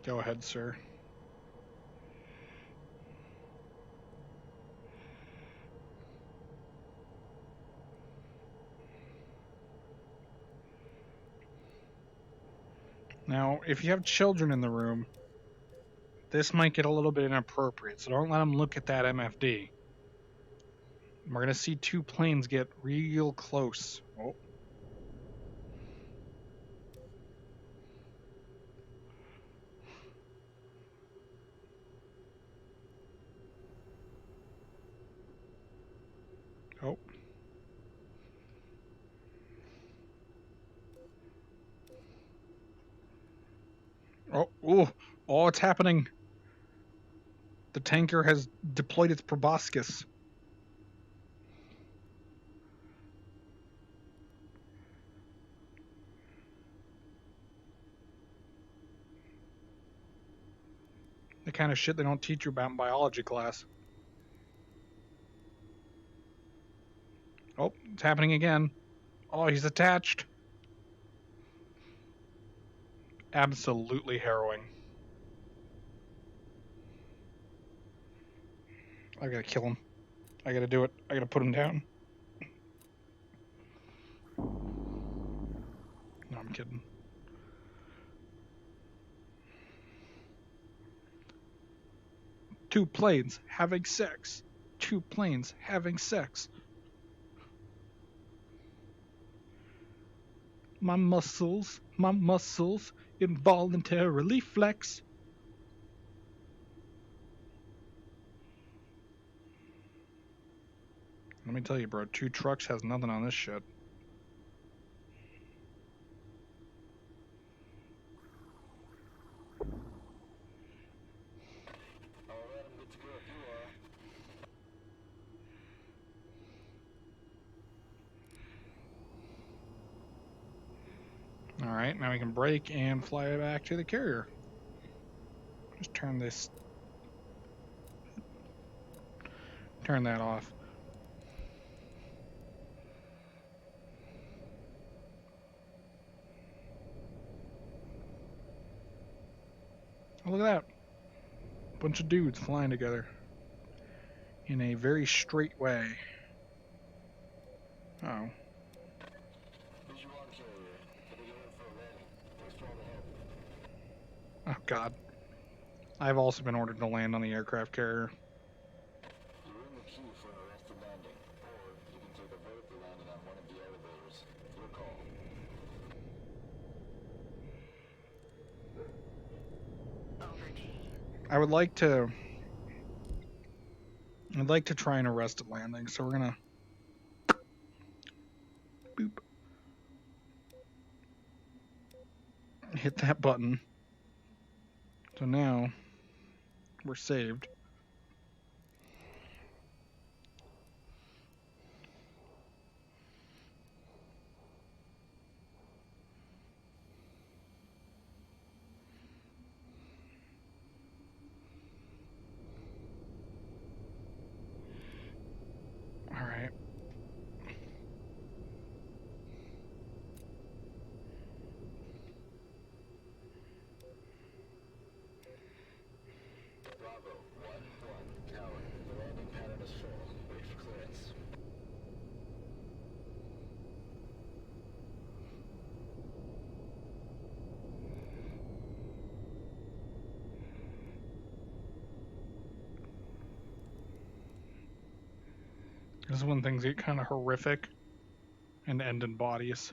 Go ahead, sir. Now, if you have children in the room, this might get a little bit inappropriate, so don't let them look at that MFD. We're going to see two planes get real close. Oh. Oh. Oh. Ooh. Oh, it's happening. The tanker has deployed its proboscis. The kind of shit they don't teach you about in biology class. Oh, it's happening again. Oh, he's attached. Absolutely harrowing. I gotta kill him. I gotta do it. I gotta put him down. No, I'm kidding. Two planes having sex. Two planes having sex. My muscles, involuntarily flex. Let me tell you, bro, two trucks has nothing on this shit. Alright, now we can brake and fly back to the carrier. Just turn that off. Oh, look at that. Bunch of dudes flying together in a very straight way. Oh. Oh, God. I've also been ordered to land on the aircraft carrier. You're in the queue for an arrested landing, or you can take a vertical landing on one of the elevators. Your call. Over to I would like to. I'd like to try an arrested landing, so we're gonna boop, hit that button. So now we're saved. All right. Bravo, 1-1, tower. The landing pattern is full. Wait for clearance. This is when things get kind of horrific and end in bodies.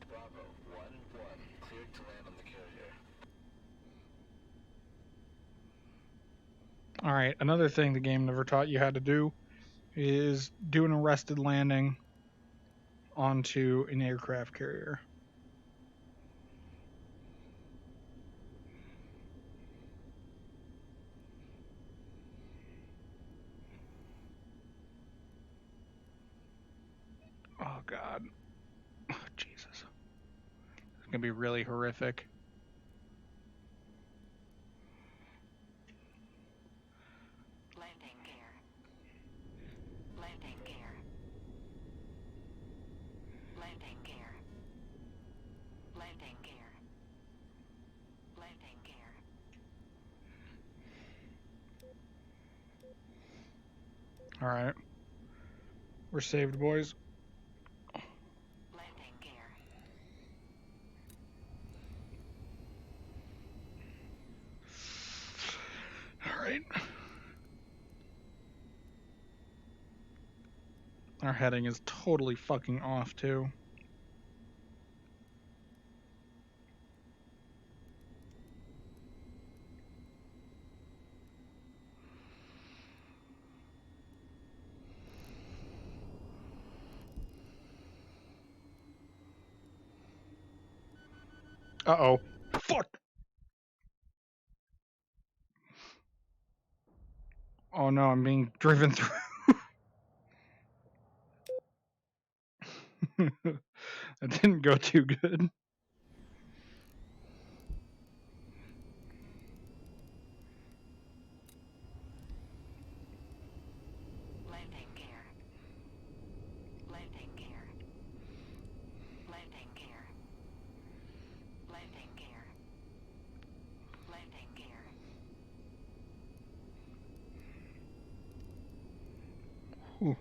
Bravo, 1-1, cleared to land on the carrier. All right. Another thing the game never taught you how to do is do an arrested landing onto an aircraft carrier. Oh God. Oh, Jesus. It's gonna be really horrific. Landing gear. Landing gear. Landing gear. Landing gear. Landing gear. All right. We're saved, boys. Landing gear. All right. Our heading is totally fucking off, too. Uh-oh. Fuck! Oh no, I'm being driven through. That didn't go too good. Landing gear. Landing gear. Landing gear. Landing gear. Landing gear. Whew.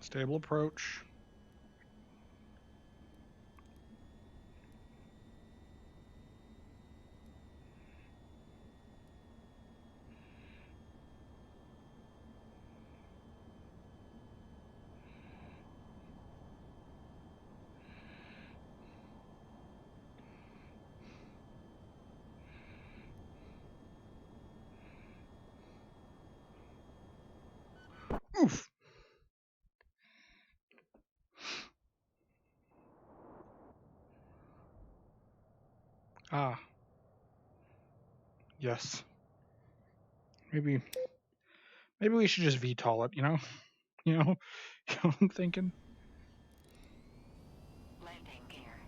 Stable approach. Oof. Ah. Yes. Maybe we should just VTOL it, you know? You know? You know what I'm thinking? Landing gear.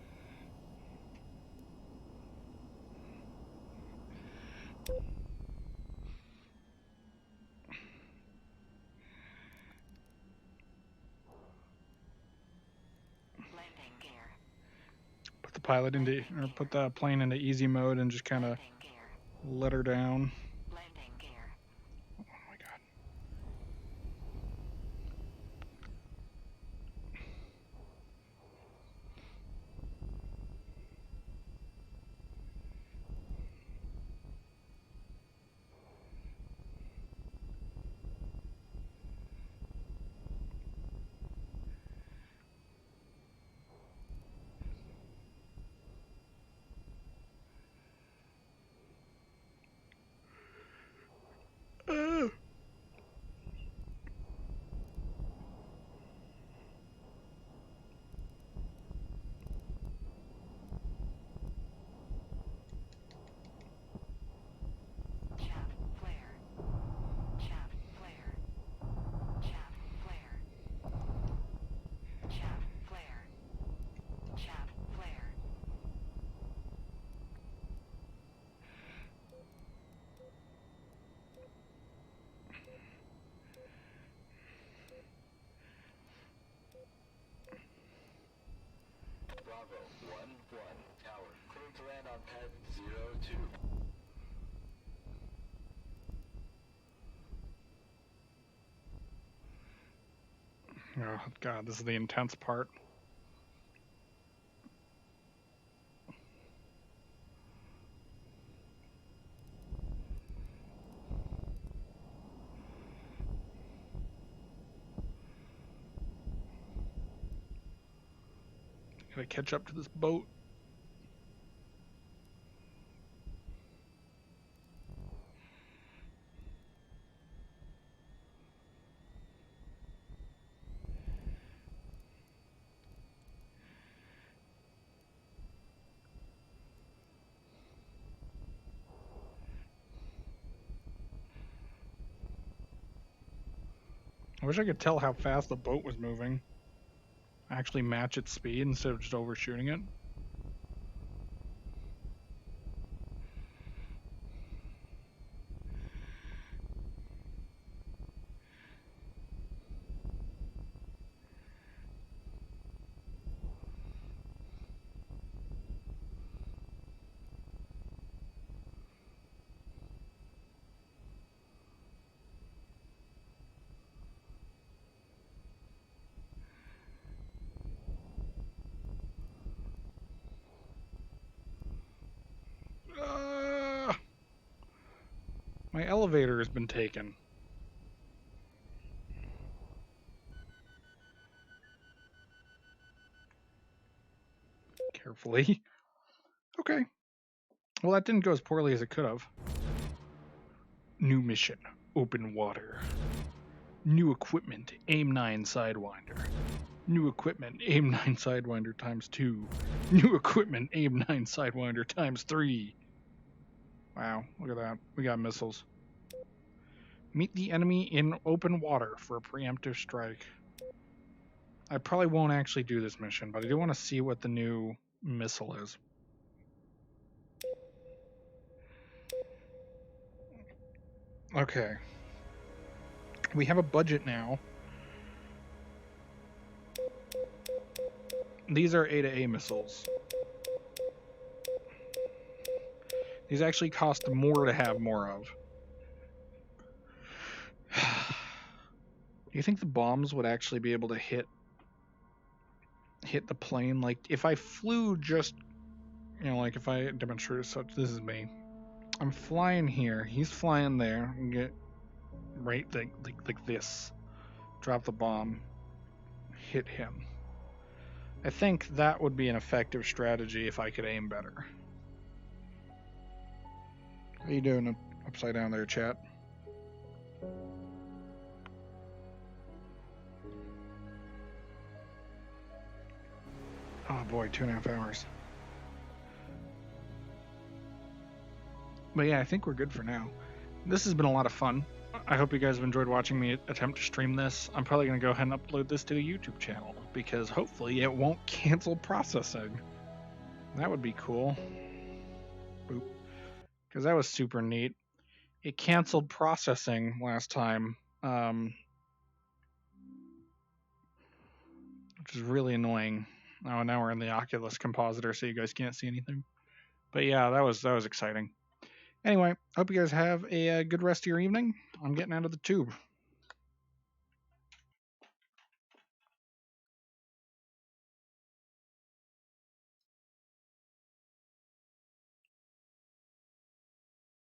pilot into, or put the plane into easy mode and just kind of Landing gear. let her down. Landing gear. Oh my god. Chaff flare. Chaff flare. Chaff flare. Chaff flare. Chaff flare. Bravo 1-1. Tower. Clear to land on pad 02. Oh god, this is the intense part. Gotta catch up to this boat. I wish I could tell how fast the boat was moving. Actually match its speed instead of just overshooting it. My elevator has been taken. Carefully. Okay. Well, that didn't go as poorly as it could have. New mission. Open water. New equipment. Aim 9 Sidewinder. New equipment. Aim 9 Sidewinder times 2. New equipment. Aim 9 Sidewinder times 3. Wow, look at that. We got missiles. Meet the enemy in open water for a preemptive strike. I probably won't actually do this mission, but I do want to see what the new missile is. Okay. We have a budget now. These are A to A missiles. These actually cost more to have more of. Do you think the bombs would actually be able to hit the plane? Like, if I flew just, like if I demonstrated such, this is me. I'm flying here. He's flying there. And get right like this. Drop the bomb. Hit him. I think that would be an effective strategy if I could aim better. How you doing upside down there, chat? Oh boy, 2.5 hours. But yeah, I think we're good for now. This has been a lot of fun. I hope you guys have enjoyed watching me attempt to stream this. I'm probably going to go ahead and upload this to the YouTube channel because hopefully it won't cancel processing. That would be cool. Boop. Because that was super neat. It canceled processing last time, which is really annoying. Oh, now we're in the Oculus compositor, so you guys can't see anything. But yeah, that was exciting. Anyway, hope you guys have a good rest of your evening. I'm getting out of the tube.